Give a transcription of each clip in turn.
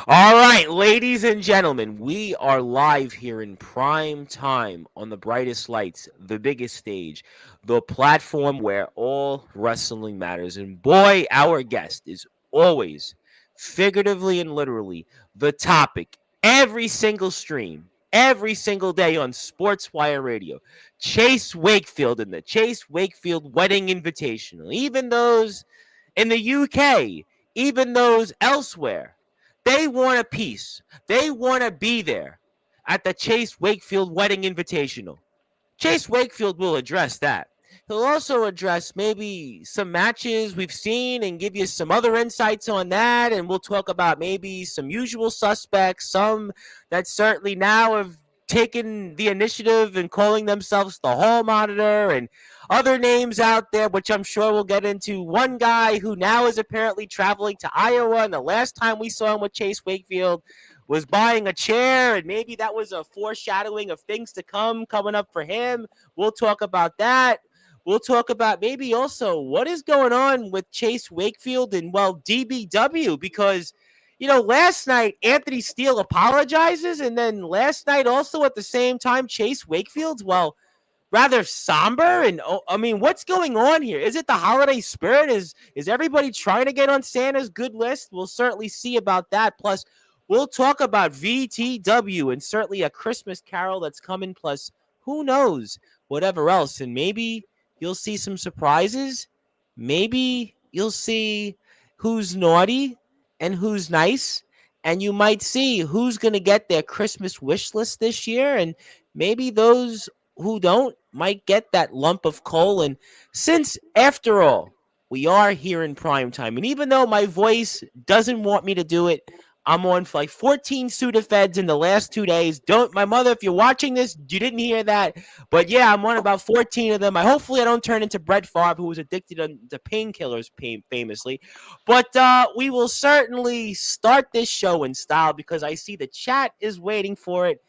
All right, ladies and gentlemen, we are live here in prime time on the brightest lights, the biggest stage, the platform where all wrestling matters. And boy, our guest is always, figuratively and literally, the topic every single stream, every single day on Sportswire Radio. Chase Wakefield and the Chase Wakefield Wedding Invitational. Even those in the UK, even those elsewhere. They want a piece. They want to be there at the Chase Wakefield Wedding Invitational. Chase Wakefield will address that. He'll also address maybe some matches we've seen and give you some other insights on that. And we'll talk about maybe some usual suspects, some that certainly now have taken the initiative and calling themselves the Hall Monitor, and other names out there, which I'm sure we'll get into. One guy who now is apparently traveling to Iowa, and the last time we saw him with Chase Wakefield was buying a chair, and maybe that was a foreshadowing of things to come coming up for him. We'll talk about that. We'll talk about maybe also what is going on with Chase Wakefield and, well, DBW, because, last night Anthony Steele apologizes, and then last night also at the same time Chase Wakefield's, well, rather somber. And what's going on here? Is it the holiday spirit? Is everybody trying to get on Santa's good list? We'll certainly see about that. Plus, we'll talk about VTW and certainly a Christmas Carol that's coming. Plus, who knows, whatever else. And maybe you'll see some surprises. Maybe you'll see who's naughty and who's nice. And you might see who's going to get their Christmas wish list this year. And maybe those who don't might get that lump of coal. And since, after all, we are here in prime time, and even though my voice doesn't want me to do it, I'm on for like 14 Sudafeds in the last 2 days. My mother, if you're watching this, you didn't hear that. But yeah, I'm on about 14 of them. Hopefully I don't turn into Brett Favre, who was addicted to painkillers famously. But we will certainly start this show in style because I see the chat is waiting for it.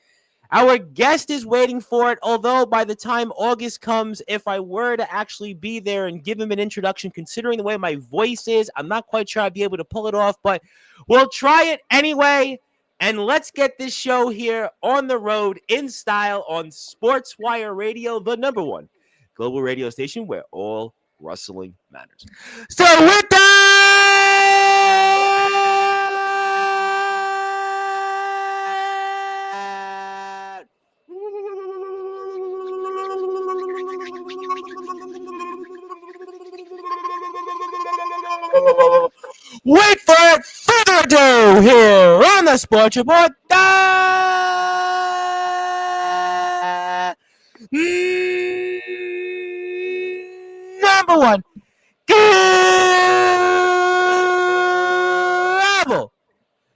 Our guest is waiting for it, although by the time August comes, if I were to actually be there and give him an introduction, considering the way my voice is, I'm not quite sure I'd be able to pull it off, but we'll try it anyway. And let's get this show here on the road in style on Sportswire Radio, the number one global radio station where all wrestling matters. So with that, without further ado, here on the Sports Report, number one global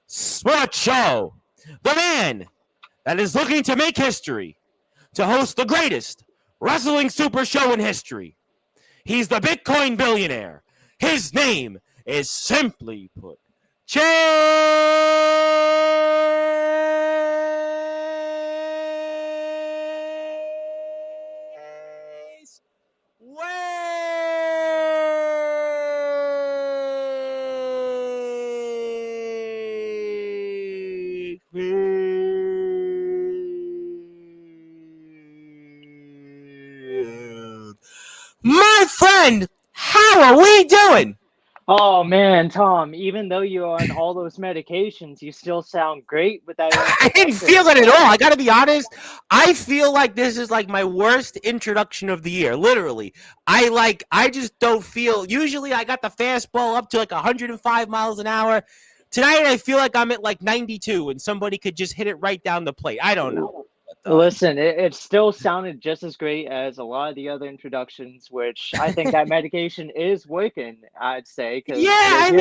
sports show, the man that is looking to make history, to host the greatest wrestling super show in history. He's the Bitcoin billionaire. His name is simply put Chase Wakefield. My friend, how are we doing? Oh man, Tom, even though you're on all those medications, you still sound great with that. I didn't feel it at all. I gotta be honest. I feel like this is like my worst introduction of the year. Literally. I just don't feel. Usually I got the fastball up to like 105 miles an hour. Tonight I feel like I'm at like 92 and somebody could just hit it right down the plate. I don't know. Listen, it still sounded just as great as a lot of the other introductions, which I think that medication is working, I'd say. Yeah, I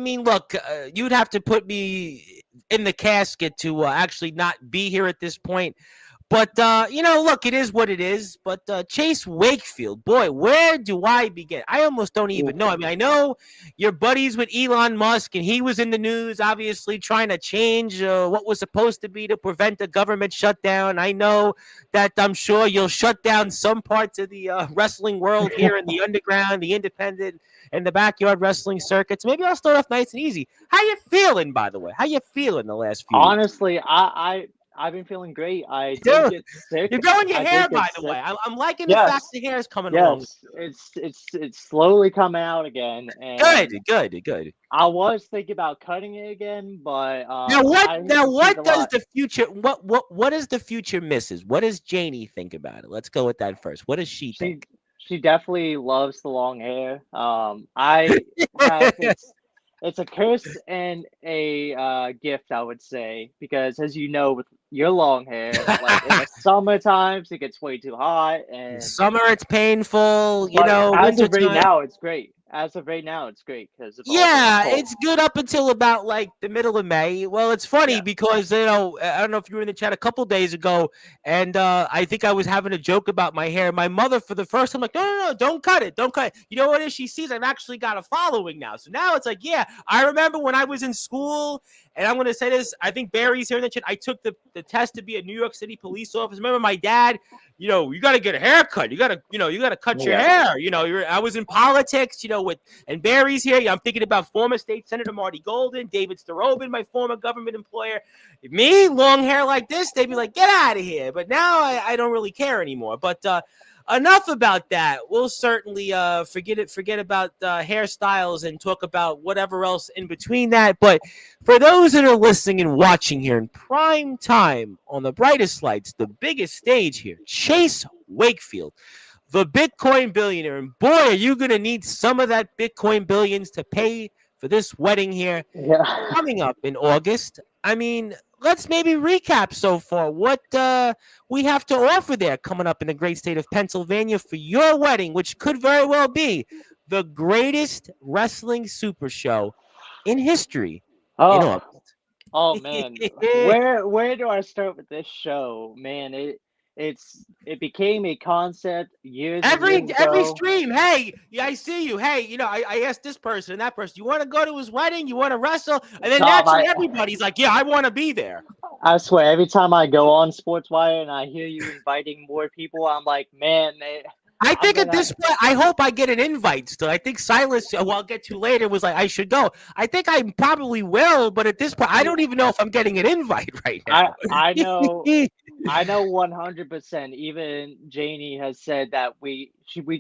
mean, look, you'd have to put me in the casket to actually not be here at this point. But look, it is what it is. But Chase Wakefield, boy, where do I begin? I almost don't Oof. even know. I mean, I know you're buddies with Elon Musk, and he was in the news, obviously trying to change what was supposed to be to prevent a government shutdown. I know that I'm sure you'll shut down some parts of the wrestling world here in the underground, the independent, and the backyard wrestling circuits. Maybe I'll start off nice and easy. How you feeling, by the way? How you feeling the last few weeks? Honestly, I've been feeling great. I did Dude, get sick. you're growing your I hair, did get by the sick. way. I'm liking the fact Yes, the hair is coming along. yes. It's slowly coming out again, Good, and good, good. I was thinking about cutting it again, but Now what? I hate Now to see what the does lot. the future? What does the future misses? What does Janie think about it? Let's go with that first. What does she She think? she definitely loves the long hair. I have it's a curse and a gift, I would say, because as you know, with your long hair, like in the summer times, it gets way too hot, In and summer it's painful. but as of right Wintertime. now, it's great. As of right now, it's great because of all the Yeah, cold. it's good up until about like the middle of May. Well, it's funny Yeah. because I don't know if you were in the chat a couple days ago, and I think I was having a joke about my hair. My mother, for the first time, like, no, no, no, don't cut it, don't cut it. You know what it is? She sees I've actually got a following now, so now it's like, yeah, I remember when I was in school, and I'm gonna say this. I think Barry's here in the chat. I took the test to be a New York City police officer. Remember my dad? You got to get a haircut. You got to cut your Yeah. hair. I was in politics. With and Barry's here. I'm thinking about former state senator Marty Golden, David Starobin, my former government employer. Me, long hair like this, they'd be like, get out of here. But now I don't really care anymore. But enough about that. We'll certainly forget about hairstyles and talk about whatever else in between that. But for those that are listening and watching here in prime time on the brightest lights, the biggest stage here, Chase Wakefield, the Bitcoin billionaire. And boy, are you going to need some of that Bitcoin billions to pay for this wedding here Yeah. coming up in August. I mean, let's maybe recap so far what we have to offer there coming up in the great state of Pennsylvania for your wedding, which could very well be the greatest wrestling super show in history in Oh. August. Oh man, where do I start with this show? Man, it became a concept years and Every years every ago. stream, hey, yeah, I see you. Hey, I asked this person and that person, you want to go to his wedding? You want to wrestle? And then Tom, naturally, everybody's like, yeah, I want to be there. I swear every time I go on Sportswire and I hear you inviting more people, I'm like, man, I I'm think at gonna. this point, I hope I get an invite still. I think Silas, who I'll get to later, was like, I should go. I think I probably will, but at this point, I don't even know if I'm getting an invite right I now. I know I know 100%. Even Janie has said that we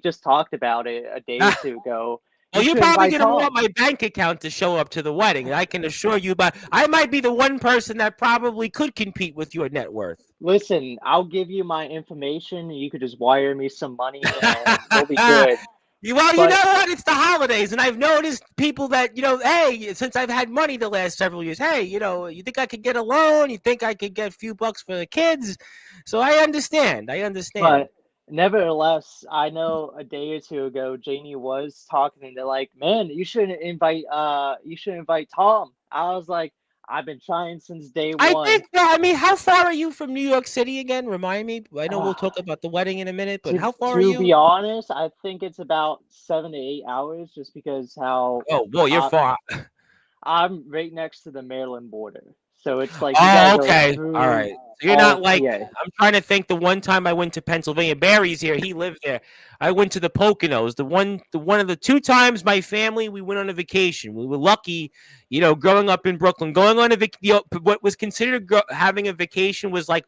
just talked about it a day or two ago. Well, You you're should probably invite going to want Tom. my bank account to show up to the wedding. I can assure you, but I might be the one person that probably could compete with your net worth. Listen, I'll give you my information. You could just wire me some money and we'll be good. Well, you know But what? It's the holidays, and I've noticed people that, hey, since I've had money the last several years, hey, you think I could get a loan? You think I could get a few bucks for the kids? So I understand. I understand. but nevertheless, I know a day or two ago Janie was talking and they're like, "Man, you should invite Tom." I was like, "I've been trying since day I one." think, well, I mean, how far are you from New York City again? Remind me. I know we'll Uh, talk about the wedding in a minute, but to how far are to you? be honest, I think it's about 7 to 8 hours just because how Oh, boy, you're I, far. I'm right next to the Maryland border. So it's like you gotta Oh, go okay. All through right. So you're all not of like PA. I'm trying to think the one time I went to Pennsylvania. Barry's here. He lived there. I went to the Poconos. The one of the two times my family we went on a vacation. We were lucky, growing up in Brooklyn. Going on what was considered having a vacation was like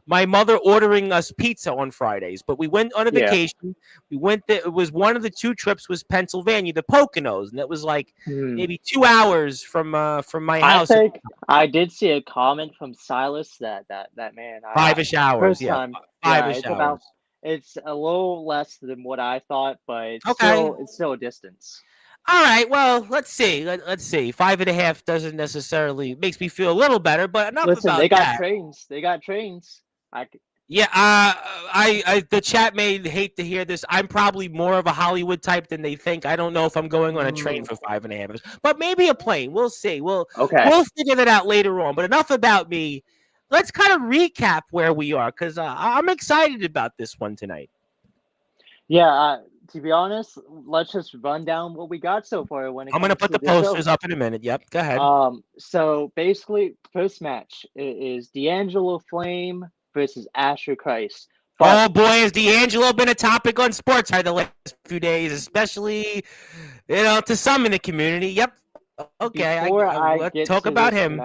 my mother ordering us pizza on Fridays. But we went on a Yeah. vacation. We went there. It was one of the two trips was Pennsylvania, the Poconos, and that was like Hmm. maybe 2 hours from my I house. think I did see a comment from Silas that man. Five-ish hours, First yeah, time, yeah, five-ish it's about hours. it's a little less than what I thought, but Okay. it's still a distance. All right. Well, let's see. Let's see. 5.5 doesn't necessarily makes me feel a little better, but enough Listen, about they got that. trains. They got trains. Yeah. The chat may hate to hear this. I'm probably more of a Hollywood type than they think. I don't know if I'm going on a train Mm, for 5.5 hours, but maybe a plane. We'll see. We'll okay. we'll figure that out later on. But enough about me. let's kind of recap where we are because I'm excited about this one tonight. Yeah, to be honest, let's just run down what we got so far when it I'm gonna comes put to the the show. posters up in a minute. Yep, go ahead. So basically, first match is D'Angelo Flame versus Asher Christ. But Oh boy, has D'Angelo been a topic on Sportswire the last few days, especially to some in the community. Yep. Okay, before I let's get talk to about this him.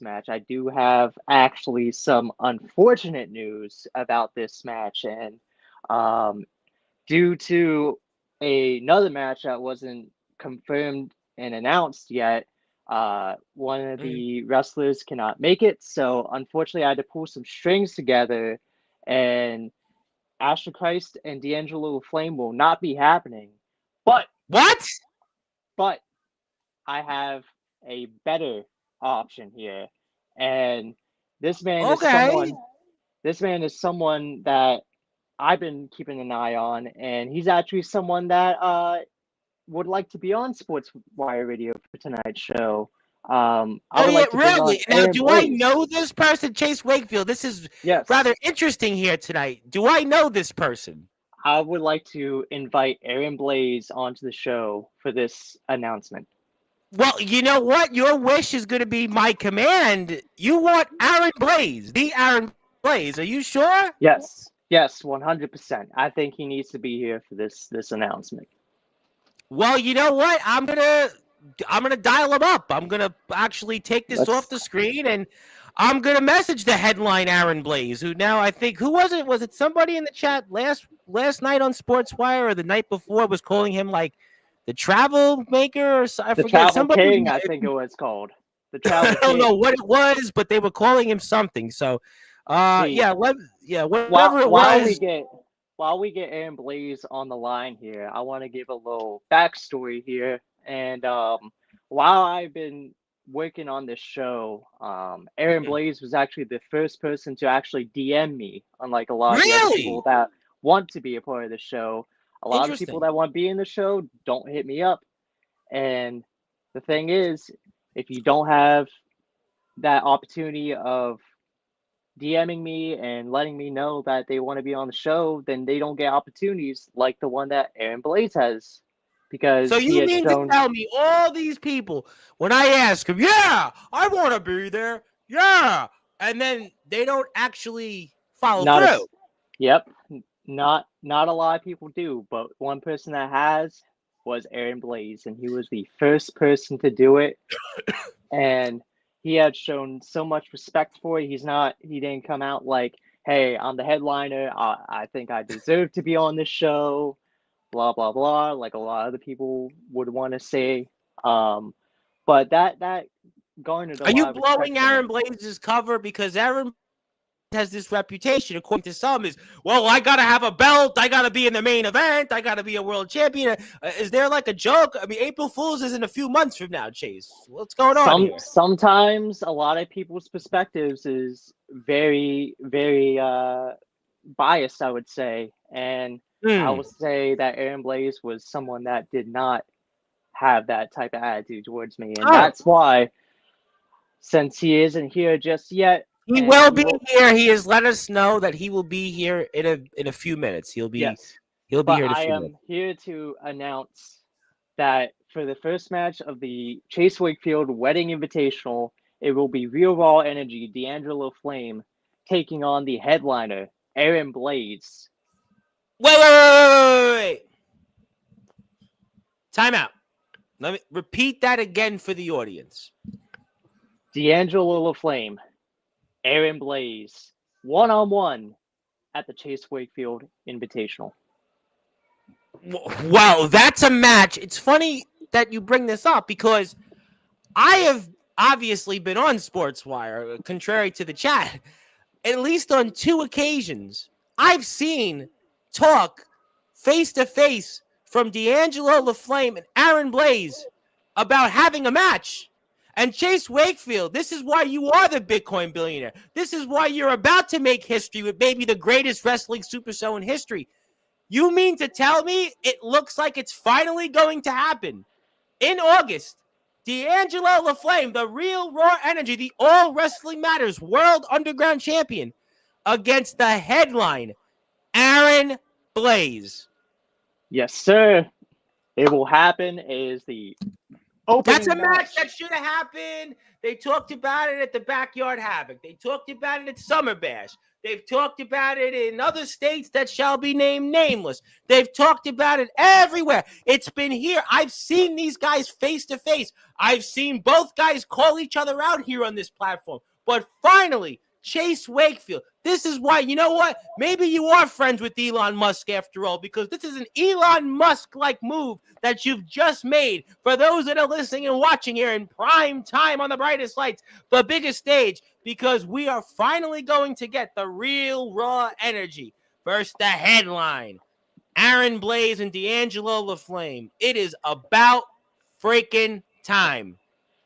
match, I do have actually some unfortunate news about this match, and um, due to another match that wasn't confirmed and announced yet, one of Mhm. the wrestlers cannot make it. So unfortunately, I had to pull some strings together, and Asher Christ and D'Angelo Flame will not be happening. But What? but I have a better option here, and this man is Okay. someone. This man is someone that I've been keeping an eye on, and he's actually someone that would like to be on Sports Wire Radio for tonight's show. I Oh would yeah, like to bring on really? Now, Aaron do I Blaze. know this person, Chase Wakefield? This is Yes, rather interesting here tonight. Do I know this person? I would like to invite Aaron Blaze onto the show for this announcement. Well, you know what? Your wish is going to be my command. You want Aaron Blaze, the Aaron Blaze. Are you sure? Yes, yes, 100%. I think he needs to be here for this announcement. Well, you know what? I'm gonna dial him up. I'm gonna actually take this off Let's the screen and I'm gonna message the headline Aaron Blaze, who now I think who was it? Was it somebody in the chat last night on Sportswire or the night before was calling him like the travel maker or I the forget Travel somebody. King, I think it was called. The I Travel don't know King. what it was, but they were calling him something. So, See, whatever it was. while we get Aaron Blaze on the line here, I want to give a little backstory here. And while I've been working on this show, Aaron Blaze was actually the first person to actually DM me, unlike a lot of the other people Really that want to be a part of the show. A lot of the people interesting. that want to be in the show don't hit me up. And the thing is, if you don't have that opportunity of DMing me and letting me know that they want to be on the show, then they don't get opportunities like the one that Aaron Blaze has So because he you had mean to shown tell me all these people, when I ask them, yeah, I want to be there, yeah, and then they don't actually follow not a through? yep, not a lot of people do, but one person that has was Aaron Blaze, and he was the first person to do it, and he had shown so much respect for it. He didn't come out like, hey, I'm the headliner, I think I deserve to be on this show, blah blah blah, like a lot of the people would want to say. Um, but that garnered a Are you lot of respect blowing from Aaron him. Blaze's cover because Aaron has this reputation, according to some, is well, I gotta have a belt, I gotta be in the main event, I gotta be a world champion. Is there like a joke? I mean, April Fool's is in a few months from now, Chase. What's going on here? Sometimes a lot of people's perspectives is very biased, I would say, and I Hmm. would say that Aaron Blaze was someone that did not have that type of attitude towards me, and Oh, that's why, since he isn't here just yet, he and will he be will, here. He has let us know that he will be here in a few minutes. yes, He'll be but here in a I few minutes. am here to announce that for the first match of the Chase Wakefield Wedding Invitational, it will be Real Raw Energy D'Angelo Flame taking on the headliner Aaron Blaze. Wait. Time out. Let me repeat that again for the audience. D'Angelo Flame, Aaron Blaze, 1-on-1 at the Chase Wakefield Invitational. Wow, that's a match. It's funny that you bring this up because I have obviously been on Sportswire, contrary to the chat, at least on 2 occasions. I've seen talk face to face from D'Angelo LaFlame and Aaron Blaze about having a match. And Chase Wakefield, this is why you are the Bitcoin billionaire. This is why you're about to make history with maybe the greatest wrestling super show in history. You mean to tell me it looks like it's finally going to happen in August? D'Angelo LaFlame, the real Raw Energy, the All Wrestling Matters World Underground Champion, against the headline, Aaron Blaze. Yes, sir. It will happen. It is the That's a opening match match. that should have happened. They talked about it at the Backyard Havoc. They talked about it at Summer Bash. They've talked about it in other states that shall be named nameless. They've talked about it everywhere. It's been here. I've seen these guys face to face. I've seen both guys call each other out here on this platform. But finally, Chase Wakefield. This is why, you know what? Maybe you are friends with Elon Musk after all, because this is an Elon Musk-like move that you've just made. For those that are listening and watching here in prime time on the brightest lights, the biggest stage, because we are finally going to get the real Raw Energy versus the headline, Aaron Blaze and D'Angelo LaFlame. It is about freaking time.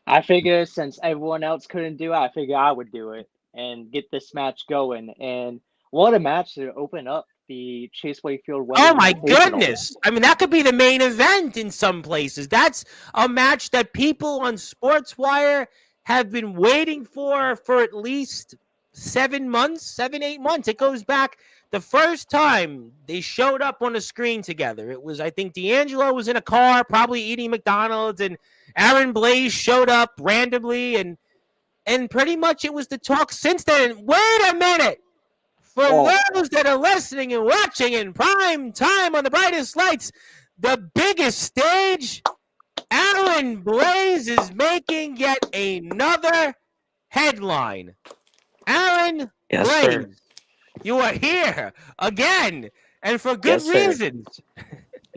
I figure since everyone else couldn't do it, I figure I would do it and get this match going. And what a match to open up the Chase Wakefield Oh Women's my Invitational. goodness. I mean, that could be the main event in some places. That's a match that people on Sportswire have been waiting for at least 7 months, 7, 8 months. It goes back the first time they showed up on the screen together. It was, I think, D'Angelo was in a car, probably eating McDonald's, and Aaron Blaze showed up randomly, and pretty much it was the talk since then. Wait a minute. For those that are listening and watching in prime time on the brightest lights, the biggest stage, Aaron Blaze is making yet another headline. Aaron Yes, Blaze, sir. you are here again, and for good Yes, sir. reasons.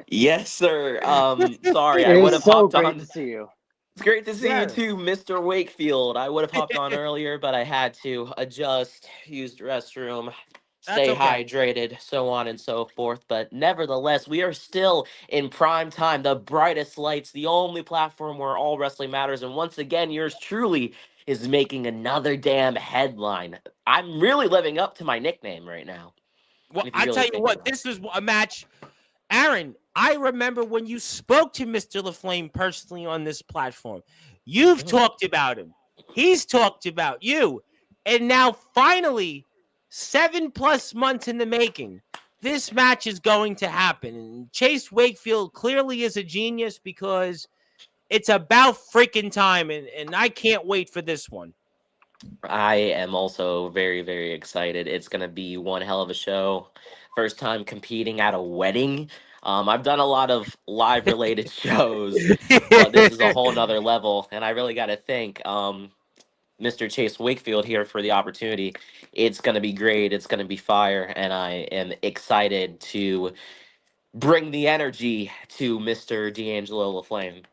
Yes, sir. Sorry, I It would is have so hopped great on. to see you. It's great to see you Sir. too, Mr. Wakefield. I would have hopped on earlier, but I had to adjust, use the restroom, That's stay okay. hydrated, so on and so forth. But nevertheless, we are still in prime time, the brightest lights, the only platform where all wrestling matters. And once again, yours truly is making another damn headline. I'm really living up to my nickname right now. Well, If you I really tell you think what, about it. this is a match. Aaron, I remember when you spoke to Mr. LaFlame personally on this platform. You've Mhm. talked about him. He's talked about you. And now finally, 7+ months in the making, this match is going to happen. And Chase Wakefield clearly is a genius because it's about freaking time. And I can't wait for this one. I am also very, very excited. It's going to be one hell of a show. First time competing at a wedding. I've done a lot of live related shows, but this is a whole nother level. And I really got to thank Mr. Chase Wakefield here for the opportunity. It's going to be great. It's going to be fire. And I am excited to bring the energy to Mr. D'Angelo LaFlame.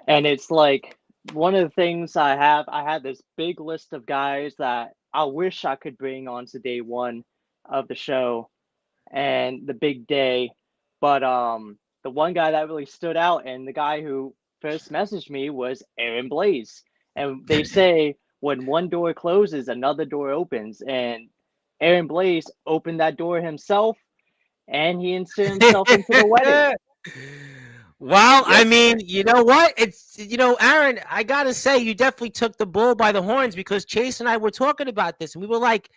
And it's like one of the things I had this big list of guys that I wish I could bring on to day one of the show and the big day. But the one guy that really stood out and the guy who first messaged me was Aaron Blaze. And they say when one door closes, another door opens. And Aaron Blaze opened that door himself and he inserted himself into the wedding. Well, I Yes, mean, sir. you know what? Aaron, I got to say, you definitely took the bull by the horns because Chase and I were talking about this and we were like,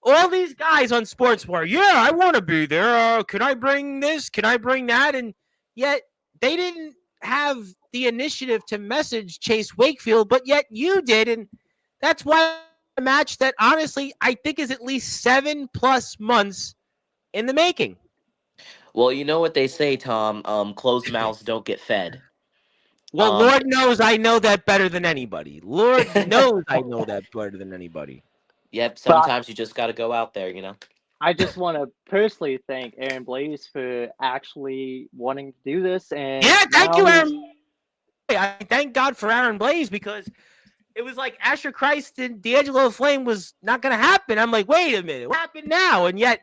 all these guys on Sportswire, yeah, I want to be there. Can I bring this? Can I bring that? And yet they didn't have the initiative to message Chase Wakefield, but yet you did. And that's why a match that honestly I think is at least 7+ months in the making. Well, you know what they say, Tom. Closed mouths don't get fed. Well, Um, Lord knows I know that better than anybody. Lord knows I know that better than anybody. Yep, But sometimes you just got to go out there, you know? I just want to personally thank Aaron Blaze for actually wanting to do this. And Yeah, thank now you, he's Aaron. I thank God for Aaron Blaze because it was like Asher Christ and D'Angelo Flame was not going to happen. I'm like, wait a minute, what happened now? And yet,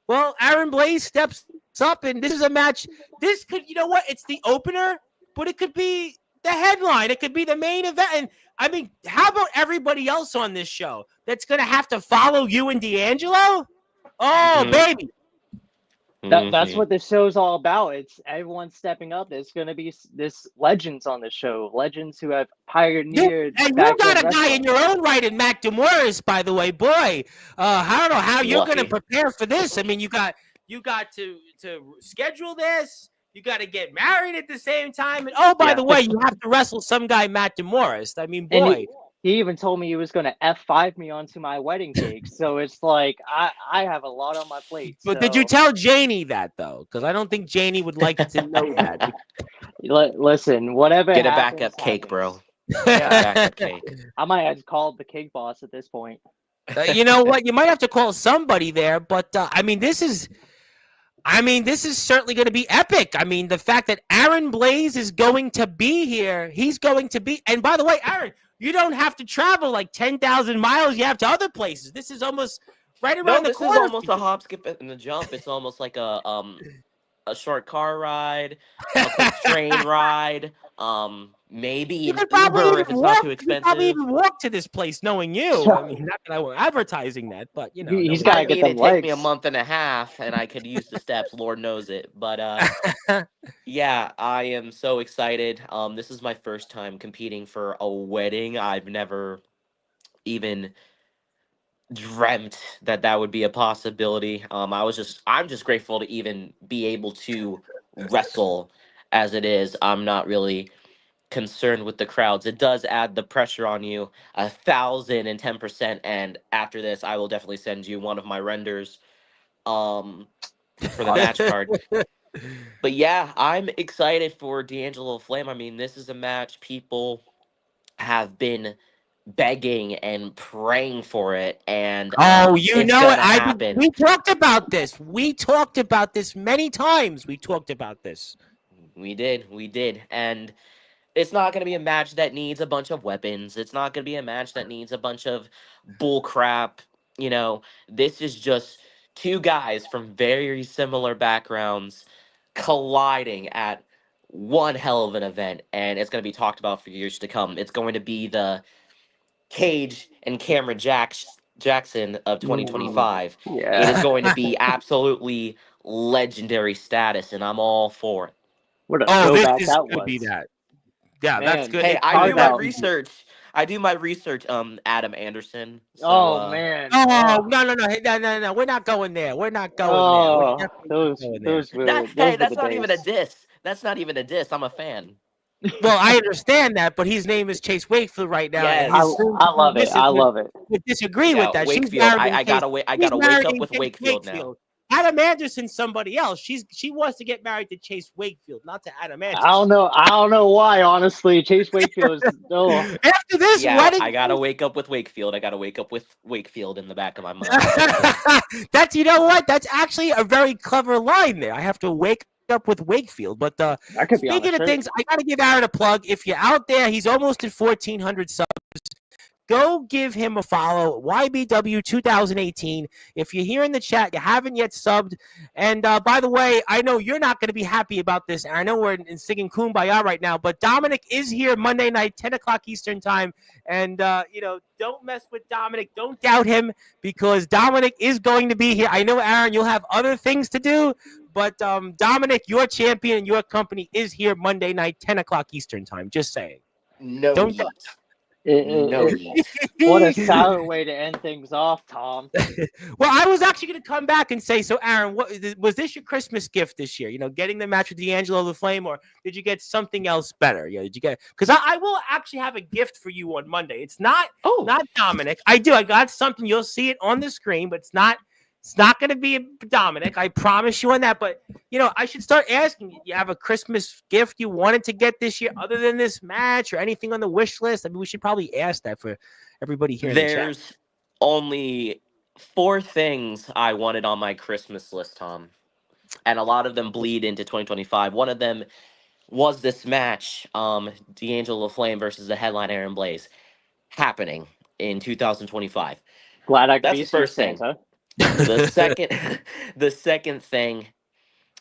well, Aaron Blaze steps up, and this is a match. This could, you know what? It's the opener, but it could be the headline. It could be the main event. And I mean, how about everybody else on this show that's going to have to follow you and D'Angelo? Oh, Hmm. baby. That's Hmm. what this show's all about. It's everyone stepping up. There's going to be this legends on the show, legends who have You pioneered and you backyard got a guy in wrestling. your own right in Mac Demorris, by the way, boy. I don't know how you're going to Lucky. prepare for this. I mean, you got to schedule this. You got to get married at the same time, and oh, by Yeah. the way, you have to wrestle some guy, Matt Demorris. I mean, And boy. he even told me he was going to F5 me onto my wedding cake. So it's like I have a lot on my plate. But did you So tell Janie that though? Because I don't think Janie would like to know that. listen, whatever Get a happens, backup cake, happens. bro. Get a Yeah, backup cake. I might have to call the cake boss at this point. You know what? You might have to call somebody there, but I mean, this is certainly going to be epic. I mean, the fact that Aaron Blaze is going to be here, he's going to be. And by the way, Aaron, you don't have to travel like 10,000 miles. You have to other places. This is almost right No, around the this is corner. almost a hop, skip, and a jump. It's almost like a short car ride, a quick train ride, maybe You an could probably Uber even if it's not walk. too You could probably expensive. even walk to this place, knowing you. I mean, not that I were advertising that, but you know, He's nobody got to I get mean, them it'd take me a legs. month and a half, and I could use the steps. Lord knows it. But yeah, I am so excited. This is my first time competing for a wedding. I've never even dreamt that that would be a possibility. I'm just grateful to even be able to wrestle as it is. I'm not really concerned with the crowds. It does add the pressure on you 1,010%. And after this, I will definitely send you one of my renders um for the match card. But yeah, I'm excited for D'Angelo Flame. I mean, this is a match people have been begging and praying for it, and Oh, you it's know it. gonna happen. We talked about this. We talked about this many times. We talked about this. We did, and it's not gonna be a match that needs a bunch of weapons. It's not gonna be a match that needs a bunch of bull crap. You know, this is just two guys from very similar backgrounds colliding at one hell of an event, and it's going to be talked about for years to come. It's going to be the Cage and Cameron Jackson of Mm, 2025. It is yeah. going to be absolutely legendary status, and I'm all for it. What a Oh, this throwback is that gonna be was. that. Yeah, that's Man, good. Hey, It's I talk good. do my about. research. I do my research. Adam Anderson. So, Oh, man. Oh, no, no, no, hey, no, no, no. We're not going there. We're not going there. We're Oh, definitely not going there. hey, those were that's the not even a days. diss. That's not even a diss. I'm a fan. Well, I understand that, but his name is Chase Wakefield right now, and I his Yes. soon to I be love it. missus I love it. would disagree with Yeah, that. She's Wakefield. marrying Chase. I She's gotta wake up marrying with Chase Wakefield now. Wakefield. Adam Anderson's somebody else. She wants to get married to Chase Wakefield, not to Adam I don't Anderson. know. I don't know why. Honestly, Chase Wakefield is. Oh, After this Yeah, wedding, I gotta wake up with Wakefield. I gotta wake up with Wakefield in the back of my mind. that's you know what? That's actually a very clever line there. I have to wake up with Wakefield. But that could be on speaking a of things, shirt. I got to give Aaron a plug. If you're out there, he's almost at 1,400 subs. Go give him a follow, YBW 2018. If you're here in the chat, you haven't yet subbed. And by the way, I know you're not going to be happy about this. And I know we're in singing Kumbaya right now, but Dominic is here Monday night, 10 o'clock Eastern time. And, don't mess with Dominic. Don't doubt him because Dominic is going to be here. I know, Aaron, you'll have other things to do. But Dominic, your champion, your company is here Monday night, 10 o'clock Eastern time. Just saying. No Don't yeet. It, No it, yeet. what a sour way to end things off, Tom. Well, I was actually going to come back and say, so Aaron, what was this your Christmas gift this year? Getting the match with D'Angelo the Flame, or did you get something else better? Did you get? Because I will actually have a gift for you on Monday. It's not Oh, Dominic. I do. I got something. You'll see it on the screen, but it's not. It's not going to be Dominic. I promise you on that. But I should start asking you. You have a Christmas gift you wanted to get this year, other than this match, or anything on the wish list? I mean, we should probably ask that for everybody here in the chat. there's only 4 things I wanted on my Christmas list, Tom, and a lot of them bleed into 2025. One of them was this match, D'Angelo Flame versus the headline Aaron Blaze, happening in 2025. Glad I could That's be the your first thing. Santa. The second, the second thing,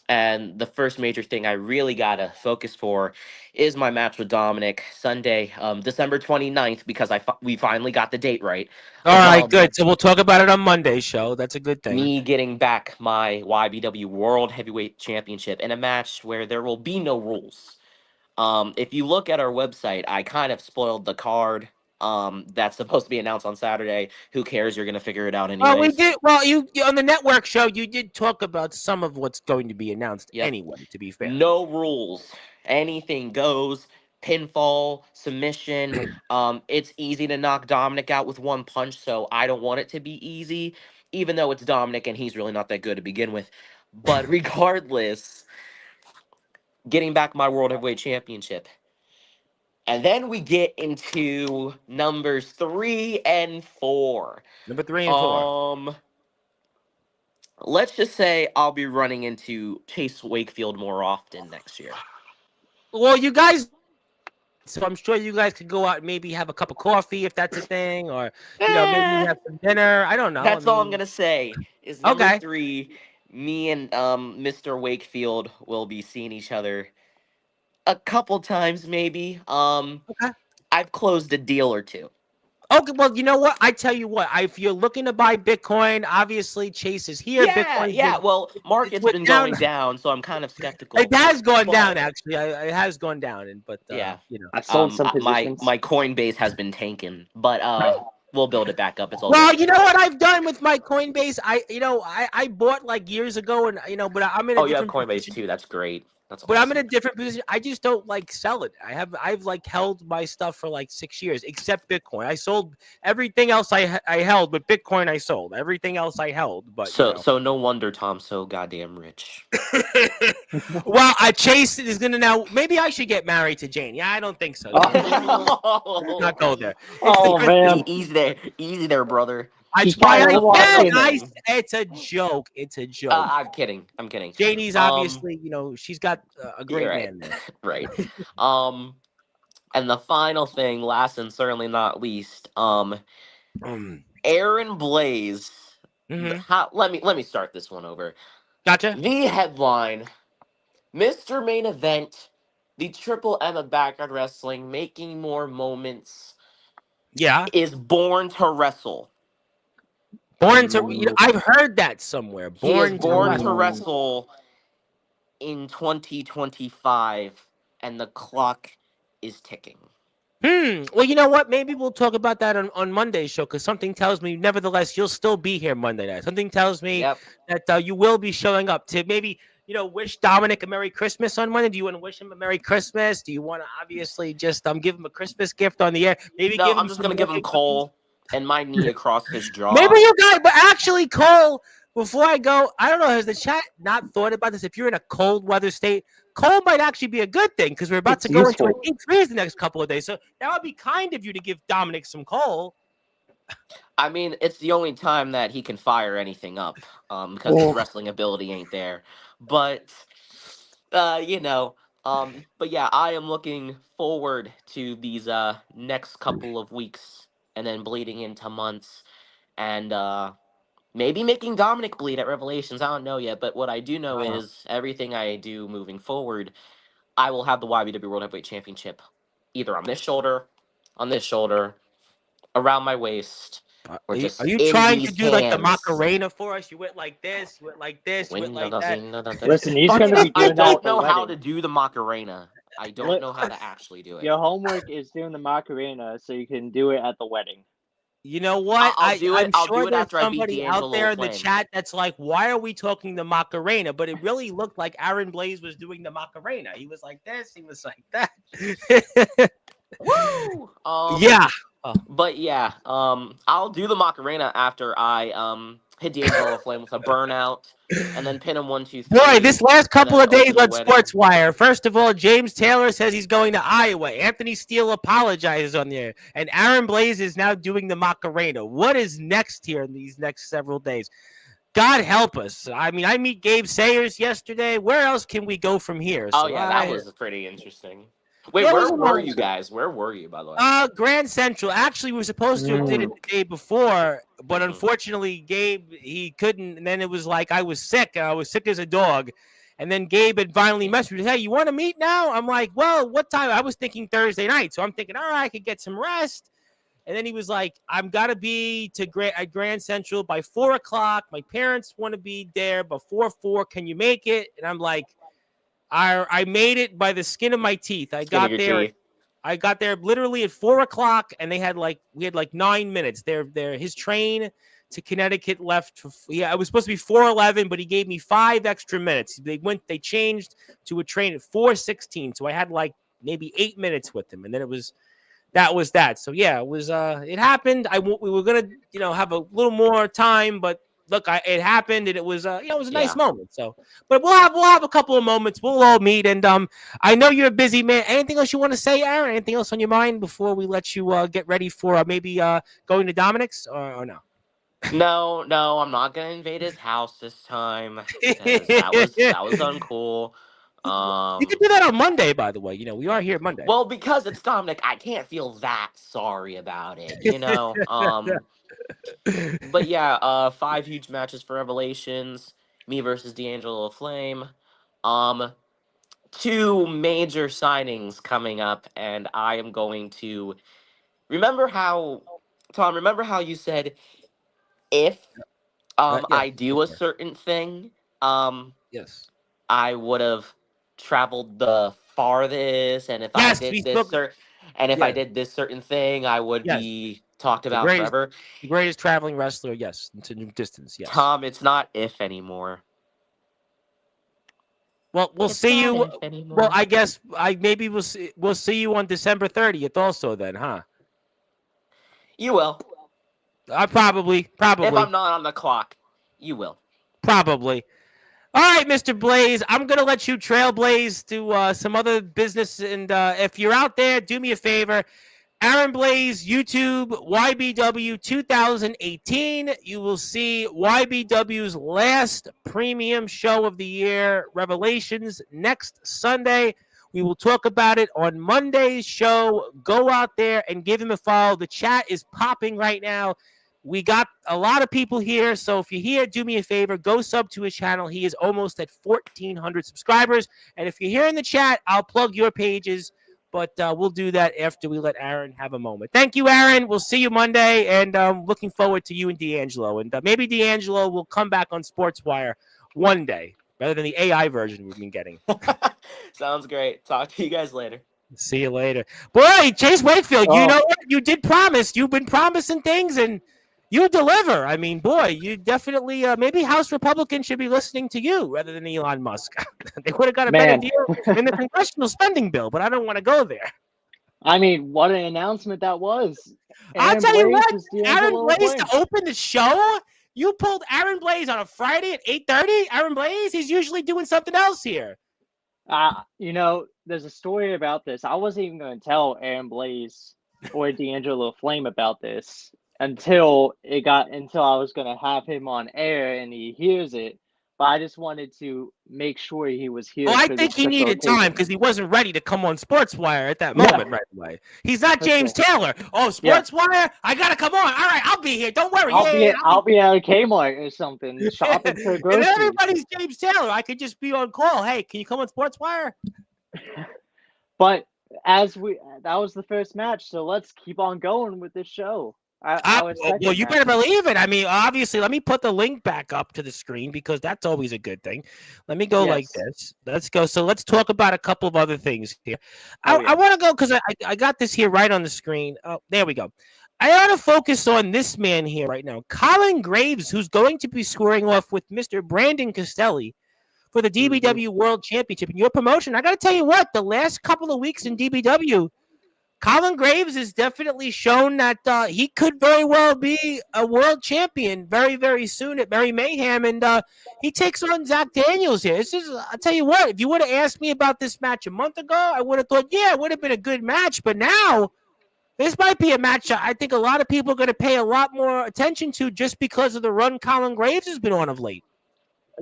And the first major thing I really gotta focus for is my match with Dominic Sunday, December 29th, because we finally got the date right. All right, Um, good. So we'll talk about it on Monday's show. That's a good thing. me getting back my YBW World Heavyweight Championship in a match where there will be no rules. If you look at our website, I kind of spoiled the card. That's supposed to be announced on Saturday. Who cares? You're gonna figure it out Well, we anyways. did. Well, you on the network show, you did talk about some of what's going to be announced Yep. anyway. To be fair, No rules. Anything goes. Pinfall, submission. It's easy to knock Dominic out with one punch, so I don't want it to be easy, even though it's Dominic and he's really not that good to begin with. But regardless, getting back my World Heavyweight Championship. And then we get into numbers 3 and 4. number 3 and 4. Let's just say I'll be running into Chase Wakefield more often next year. Well, you guys. So I'm sure you guys could go out and maybe have a cup of coffee if that's a thing, or maybe have some dinner. I don't know. That's all I'm gonna say. Is number Okay. 3, me and Mr. Wakefield will be seeing each other a couple times maybe. Okay. I've closed a deal or two. Okay, well, you know what? I tell you what. If you're looking to buy Bitcoin, obviously Chase is here. Yeah. Well, market's went been down. going down, so I'm kind of skeptical. It has gone But- down, actually. It has gone down, but Yeah. I sold some my positions. my Coinbase has been tanking, but we'll build it back up. It's all well, good. you know what I've done with my Coinbase? I bought like years ago, and but I'm in a Oh, you have different Coinbase position. too. That's great. That's But I'm in awesome. a different position. I just don't like sell it. I've like held my stuff for like 6 years, except Bitcoin. I sold everything else I held, but Bitcoin I sold. Everything else I held, but So no wonder Tom's so goddamn rich. Well, Chase is gonna now. Maybe I should get married to Jane. Yeah, I don't think so. Let's not go there. Oh, man. Easy there, brother. That's He why kinda walked in. it's a joke. It's a joke. I'm kidding. Janie's obviously, she's got a great you're right. man there. Right. And the final thing, last and certainly not least, Aaron Blaze. Mhm. Let me start this one over. Gotcha. The headline, Mr. Main Event, the Triple M of Backyard Wrestling, making more moments, Yeah. is born to wrestle. Born to. I've heard that somewhere. He is born wrestle. to wrestle in 2025, and the clock is ticking. Well, you know what? Maybe we'll talk about that on Monday's show, because something tells me, nevertheless, you'll still be here Monday night. Something tells me Yep. that you will be showing up to maybe, wish Dominic a Merry Christmas on Monday. Do you want to wish him a Merry Christmas? Do you want to obviously just give him a Christmas gift on the air? Maybe No, give him I'm just gonna give him Cole and my knee across his jaw. Maybe you guys, but actually, Cole. Before I go, I don't know. Has the chat not thought about this? If you're in a cold weather state, cold might actually be a good thing, because we're about to go into an deep freeze the next couple of days. So that would be kind of you to give Dominic some coal. I mean, it's the only time that he can fire anything up, because his wrestling ability ain't there. But but yeah, I am looking forward to these next couple of weeks, and then bleeding into months, and maybe making Dominic bleed at Revelations. I don't know yet, but what I do know is everything I do moving forward, I will have the YBW World Heavyweight Championship either on this shoulder, around my waist, or just Are you in trying these to do like the hands. Macarena for us? You went like this, you went like this, you went like that. Listen, he's Funny going to be enough, I doing that don't at the know how to wedding. do the Macarena. I don't know how to actually do it. Your homework is doing the Macarena so you can do it at the wedding. You know what? I'll do it. I'm I'll sure do it there's after I beat somebody out D'Angelo there in the Flynn. chat that's like, why are we talking the Macarena? But it really looked like Aaron Blaze was doing the Macarena. He was like this, he was like that. Woo! Yeah. But yeah, I'll do the Macarena after I hit D'Angelo Flynn with a burnout, and then pin him 1, 2, 3. Boy, this last couple then of days over on the wedding. Sportswire. First of all, James Taylor says he's going to Iowa. Anthony Steele apologizes on the air. And Aaron Blaze is now doing the Macarena. What is next here in these next several days? God help us. I mean, I meet Gabe Sayers yesterday. Where else can we go from here? Oh So yeah, that was pretty interesting. Wait, Yeah, it where was a were lot. you guys? Where were you, by the way? Grand Central. Actually, we were supposed to have did it the day before, but unfortunately, Gabe, he couldn't. And then it was like I was sick. I was sick as a dog. And then Gabe had finally messaged me, hey, you want to meet now? I'm like, well, what time? I was thinking Thursday night. So I'm thinking, all right, I could get some rest. And then he was like, I'm got to be at Grand Central by 4 o'clock. My parents want to be there before 4. Can you make it? And I'm like, I made it by the skin of my teeth. Skin of your teeth. I got there literally at 4 o'clock, and we had like 9 minutes. His train to Connecticut left. It was supposed to be 4:11, but he gave me 5 extra minutes. They changed to a train at 4:16, so I had like maybe 8 minutes with him, and then that was that. So yeah, it happened. We were gonna have a little more time, but look, it happened, and it was it was a nice moment. So, but we'll have a couple of moments. We'll all meet, and I know you're a busy man. Anything else you want to say, Aaron? Anything else on your mind before we let you get ready for maybe going to Dominic's or no? No, I'm not gonna invade his house this time because that was uncool. You can do that on Monday, by the way. We are here Monday. Well, because it's Dominic, I can't feel that sorry about it. But yeah, 5 huge matches for Revelations. Me versus D'Angelo Flame. 2 major signings coming up, and I am going to remember how Tom. Remember how you said if Yeah, I do a certain thing, yes. I would have traveled the farthest, and if I Yes, did this I did this certain thing, I would yes, be talked the about forever. greatest traveling wrestler, yes, into new distance, yes. Tom, it's not if anymore. Well, we'll It's see not you. if anymore. Well, I guess maybe we'll see you on December 30th also then, huh? You will. Probably. If I'm not on the clock, you will. Probably. All right, Mr. Blaze, I'm going to let you trailblaze to some other business. And if you're out there, do me a favor. Aaron Blaze, YouTube, YBW 2018. You will see YBW's last premium show of the year, Revelations, next Sunday. We will talk about it on Monday's show. Go out there and give him a follow. The chat is popping right now. We got a lot of people here, so if you're here, do me a favor. Go sub to his channel. He is almost at 1,400 subscribers. And if you're here in the chat, I'll plug your pages. But we'll do that after we let Aaron have a moment. Thank you, Aaron. We'll see you Monday, and looking forward to you and D'Angelo. And maybe D'Angelo will come back on Sportswire one day, rather than the AI version we've been getting. Sounds great. Talk to you guys later. See you later. Boy, Chase Wakefield, you know what? You did promise. You've been promising things, and you deliver. I mean, boy, you definitely maybe House Republicans should be listening to you rather than Elon Musk. They would have got a better deal in the congressional spending bill, but I don't want to go there. I mean, what an announcement that was. I'll tell you what, Aaron Blaze to open the show? You pulled Aaron Blaze on a Friday at 8:30? Aaron Blaze? He's usually doing something else here. There's a story about this. I wasn't even going to tell Aaron Blaze or D'Angelo Flame about this until I was going to have him on air and he hears it. But I just wanted to make sure he was here. Well, I think he needed time because he wasn't ready to come on Sportswire at that moment right away. He's not James Taylor. Oh, Sportswire? I got to come on. All right, I'll be here. Don't worry. I'll be at a Kmart or something shopping for groceries. And everybody's James Taylor. I could just be on call. Hey, can you come on Sportswire? But that was the first match, so let's keep on going with this show. Well, you better believe it. I mean, obviously, let me put the link back up to the screen because that's always a good thing. Let me go like this. Let's go. So let's talk about a couple of other things here. I want to go because I got this here right on the screen. Oh, there we go. I want to focus on this man here right now, Colin Graves, who's going to be squaring off with Mr. Brandon Castelli for the DBW World Championship. In your promotion, I got to tell you what, the last couple of weeks in DBW, Colin Graves has definitely shown that he could very well be a world champion very, very soon at Merry Mayhem, and he takes on Zach Daniels here. I'll tell you what, if you would have asked me about this match a month ago, I would have thought, yeah, it would have been a good match, but now this might be a match I think a lot of people are going to pay a lot more attention to just because of the run Colin Graves has been on of late.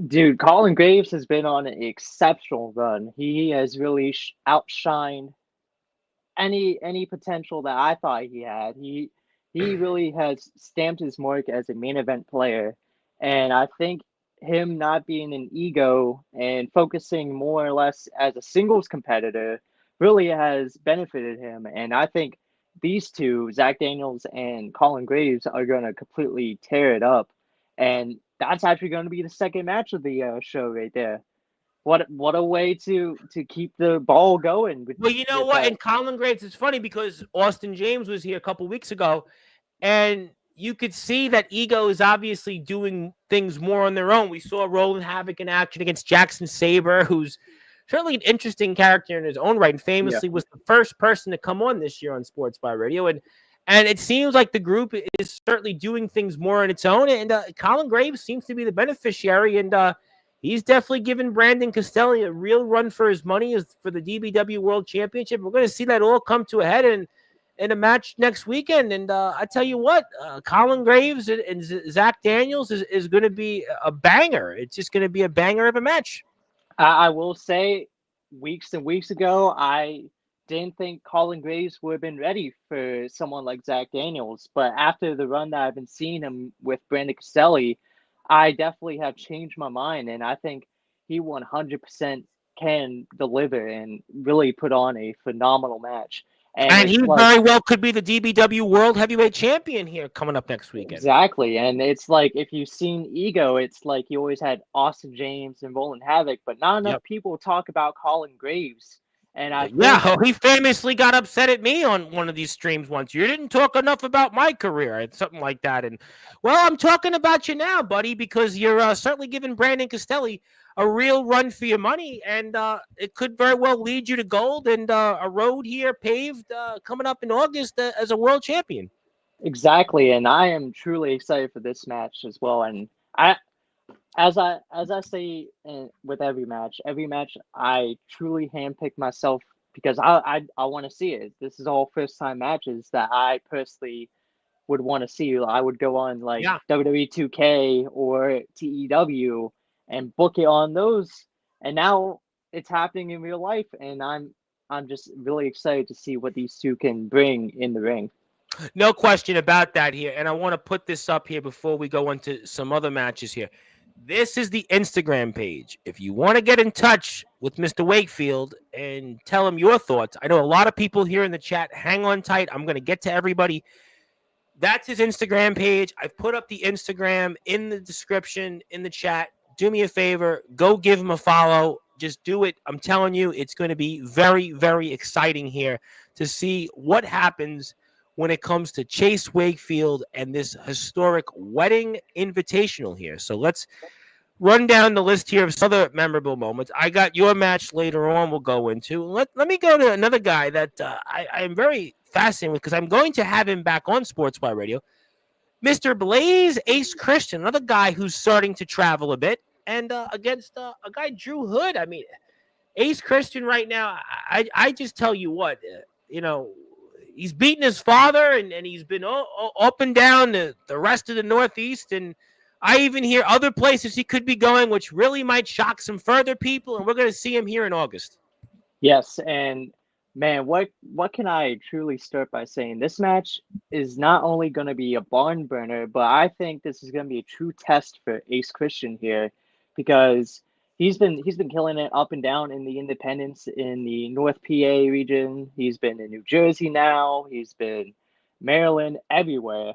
Dude, Colin Graves has been on an exceptional run. He has really outshined any potential that I thought he had. He really has stamped his mark as a main event player, and I think him not being an ego and focusing more or less as a singles competitor really has benefited him. And I think these two, Zach Daniels and Colin Graves, are going to completely tear it up. And that's actually going to be the second match of the show right there. What a way to keep the ball going Well, you know with what? And Colin Graves, it's funny because Austin James was here a couple weeks ago, and you could see that Ego is obviously doing things more on their own. We saw Roland Havoc in action against Jackson Sabre, who's certainly an interesting character in his own right, and yeah. famously was the first person to come on this year on Sportzwire Radio. And it seems like the group is certainly doing things more on its own. And Colin Graves seems to be the beneficiary, and he's definitely given Brandon Castelli a real run for his money as for the DBW World Championship. We're going to see that all come to a head in a match next weekend. And I tell you what, Colin Graves and Zach Daniels is going to be a banger. It's just going to be a banger of a match. I will say, weeks and weeks ago, I didn't think Colin Graves would have been ready for someone like Zach Daniels. But after the run that I've been seeing him with Brandon Castelli, I definitely have changed my mind. And I think he 100% can deliver and really put on a phenomenal match. And he it's like, very well could be the DBW World Heavyweight Champion here coming up next weekend. exactly. And it's like, if you've seen Ego, it's like you always had Austin James and Roland Havoc, but not enough people talk about Colin Graves. And I think, he famously got upset at me on one of these streams once. You didn't talk enough about my career, something like that. And well, I'm talking about you now, buddy, because you're certainly giving Brandon Castelli a real run for your money, and it could very well lead you to gold and a road here paved coming up in August as a world champion. exactly. And I am truly excited for this match as well. And as I say with every match I truly handpick myself because I want to see it. This is all first time matches that I personally would want to see. I would go on like WWE 2K or TEW and book it on those. And now it's happening in real life, and I'm just really excited to see what these two can bring in the ring. No question about that here. And I want to put this up here before we go into some other matches here. This is the Instagram page. If you want to get in touch with Mr. Wakefield and tell him your thoughts, I know a lot of people here in the chat. Hang on tight. I'm going to get to everybody. That's his Instagram page. I've put up the Instagram in the description, in the chat. Do me a favor. Go give him a follow. Just do it. I'm telling you, it's going to be very, very exciting here to see what happens when it comes to Chase Wakefield and this historic wedding invitational here. So let's run down the list here of some other memorable moments. I got your match later on we'll go into. Let me go to another guy that I am very fascinated with because I'm going to have him back on Sportswire Radio. Mr. Blaze Ace Christian, another guy who's starting to travel a bit, and against a guy, Drew Hood. I mean, Ace Christian right now, I just tell you what, he's beaten his father, and he's been up and down the rest of the Northeast, and I even hear other places he could be going, which really might shock some further people, and we're going to see him here in August. Yes, and man, what can I truly start by saying? This match is not only going to be a barn burner, but I think this is going to be a true test for Ace Christian here, because he's been killing it up and down in the independents in the North PA region. He's been in New Jersey now. He's been Maryland, everywhere.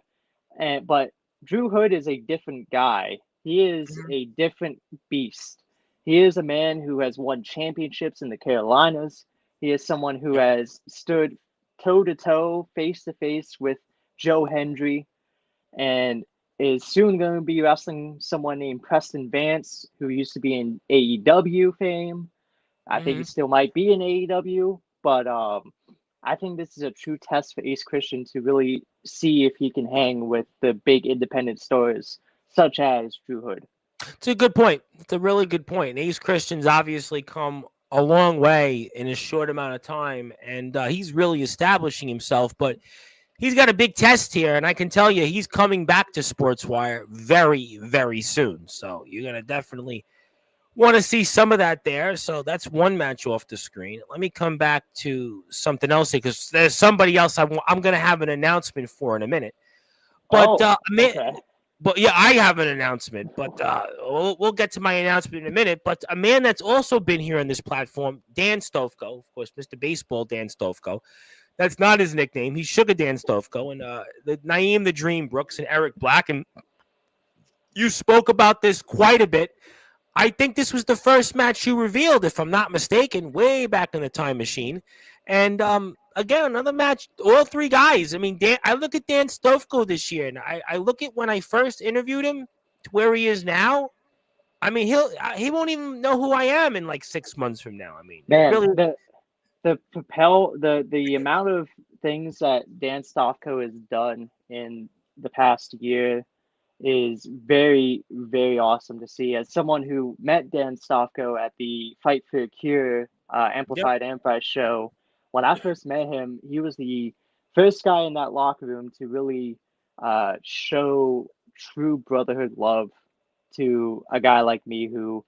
But Drew Hood is a different guy. He is a different beast. He is a man who has won championships in the Carolinas. He is someone who has stood toe-to-toe, face-to-face with Joe Hendry, and is soon going to be wrestling someone named Preston Vance, who used to be in AEW fame. I think he still might be in AEW, but I think this is a true test for Ace Christian to really see if he can hang with the big independent stars such as Drew Hood. It's a good point. It's a really good point. Ace Christian's obviously come a long way in a short amount of time, and he's really establishing himself, but he's got a big test here, and I can tell you he's coming back to Sportswire very, very soon. So you're going to definitely want to see some of that there. So that's one match off the screen. Let me come back to something else here because there's somebody else I'm going to have an announcement for in a minute. But But yeah, I have an announcement, but we'll get to my announcement in a minute. But a man that's also been here on this platform, Dan Stovko, of course, Mr. Baseball Dan Stovko. That's not his nickname. He's Sugar Dan Stovko, and the Naeem the Dream Brooks and Eric Black. And you spoke about this quite a bit. I think this was the first match you revealed, if I'm not mistaken, way back in the time machine. And again, another match, all three guys. I mean, I look at Dan Stovko this year, and I look at when I first interviewed him to where he is now. I mean, he won't even know who I am in like 6 months from now. I mean, it Man, really. the amount of things that Dan Stofko has done in the past year is very, very awesome to see. As someone who met Dan Stofko at the Fight for a Cure Yep. Amplified Enterprise show, when I first met him, he was the first guy in that locker room to really show true brotherhood love to a guy like me who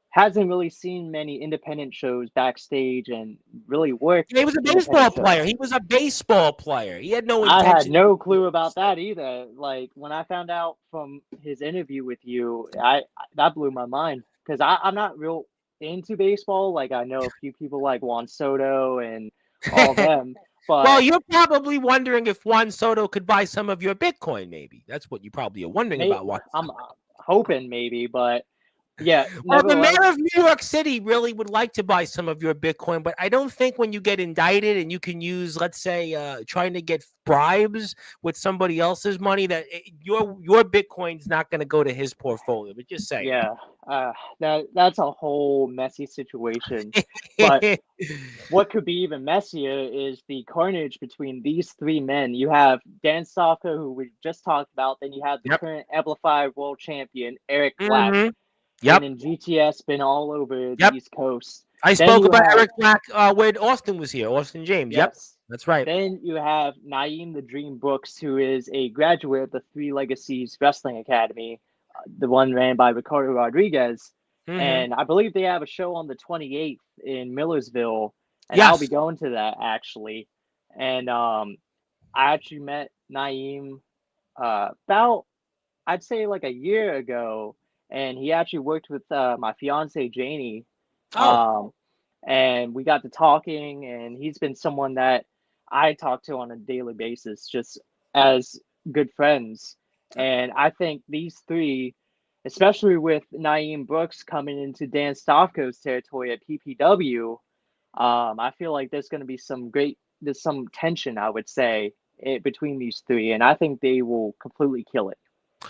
hasn't really seen many independent shows backstage and really worked He was a baseball independent player. shows. He was a baseball player. He had no I had intention. no clue about that either. Like when I found out from his interview with you, I that blew my mind because I'm not real into baseball. Like I know a few people like Juan Soto and all them, Well, but you're probably wondering if Juan Soto could buy some of your Bitcoin. Maybe that's what you probably are wondering about. Juan I'm hoping maybe, but yeah, Well, the nevertheless, mayor of New York City really would like to buy some of your Bitcoin, but I don't think when you get indicted and you can use, let's say, trying to get bribes with somebody else's money, that your Bitcoin's not going to go to his portfolio. But just saying. yeah, that's a whole messy situation. But what could be even messier is the carnage between these three men. You have Dan Stalker, who we just talked about. Then you have the Yep. current Amplified World Champion, Eric Black. Mm-hmm. Been Yep. in GTS, been all over the Yep. East Coast. I Then spoke you about have, Eric Black when Austin was here. Austin James. Yep. yes. That's right. Then you have Naeem the Dream Brooks, who is a graduate of the Three Legacies Wrestling Academy, the one ran by Ricardo Rodriguez. Mm-hmm. And I believe they have a show on the 28th in Millersville, and I'll be Yes. going to that actually. And I actually met Naeem about, I'd say like a year ago, and he actually worked with my fiance Janie. Oh. And we got to talking, and he's been someone that I talk to on a daily basis, just as good friends. And I think these three, especially with Naeem Brooks coming into Dan Stofko's territory at PPW, I feel like there's going to be there's some tension, I would say, between these three, and I think they will completely kill it.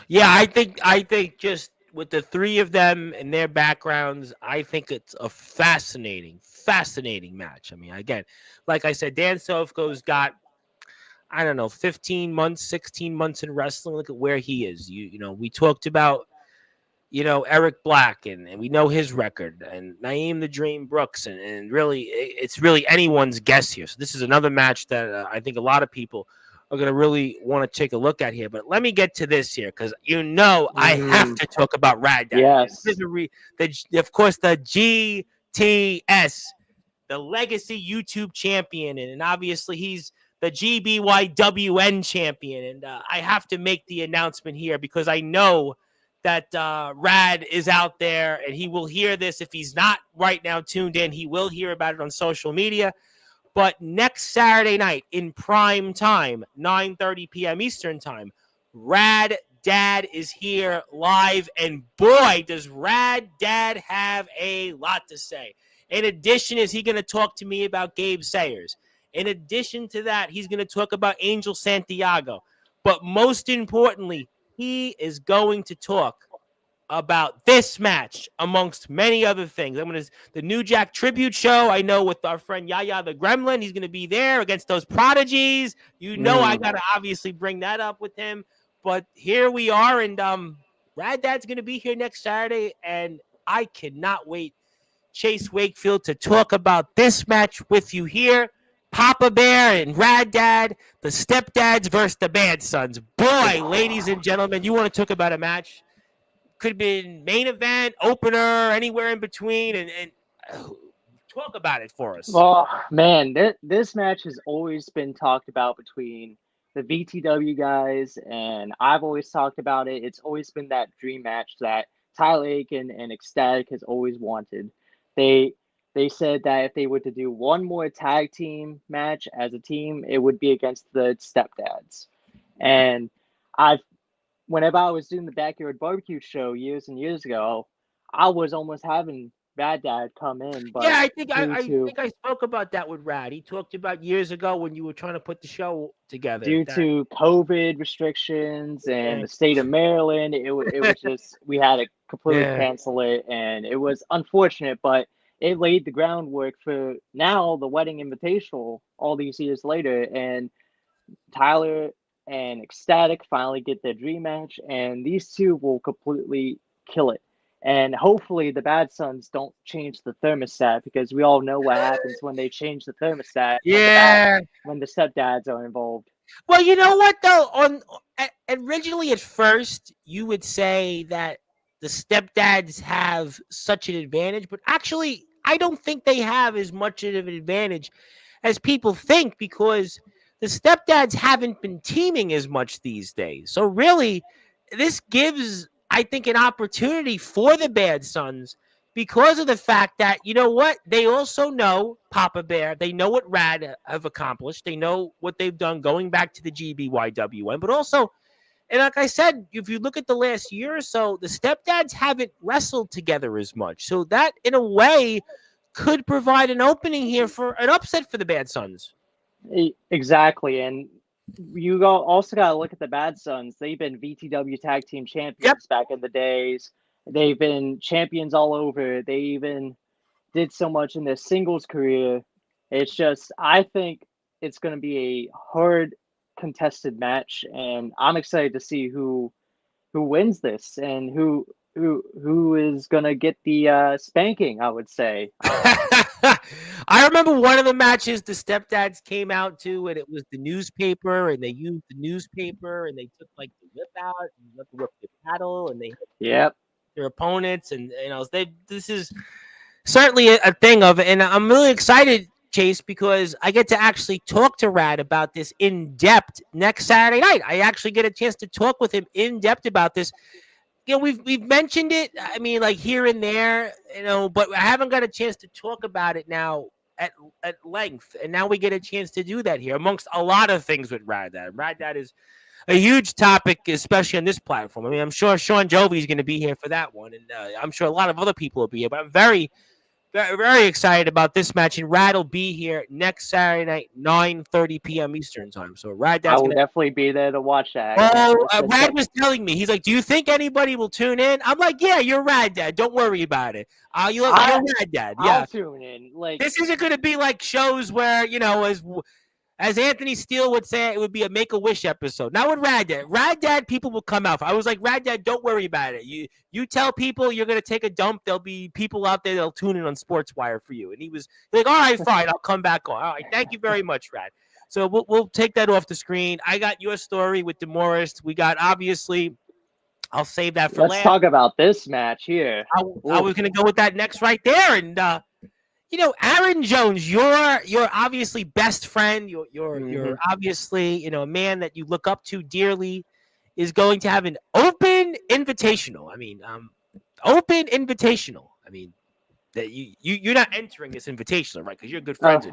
Yeah, I think just with the three of them and their backgrounds, I think it's a fascinating match. I mean, again, like I said, Dan Sofko's got, I don't know, 15 months, 16 months in wrestling. Look at where he is. You know, we talked about, Eric Black, and we know his record, and Naeem the Dream Brooks, and really, it's really anyone's guess here. So this is another match that I think a lot of people are going to really want to take a look at here. But let me get to this here, because I have to talk about Rad Dad. Yes. Of course, the GTS, the Legacy YouTube champion, and obviously he's the GBYWN champion. And I have to make the announcement here because I know that Rad is out there, and he will hear this. If he's not right now tuned in, he will hear about it on social media. But next Saturday night in prime time, 9:30 p.m. Eastern time, Rad Dad is here live, and boy, does Rad Dad have a lot to say. In addition, is he going to talk to me about Gabe Sayers? In addition to that, he's going to talk about Angel Santiago. But most importantly, he is going to talk about this match amongst many other things. The New Jack Tribute Show, I know, with our friend Yaya the Gremlin. He's going to be there against those prodigies. I got to obviously bring that up with him. But here we are, and Rad Dad's going to be here next Saturday, and I cannot wait, Chase Wakefield, to talk about this match with you here. Papa Bear and Rad Dad, the stepdads versus the bad sons. Boy, ladies and gentlemen, you want to talk about a match? Could have been main event, opener, anywhere in between, and talk about it for us. Well, man, this match has always been talked about between the VTW guys, and I've always talked about it. It's always been that dream match that Tyler Aiken and Ecstatic has always wanted. They they said that if they were to do one more tag team match as a team, it would be against the Stepdads. And I've whenever I was doing the backyard barbecue show years and years ago, I was almost having Bad Dad come in, Yeah, but I think I, due I to think I spoke about that with Rad. He talked about years ago when you were trying to put the show together. due That to COVID restrictions and yeah, the state of Maryland, it was just we had to completely yeah. cancel it, and it was unfortunate, but it laid the groundwork for now the wedding invitational all these years later, and Tyler and Ecstatic finally get their dream match, and these two will completely kill it. And hopefully, the Bad Sons don't change the thermostat because we all know what happens when they change the thermostat Yeah. when the stepdads are involved. Well, you know what though? Originally at first, you would say that the stepdads have such an advantage, but actually, I don't think they have as much of an advantage as people think because the stepdads haven't been teaming as much these days. So really, this gives, I think, an opportunity for the Bad Sons because of the fact that you know what they also know Papa Bear. They know what Rad have accomplished. They know what they've done going back to the GBYWN, but also. And like I said, if you look at the last year or so, the stepdads haven't wrestled together as much. So that, in a way, could provide an opening here for an upset for the Bad Sons. Exactly, and also got to look at the Bad Sons. They've been VTW Tag Team Yep. Champions back in the days. They've been champions all over. They even did so much in their singles career. It's just, I think it's going to be a hard contested match, and I'm excited to see who wins this and who is going to get the spanking. I would say. I remember one of the matches the stepdads came out to, and it was the newspaper, and they used the newspaper, and they took like the whip out, and let the whip the paddle, and they hit Yep. their opponents, and this is certainly a thing of it, and I'm really excited, Chase, because I get to actually talk to Rad about this in depth next Saturday night. I actually get a chance to talk with him in depth about this. You know, we've mentioned it. I mean, like here and there, you know, but I haven't got a chance to talk about it now at length, and now we get a chance to do that here, amongst a lot of things with Rad Dad. Rad Dad is a huge topic, especially on this platform. I mean, I'm sure Sean Jovi is going to be here for that one, and I'm sure a lot of other people will be here. But I'm very, very, very excited about this match, and Rad will be here next Saturday night, 9:30 p.m. Eastern time. So Rad I Dad's will going to. definitely be there to watch that. Oh, Rad was telling me, he's like, "Do you think anybody will tune in?" I'm like, "Yeah, you're Rad Dad. Don't worry about it. You're Rad Dad. Yeah, I'll tune in. Like this isn't going to be like shows where you know, as Anthony Steele would say, it would be a Make-A-Wish episode. Not with Rad Dad. Rad Dad, people will come out. I was like, Rad Dad, don't worry about it. You tell people you're going to take a dump. There'll be people out there that'll tune in on Sportswire for you. And he was like, all right, fine. I'll come back on. All right. Thank you very much, Rad. So we'll take that off the screen. I got your story with Demorest. We got, obviously, I'll save that for let's last. talk about this match here. I was going to go with that next right there. And, you know, Aaron Jones, you're obviously best friend. You're obviously, you know, a man that you look up to dearly, is going to have an open invitational. I mean, open invitational. I mean, that you're not entering this invitational, right? Because you're good friends.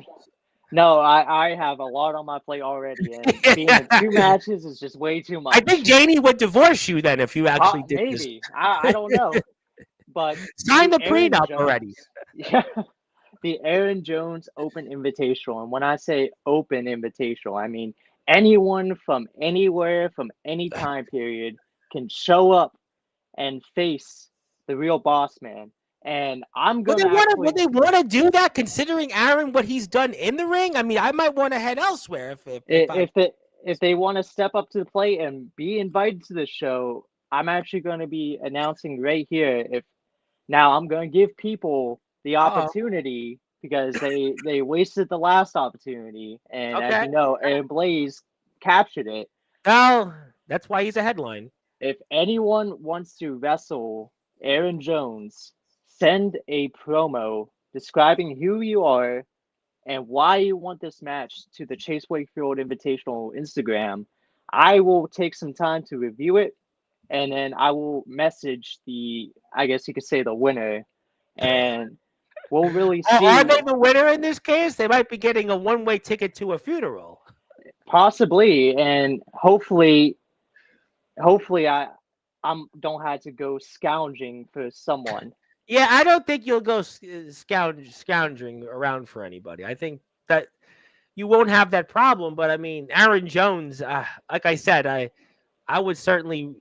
No, I have a lot on my plate already, and being in 2 matches is just way too much. I think Janie would divorce you then if you actually did this. Maybe. I don't know. But sign the prenup already. Yeah. The Aaron Jones Open Invitational. And when I say open invitational, I mean anyone from anywhere, from any time period can show up and face the real boss man. And I'm going to would they want to do that, considering Aaron, what he's done in the ring? I mean, I might want to head elsewhere if they want to step up to the plate and be invited to the show. I'm actually going to be announcing right here. Now I'm going to give people the opportunity because they wasted the last opportunity, and as you know, Aaron Blaze captured it. Oh, that's why he's a headline. If anyone wants to wrestle Aaron Jones, send a promo describing who you are and why you want this match to the Chase Wakefield Invitational Instagram, I will take some time to review it, and then I will message the, I guess you could say, the winner, and we'll really Are see. they the winner in this case? They might be getting a one-way ticket to a funeral. Possibly, and hopefully I'm don't have to go scounging for someone. Yeah, I don't think you'll go scounging around for anybody. I think that you won't have that problem. But I mean, Aaron Jones, like I said, I would certainly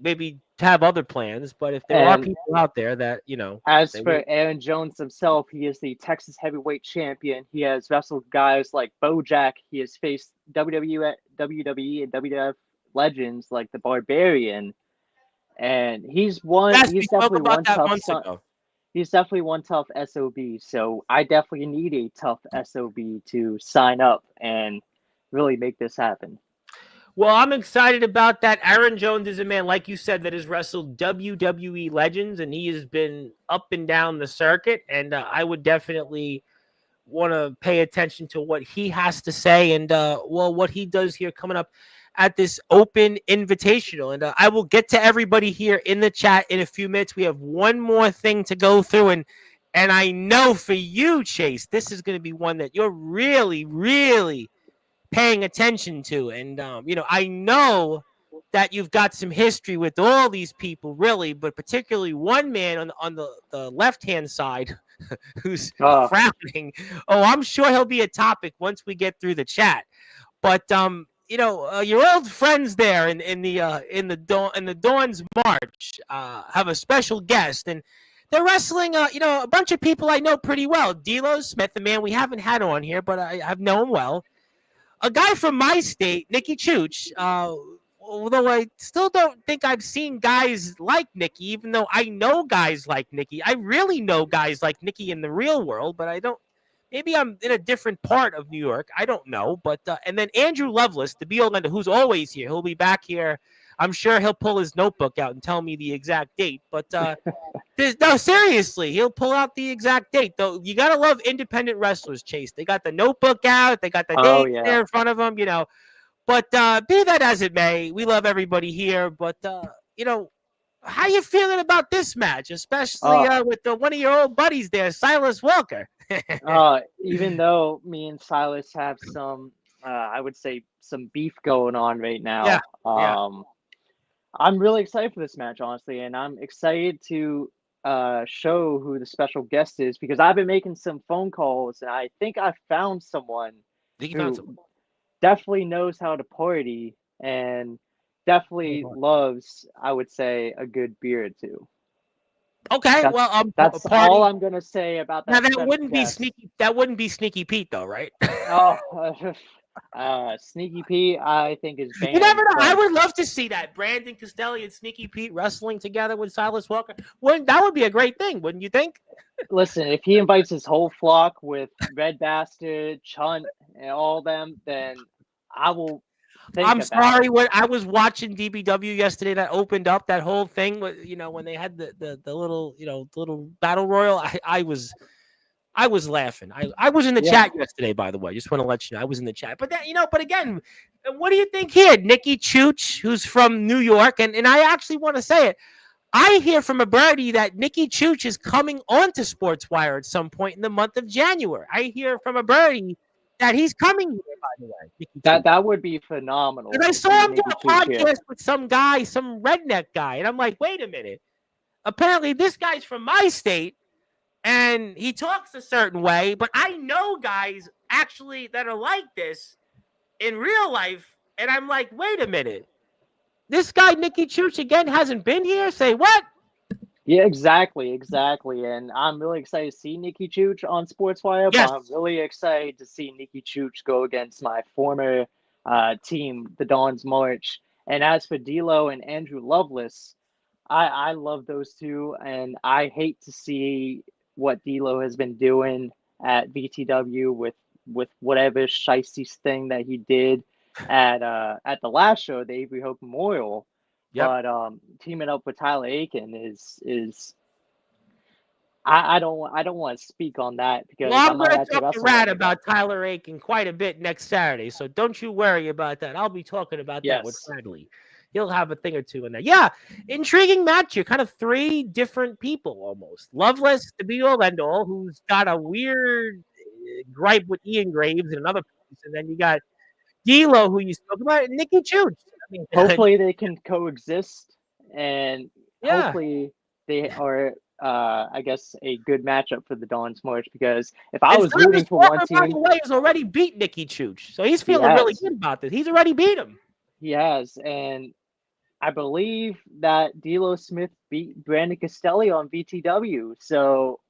maybe have other plans. But if there are And people out there that as they for will. Aaron Jones himself, he is the Texas heavyweight champion. He has wrestled guys like Bojack. He has faced WWE and WWF legends like the Barbarian, and Yes, we He's spoke definitely about one that tough months son. ago. He's definitely one tough SOB. So I definitely need a tough SOB to sign up and really make this happen. Well, I'm excited about that. Aaron Jones is a man, like you said, that has wrestled WWE legends, and he has been up and down the circuit. And I would definitely want to pay attention to what he has to say and what he does here coming up at this open invitational. And I will get to everybody here in the chat in a few minutes. We have one more thing to go through, and I know for you, Chase, this is going to be one that you're really, really paying attention to. And I know that you've got some history with all these people, really, but particularly one man on the left hand side who's Uh, frowning. Oh, I'm sure he'll be a topic once we get through the chat. But your old friends there in the Dawn's March have a special guest, and they're wrestling a bunch of people I know pretty well. D'Lo Smith, the man we haven't had on here, but I've known him well. A guy from my state, Nicky Chooch. Although I still don't think I've seen guys like Nicky, even though I know guys like Nicky. I really know guys like Nicky in the real world, but I don't. Maybe I'm in a different part of New York. I don't know. But and then Andrew Lovelace, the Beal Lender, who's always here. He'll be back here. I'm sure he'll pull his notebook out and tell me the exact date. But no, seriously, he'll pull out the exact date. Though you gotta love independent wrestlers, Chase. They got the notebook out. They got the oh date yeah. there in front of them. But be that as it may, we love everybody here. But how you feeling about this match, especially Uh, with one of your old buddies there, Silas Walker? Even though me and Silas have some, I would say, some beef going on right Yeah, now, yeah. I'm really excited for this match, honestly, and I'm excited to show who the special guest is because I've been making some phone calls, and I think I found someone Think you found who someone. definitely knows how to party and definitely loves, I would say, a good beer or two. Okay, That's well, that's all party. I'm gonna say about Now that that special wouldn't be guest. sneaky. That wouldn't be Sneaky Pete, though, right? Oh, Sneaky Pete, I think is You never banned know. I from. would love to see that Brandon Castelli and Sneaky Pete wrestling together with Silas Walker. Wouldn't that would be a great thing, wouldn't you think? Listen, if he invites his whole flock with Red Bastard, Chunt, and all them, then I will think I'm about sorry. it. When I was watching DBW yesterday, that opened up that whole thing. When they had the little the little battle royal, I was laughing. I was in the Yeah. chat yesterday, by the way. Just want to let you know I was in the chat. But but again, what do you think here? Nicky Chooch, who's from New York, and I actually want to say it. I hear from a birdie that Nicky Chooch is coming onto Sportswire at some point in the month of January. I hear from a birdie that he's coming here, by the way, Nicky Chooch. That would be And phenomenal I to saw see him do Nikki a Chooch here. podcast with some guy, some redneck guy. And I'm like, wait a minute. Apparently, this guy's from my state and he talks a certain way, but I know guys actually that are like this in real life. And I'm like, wait a minute. This guy, Nicky Chooch, again, hasn't been here? Say what? Yeah, exactly. And I'm really excited to see Nikki Chooch on Sportswire, but Yes. I'm really excited to see Nikki Chooch go against my former team, the Dawn's March. And as for D'Lo and Andrew Lovelace, I love those two, and I hate to see what D'Lo has been doing at VTW with whatever shiesty thing that he did at the last show, the Avery Hope Memorial. Yep. But teaming up with Tyler Aiken is I don't want to speak on that Well, because I I'm might going to have to talk to wrestle Rad him again. about Tyler Aiken quite a bit next Saturday, so don't you worry about that. I'll be talking about that with Yes. Bradley. He'll have a thing or two in there. Yeah, intriguing match here. Kind of three different people almost. Loveless, the be all end all, who's got a weird gripe with Ian Graves and another place, and then you got D'Lo, who you spoke about, and Nikki Chooch. I mean, Hopefully they can coexist, and yeah. hopefully they are. I guess a good matchup for the Dawn's March because if I And was rooting Silas for one Walker, by team, the way, has already beat Nikki Chooch, so he's he feeling really has, good about this. He's already beat him. he has, and I believe that D'Lo Smith beat Brandon Castelli on VTW, so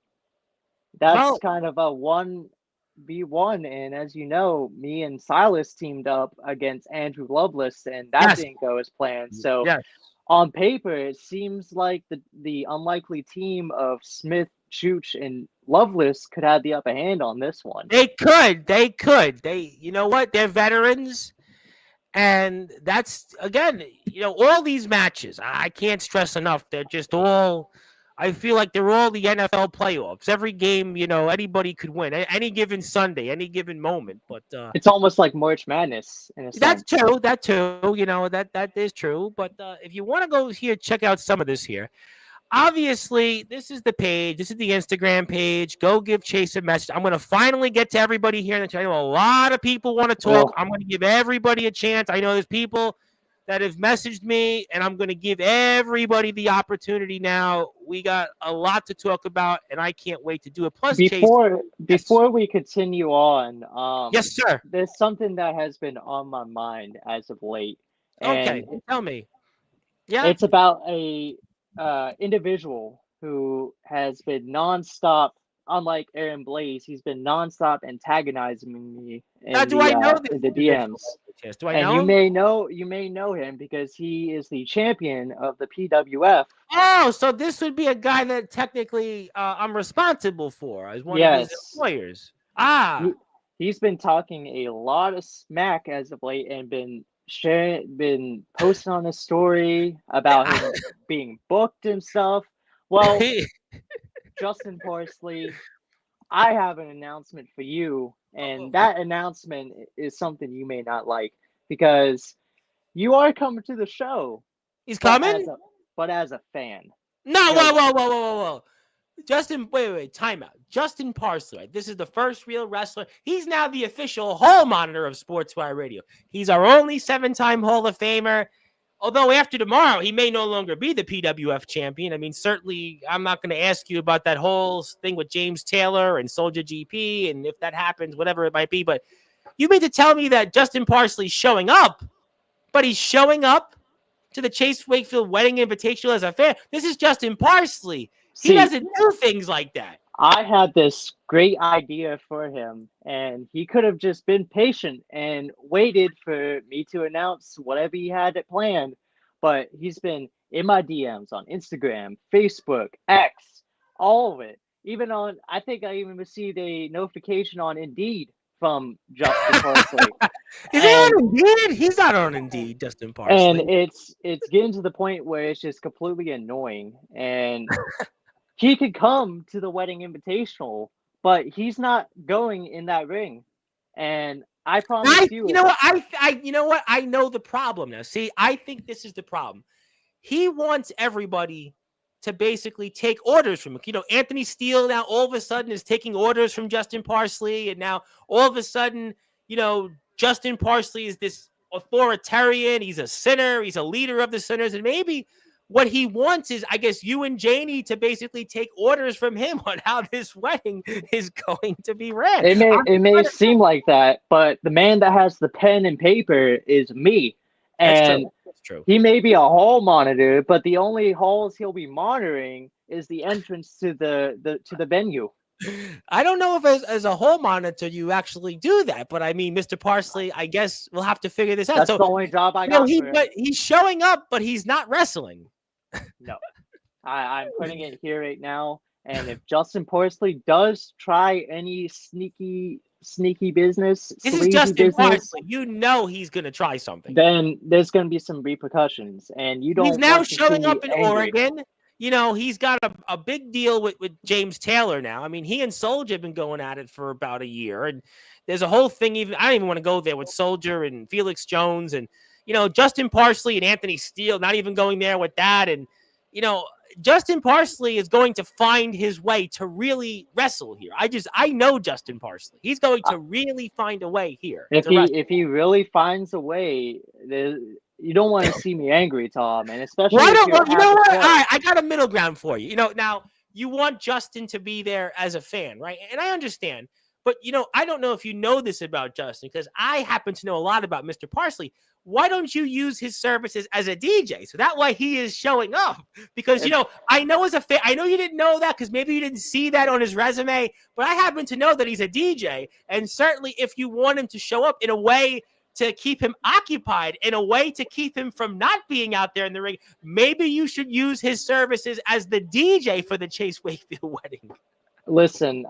that's Well, kind of a 1v1. And as you know, me and Silas teamed up against Andrew Loveless, and that yes, didn't go as planned. So yes. on paper, it seems like the unlikely team of Smith, Chooch, and Loveless could have the upper hand on this one. They could. They could. They, you know what? They're veterans. And that's, again, all these matches, I can't stress enough. They're just all, I feel like they're all the NFL playoffs. Every game, anybody could win. Any given Sunday, any given moment. But It's almost like March Madness in a that's sense. true. That too. That is true. But if you want to go here, check out some of this here. Obviously, this is the page. This is the Instagram page. Go give Chase a message. I'm going to finally get to everybody here. I know a lot of people want to talk. Oh, I'm going to give everybody a chance. I know there's people that have messaged me, and I'm going to give everybody the opportunity now. We got a lot to talk about, and I can't wait to do it. Plus, Chase, before yes, before we continue on, yes, sir. there's something that has been on my mind as of late, Okay, and tell me. Yeah, it's about a individual who has been nonstop. Unlike Aaron Blaze, he's been nonstop antagonizing me now do I know this in the individual? DMs. Yes, do I And know him? you may know him because he is the champion of the PWF. Oh, so this would be a guy that technically I'm responsible for as one of his Yes, employers. Ah, he he's been talking a lot of smack as of late and been posting on his story about him being booked and stuff. Well, Justin Parsley, I have an announcement for you, and that announcement is something you may not like because you are coming to the show, he's but coming? as a fan. No, whoa, Because whoa, whoa, whoa, whoa, whoa. Justin, wait, time out. Justin Parsley, right? This is the first real wrestler. He's now the official hall monitor of Sportswire Radio. He's our only 7-time Hall of Famer. Although after tomorrow, he may no longer be the PWF champion. I mean, certainly, I'm not going to ask you about that whole thing with James Taylor and Soldier GP, and if that happens, whatever it might be. But you mean to tell me that Justin Parsley's showing up, but he's showing up to the Chase Wakefield Wedding Invitational as a fan? This is Justin Parsley. He see, doesn't do things like that. I had this great idea for him, and he could have just been patient and waited for me to announce whatever he had it planned. But he's been in my DMs on Instagram, Facebook, X, all of it. Even on, I think I even received a notification on Indeed from Justin Parsley, Is he and on Indeed? He's not on Indeed, Justin and Parsley. it's getting to the point where it's just completely annoying. And he could come to the wedding invitational, but he's not going in that ring. And I promise you, You know what? You know what? I know the problem now. See, I think this is the problem. He wants everybody to basically take orders from him. Anthony Steele now all of a sudden is taking orders from Justin Parsley, and now all of a sudden, Justin Parsley is this authoritarian. He's a sinner. He's a leader of the sinners, and maybe what he wants is, I guess, you and Janie to basically take orders from him on how this wedding is going to be ran. it may seem like that, but the man that has the pen and paper is me. That's And true. That's true. he may be a hall monitor, but the only halls he'll be monitoring is the entrance to the venue. I don't know if as a hall monitor you actually do that, but I mean, Mr. Parsley, I guess we'll have to figure this out. That's So, the only job I got for him. but he's showing up, but he's not wrestling. No, I'm putting it here right now. And if Justin Parsley does try any sneaky business, This is sleazy Justin business, Parsley. He's going to try something. then there's going to be some repercussions. And you don't He's now want to showing see up in angry. Oregon. he's got a big deal with James Taylor now. I mean, he and Soldier have been going at it for about a year, and there's a whole thing. Even I don't even want to go there with Soldier and Felix Jones and Justin Parsley and Anthony Steele. Not even going there with that, and you know Justin Parsley is going to find his way to really wrestle here. I know Justin Parsley. He's going to really find a way here. If he really finds a way, you don't want to see me angry, Tom, and especially you if know what? All right, I got a middle ground for you. Now you want Justin to be there as a fan, right? And I understand. But, I don't know if you know this about Justin, because I happen to know a lot about Mr. Parsley. Why don't you use his services as a DJ? So that way he is showing up. Because, I know as a fan, I know you didn't know that because maybe you didn't see that on his resume, but I happen to know that he's a DJ. And certainly if you want him to show up in a way to keep him occupied, in a way to keep him from not being out there in the ring, maybe you should use his services as the DJ for the Chase Wakefield wedding. Listen,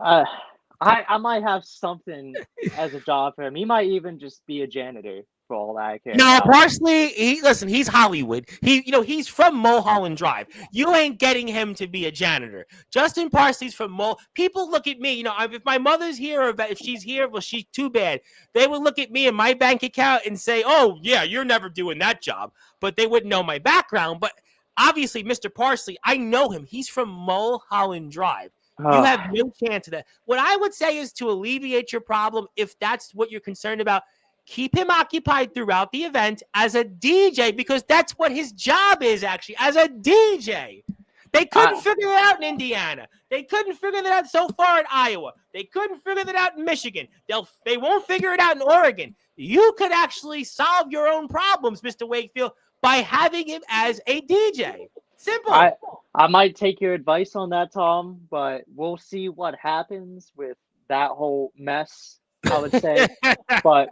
I might have something as a job for him. He might even just be a janitor for all that I care. No, Parsley, he's Hollywood. He's from Mulholland Drive. You ain't getting him to be a janitor. Justin Parsley's from People look at me, if my mother's here or if she's here, well, she's too bad. They would look at me and my bank account and say, oh, yeah, you're never doing that job. But they wouldn't know my background. But obviously, Mr. Parsley, I know him. He's from Mulholland Drive. You have no chance of that. What I would say is to alleviate your problem, if that's what you're concerned about, keep him occupied throughout the event as a DJ, because that's what his job is, actually, as a DJ. They couldn't figure it out in Indiana. They couldn't figure that out so far in Iowa. They couldn't figure that out in Michigan. They won't figure it out in Oregon. You could actually solve your own problems, Mr. Wakefield, by having him as a DJ. Simple. I might take your advice on that, Tom, but we'll see what happens with that whole mess, I would say. But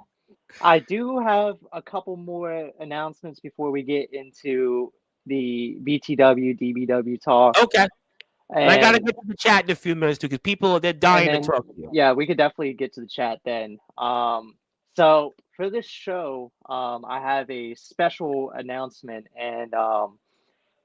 I do have a couple more announcements before we get into the BTW, DBW talk. Okay. And I got to get to the chat in a few minutes, too, because people, they're dying to talk to you. Yeah, we could definitely get to the chat then. So for this show, I have a special announcement, and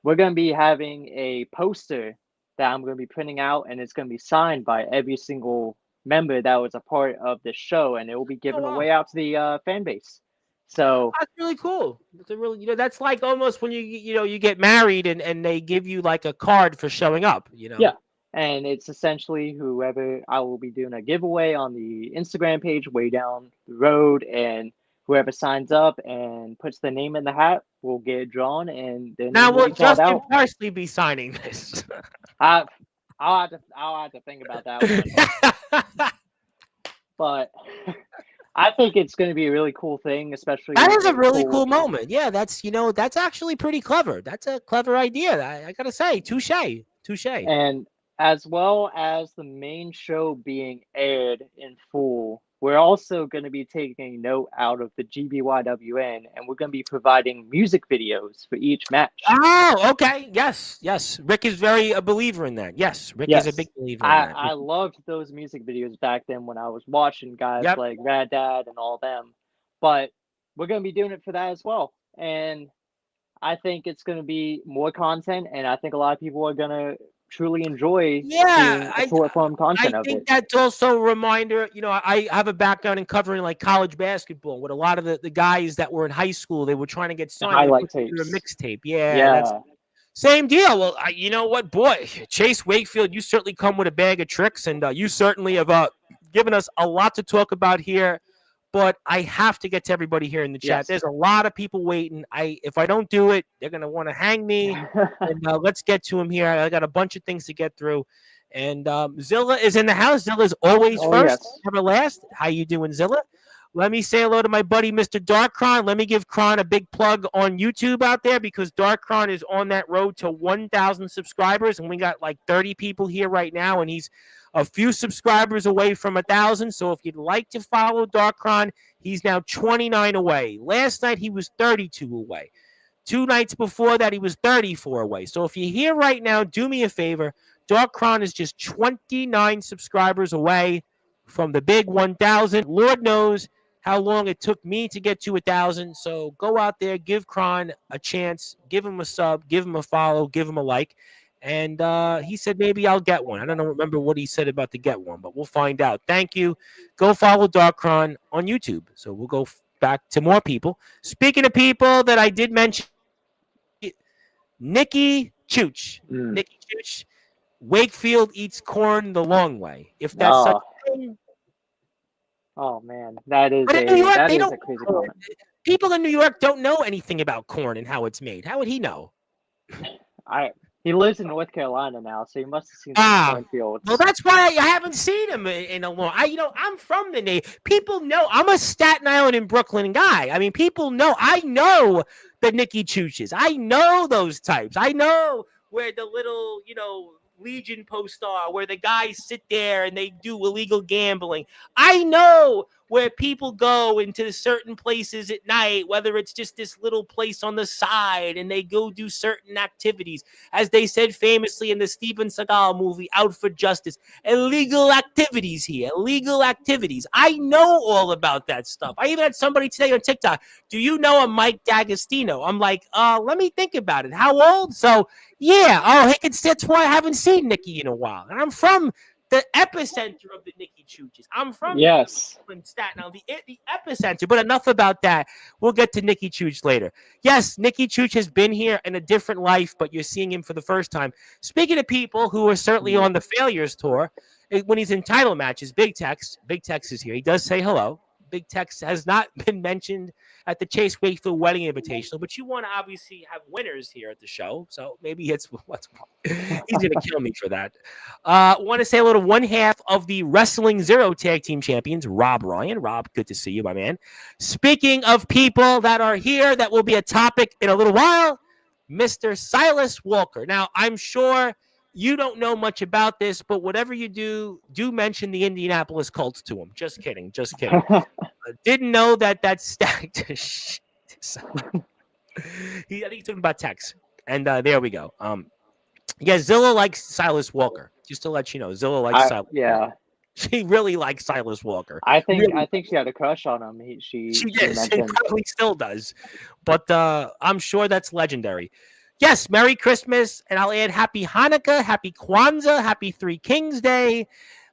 we're going to be having a poster that I'm going to be printing out, and it's going to be signed by every single member that was a part of the show, and it will be given away out to the fan base. So that's really cool. It's a really, that's like almost when you get married and they give you like a card for showing up. Yeah, and it's essentially whoever I will be doing a giveaway on the Instagram page way down the road, and whoever signs up and puts their name in the hat will get drawn, and then now will Justin Parsley be signing this? I'll have to think about that one. But I think it's going to be a really cool thing, especially. That is a really cool moment. Yeah, that's actually pretty clever. That's a clever idea. I gotta say, touche. And as well as the main show being aired in full, we're also going to be taking a note out of the GBYWN, and we're going to be providing music videos for each match. Oh, okay. Yes. Rick is a believer in that. Yes, Rick is a big believer in that. I loved those music videos back then when I was watching guys like Rad Dad and all them. But we're going to be doing it for that as well. And I think it's going to be more content, and I think a lot of people are going to truly enjoy short form content of it. I think that's also a reminder. I have a background in covering like college basketball with a lot of the guys that were in high school. They were trying to get signed. Highlight tapes. A mixtape. Yeah. Same deal. Well, you know what, boy, Chase Wakefield, you certainly come with a bag of tricks, and you certainly have given us a lot to talk about here. But I have to get to everybody here in the chat. Yes. There's a lot of people waiting. If I don't do it, they're going to want to hang me. And let's get to them here. I got a bunch of things to get through. And Zilla is in the house. Zilla's always first, never last. How you doing, Zilla? Let me say hello to my buddy, Mr. Darkron. Let me give Kron a big plug on YouTube out there, because Darkron is on that road to 1,000 subscribers. And we got like 30 people here right now, and he's a few subscribers away from 1,000. So if you'd like to follow Darkron, he's now 29 away. Last night, he was 32 away. 2 nights before that, he was 34 away. So if you're here right now, do me a favor. Darkron is just 29 subscribers away from the big 1,000. Lord knows how long it took me to get to 1,000. So go out there, give Kron a chance, give him a sub, give him a follow, give him a like. And he said maybe I'll get one. I don't know, remember what he said about to get one, but we'll find out. Thank you. Go follow Darkron on YouTube. So we'll go back to more people. Speaking of people that I did mention, Nikki Chooch. Nikki Mm. Chooch. Wakefield eats corn the long way, if that's such Oh, a thing. oh man, that is But in New a York, that they is don't a crazy know. comment. People in New York don't know anything about corn and how it's made. How would he know? I He lives in North Carolina now, so he must have seen some Ah, well, cornfields. that's why I haven't seen him in a long. I'm from the name. People know I'm a Staten Island and Brooklyn guy. I mean, people know. I know the Nicky Chooches. I know those types. I know where the little, Legion posts are, where the guys sit there and they do illegal gambling. I know where people go into certain places at night, whether it's just this little place on the side, and they go do certain activities, as they said famously in the Steven Seagal movie, Out for Justice. Illegal activities here, illegal activities. I know all about that stuff. I even had somebody today on TikTok, do you know a Mike D'Agostino? I'm like, let me think about it. How old? So, yeah. Oh, that's why I haven't seen Nikki in a while. And I'm from the epicenter of the Nikki Chooches. I'm from Yes. Staten Island, the epicenter. But enough about that. We'll get to Nikki Chooch later. Yes, Nikki Chooch has been here in a different life, but you're seeing him for the first time. Speaking of people who are certainly on the failures tour, when he's in title matches, Big Tex is here. He does say hello. Big Tex has not been mentioned at the Chase Wakefield Wedding Invitational, but you want to obviously have winners here at the show. So maybe it's what's he's going to kill me for that. Want to say a little one half of the Wrestling Zero Tag Team Champions, Rob Ryan. Rob, good to see you, my man. Speaking of people that are here, that will be a topic in a little while, Mr. Silas Walker. Now, I'm sure you don't know much about this, but whatever you do mention the Indianapolis Colts to him. Just kidding. Didn't know that stacked. I think he's talking about Tex. And there we go. Yeah, Zilla likes Silas Walker. Just to let you know, Zilla likes Silas Yeah. Walker. She really likes Silas Walker. I think Really. she had a crush on him. She She mentioned. probably still does. But I'm sure that's legendary. Yes, Merry Christmas, and I'll add Happy Hanukkah, Happy Kwanzaa, Happy Three Kings Day,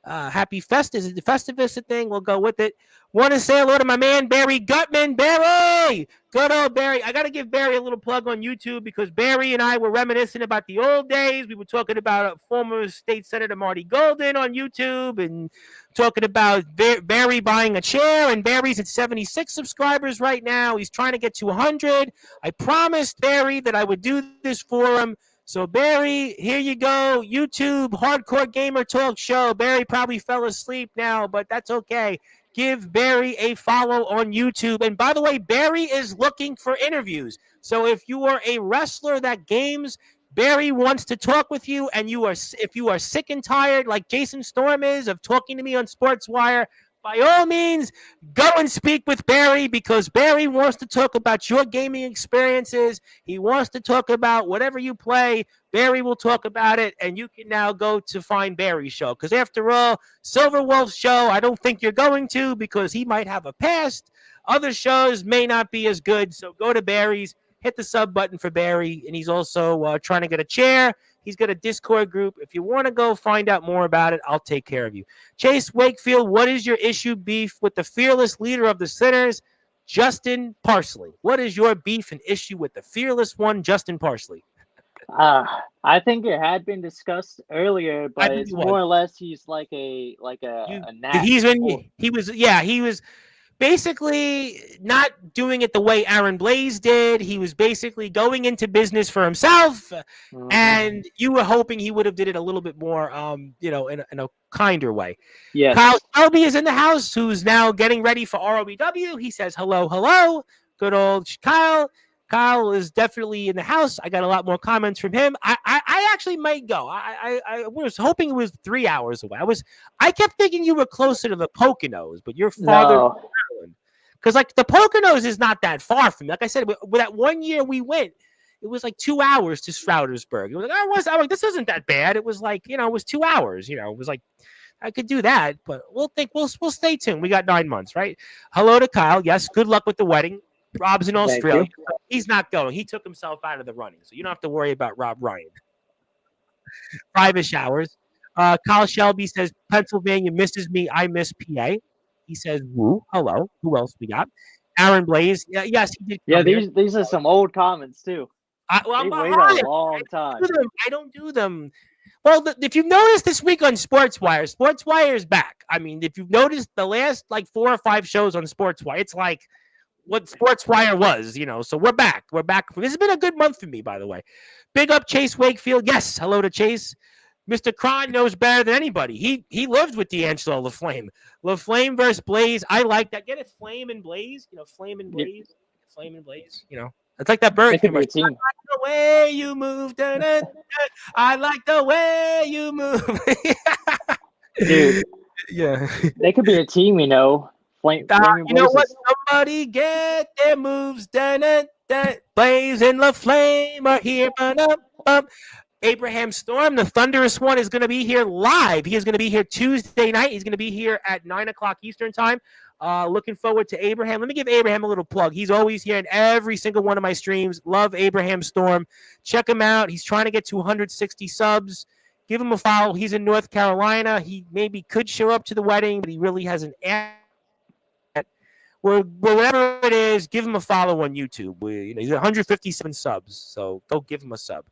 Happy Festus. Is the Festivus a thing? We'll go with it. Want to say hello to my man, Barry Gutman. Barry! Good old Barry. I got to give Barry a little plug on YouTube because Barry and I were reminiscing about the old days. We were talking about former state senator Marty Golden on YouTube and talking about Barry buying a chair, and Barry's at 76 subscribers right now. He's trying to get to 100. I promised Barry that I would do this for him. So, Barry, here you go. YouTube, Hardcore Gamer Talk Show. Barry probably fell asleep now, but that's okay. Give Barry a follow on YouTube. And by the way, Barry is looking for interviews. So if you are a wrestler that games, Barry wants to talk with you, and if you are sick and tired, like Jason Storm is, of talking to me on Sportswire, by all means, go and speak with Barry because Barry wants to talk about your gaming experiences. He wants to talk about whatever you play. Barry will talk about it, and you can now go to find Barry's show. Because after all, Silver Wolf's show, I don't think you're going to because he might have a past. Other shows may not be as good, so go to Barry's. Hit the sub button for Barry, and he's also trying to get a chair. He's got a Discord group. If you want to go find out more about it, I'll take care of you. Chase Wakefield, what is your issue beef with the fearless leader of the Sinners, Justin Parsley? What is your beef and issue with the fearless one, Justin Parsley? I think it had been discussed earlier, but it's was. more or less he's like a gnat. He was basically not doing it the way Aaron Blaze did. He was basically going into business for himself, and you were hoping he would have did it a little bit more, in a kinder way. Yes. Kyle Shelby is in the house, who's now getting ready for ROBW. He says, hello. Good old Kyle. Kyle is definitely in the house. I got a lot more comments from him. I actually might go. I was hoping it was 3 hours away. I kept thinking you were closer to the Poconos, but you're farther from Maryland. Because like the Poconos is not that far from me. Like I said, that 1 year we went, it was like 2 hours to Stroudersburg. It was like, I was like, this isn't that bad. It was like, it was 2 hours. It was like, I could do that, but we'll stay tuned. We got 9 months, right? Hello to Kyle. Yes, good luck with the wedding. Rob's in Australia. He's not going. He took himself out of the running, so you don't have to worry about Rob Ryan. private showers. Kyle Shelby says Pennsylvania misses me. I miss PA. He says woo. Hello. Who else we got? Aaron Blaze. Yeah, yes, he did Yeah, come here. these are some old comments too. I'm They waited a behind. long time. I don't do them. Well, if you've noticed this week on Sportswire is back. I mean, if you've noticed the last like 4 or 5 shows on Sportswire, it's like what Sportswire was, So we're back. We're back. This has been a good month for me, by the way. Big up Chase Wakefield. Yes, hello to Chase. Mr. Kron knows better than anybody. He lived with D'Angelo LaFlame. LaFlame versus Blaze. I like that. Get it, Flame and Blaze. Flame and Blaze. Flame and Blaze. It's like that bird. It could be a team. I like the way you move. Dun, dun, dun. I like the way you move. Dude, yeah. they could be a team, You know Blaze what? is- Somebody get their moves. Dun, dun, dun. Blaze and LaFlame are here. Abraham Storm, the thunderous one, is going to be here live. He is going to be here Tuesday night. He's going to be here at 9 o'clock Eastern time. Looking forward to Abraham. Let me give Abraham a little plug. He's always here in every single one of my streams. Love Abraham Storm. Check him out. He's trying to get to 160 subs. Give him a follow. He's in North Carolina. He maybe could show up to the wedding, but he really hasn't asked. Wherever it is, give him a follow on YouTube. He's 157 subs, so go give him a sub.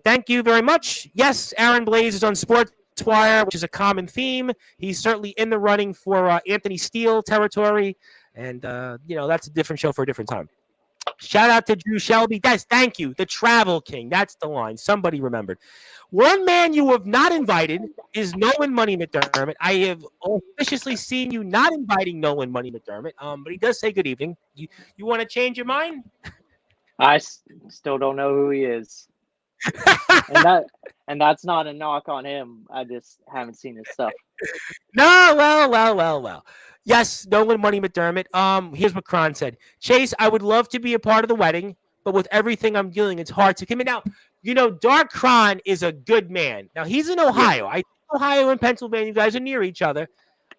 Thank you very much. Yes, Aaron Blaze is on Sportswire, which is a common theme. He's certainly in the running for Anthony Steele territory, and that's a different show for a different time. Shout out to Drew Shelby. Yes, thank you. The Travel King. That's the line. Somebody remembered. One man you have not invited is Nolan Money McDermott. I have officiously seen you not inviting Nolan Money McDermott, but he does say good evening. You want to change your mind? I still don't know who he is. and that's not a knock on him. I just haven't seen his stuff. No, well. Yes, Nolan Money McDermott. Here's what Kron said. Chase, I would love to be a part of the wedding, but with everything I'm doing, it's hard to commit. Now, Dark Kron is a good man. Now, he's in Ohio. I think Ohio and Pennsylvania, you guys are near each other.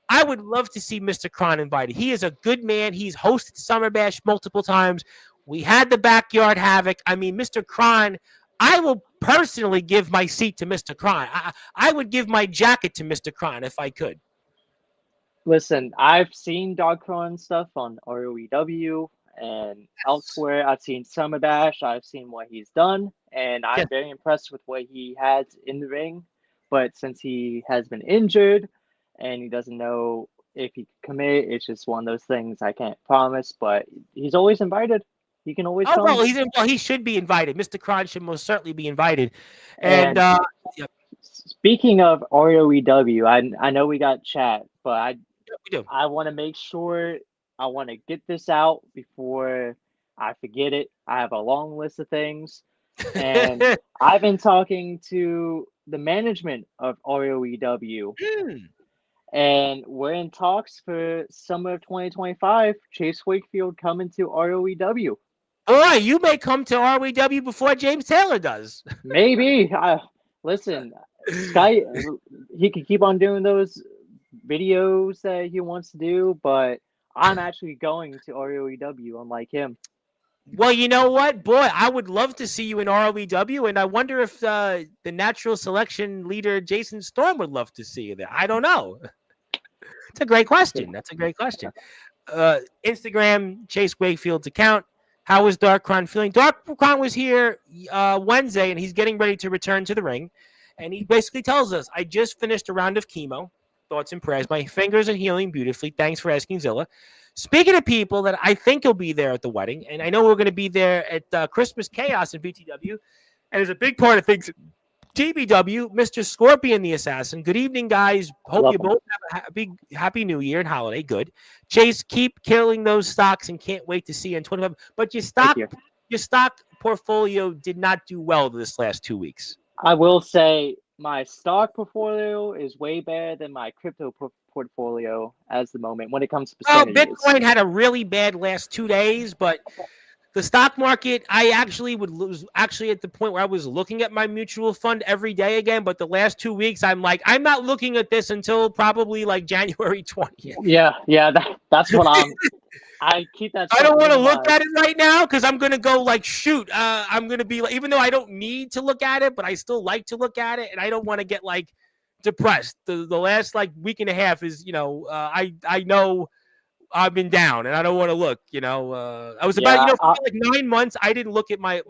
I would love to see Mr. Kron invited. He is a good man. He's hosted Summer Bash multiple times. We had the Backyard Havoc. I mean, Mr. Kron, I will personally give my seat to Mr. Kron. I would give my jacket to Mr. Kron if I could. Listen, I've seen Dark Kron stuff on ROEW and elsewhere. I've seen Summer Bash. I've seen what he's done, and I'm very impressed with what he has in the ring. But since he has been injured and he doesn't know if he can commit, it's just one of those things I can't promise. But he's always invited. He can always come. Well, he should be invited. Mr. Kron should most certainly be invited. And speaking of ROEW, I know we got chat, but I want to make sure I want to get this out before I forget it. I have a long list of things, and I've been talking to the management of ROEW, and we're in talks for summer of 2025. Chase Wakefield coming to ROEW. All right, you may come to ROEW before James Taylor does. Maybe. Listen, Sky, he can keep on doing those videos that he wants to do, but I'm actually going to ROEW, unlike him. Well, you know what, boy, I would love to see you in ROEW, and I wonder if the natural selection leader Jason Storm would love to see you there. I don't know. It's a great question. That's a great question. Instagram, Chase Wakefield's account. How is Dark Kron feeling? Dark Kron was here Wednesday, and he's getting ready to return to the ring. And he basically tells us, I just finished a round of chemo. Thoughts and prayers. My fingers are healing beautifully. Thanks for asking, Zilla. Speaking of people that I think will be there at the wedding, and I know we're going to be there at Christmas Chaos in BTW, and there's a big part of things. TBW, Mr. Scorpion the Assassin. Good evening, guys. Hope you both have a happy New Year and holiday. Good. Chase, keep killing those stocks and can't wait to see you in 25. But your stock portfolio did not do well this last 2 weeks. I will say my stock portfolio is way better than my crypto portfolio as the moment when it comes to percentages. Bitcoin had a really bad last 2 days, but the stock market, I actually would lose. Actually, at the point where I was looking at my mutual fund every day again, but the last 2 weeks, I'm like, I'm not looking at this until probably like January 20th. Yeah, that's what I keep that I stuff don't want to look minimized. at it right now because I'm gonna go like shoot. I'm gonna be like, even though I don't need to look at it, but I still like to look at it, and I don't want to get like depressed. The last like week and a half is I know I've been down and I don't want to look. I was about Yeah, for like 9 months. I didn't look at my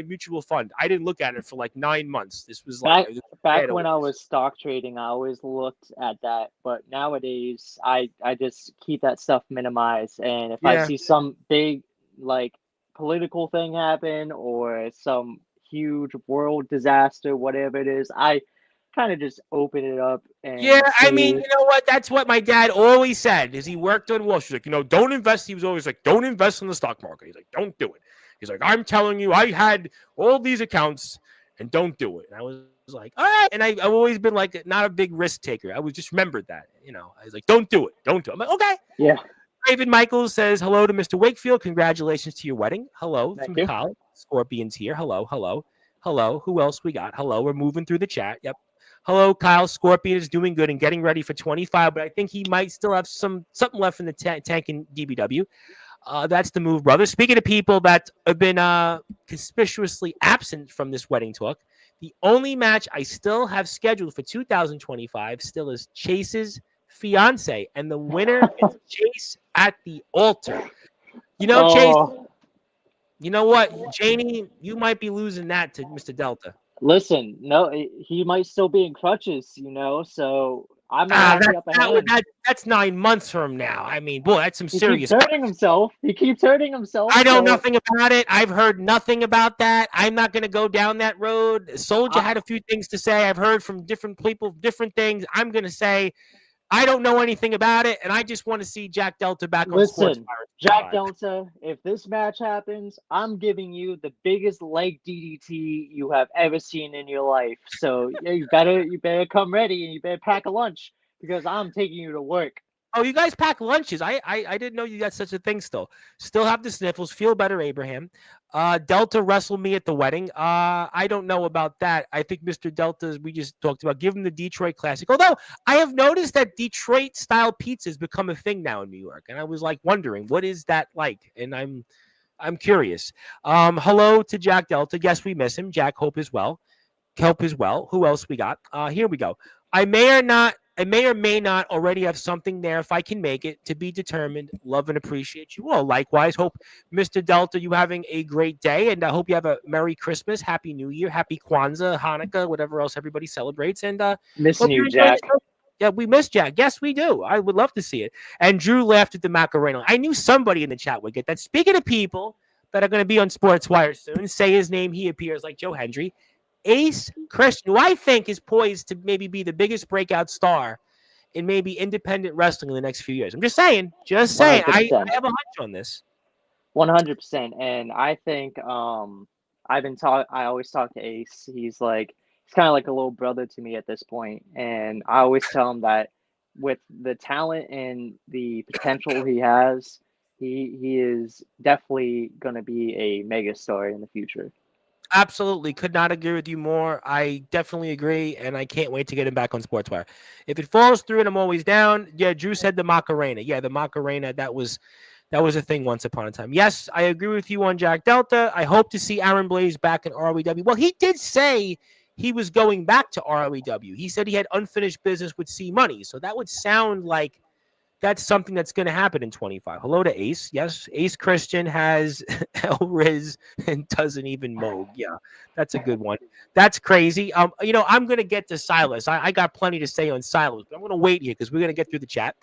mutual fund. I didn't look at it for like 9 months. This was like back this was back bad. when I was stock trading, I always looked at that, but nowadays I just keep that stuff minimized. And if I Yeah. see some big like political thing happen or some huge world disaster, whatever it is, I kind of just open it up Yeah, and I mean, see. you know what? That's what my dad always said. Is he worked on Wall Street? Like, don't invest. He was always like, don't invest in the stock market. He's like, don't do it. He's like, I'm telling you, I had all these accounts, and don't do it. And I was like, all right. And I've always been like not a big risk taker. I was just remembered that. I was like, don't do it. Don't do it. I'm like, okay. Yeah, David Michaels says hello to Mr. Wakefield. Congratulations to your wedding. Hello thank from you. Kyle. Scorpions here. Hello, hello, hello. Who else we got? Hello. We're moving through the chat. Yep. Hello, Kyle. Scorpion is doing good and getting ready for 25, but I think he might still have something left in the tank in DBW. That's the move, brother. Speaking of people that have been conspicuously absent from this wedding talk, the only match I still have scheduled for 2025 still is Chase's fiance, and the winner is Chase at the altar. Chase, Oh, you know what? Janie, you might be losing that to Mr. Delta. listen, no, he might still be in crutches, so I might have the upper hand. That's 9 months from now. I mean, boy, that's some He keeps serious. hurting himself. He keeps hurting himself. I know So nothing about it. I've heard nothing about that. I'm not going to go down that road. Soldier I, had a few things to say. I've heard from different people, different things. I'm going to say I don't know anything about it, and I just want to see Jack Delta back on listen, Sportswire. Jack Delta. If this match happens, I'm giving you the biggest leg DDT you have ever seen in your life. So yeah, you better come ready and you better pack a lunch because I'm taking you to work. Oh, you guys pack lunches. I didn't know you got such a thing still. Still have the sniffles. Feel better, Abraham. Delta wrestled me at the wedding. I don't know about that. I think Mr. Delta, as we just talked about, give him the Detroit Classic. Although I have noticed that Detroit style pizza has become a thing now in New York. And I was like wondering, what is that like? And I'm curious. Hello to Jack Delta. Yes, we miss him. Jack, hope is well. Help as well. Who else we got? Here we go. I may or may not already have something there if I can make it. To be determined. Love and appreciate you all. Likewise, hope Mr. Delta, you having a great day, and I hope you have a Merry Christmas, Happy New Year, Happy Kwanzaa, Hanukkah, whatever else everybody celebrates, and Missing hope you you, enjoy the Jack. show. Yeah, we miss Jack. Yes, we do. I would love to see it. And Drew laughed at the Macarena. I knew somebody in the chat would get that. Speaking of people that are going to be on Sportswire soon, say his name. He appears like Joe Hendry. Ace Christian, who I think is poised to maybe be the biggest breakout star in maybe independent wrestling in the next few years. I'm just saying. Just saying. I 100%. have a hunch on this. 100%. And I think I always talk to Ace. He's kind of like a little brother to me at this point. And I always tell him that with the talent and the potential he has, he is definitely going to be a mega star in the future. Absolutely. Could not agree with you more. I definitely agree, and I can't wait to get him back on Sportswire. If it falls through and I'm always down, yeah, Drew said the Macarena. Yeah, the Macarena, that was a thing once upon a time. Yes, I agree with you on Jack Delta. I hope to see Aaron Blaze back in ROEW. Well, he did say he was going back to ROEW. He said he had unfinished business with C Money. So that would sound like that's something that's going to happen in 25. Hello to Ace. Yes, Ace Christian has El Riz and doesn't even Moog. Yeah, that's a good one. That's crazy. I'm going to get to Silas. I got plenty to say on Silas, but I'm going to wait here because we're going to get through the chat.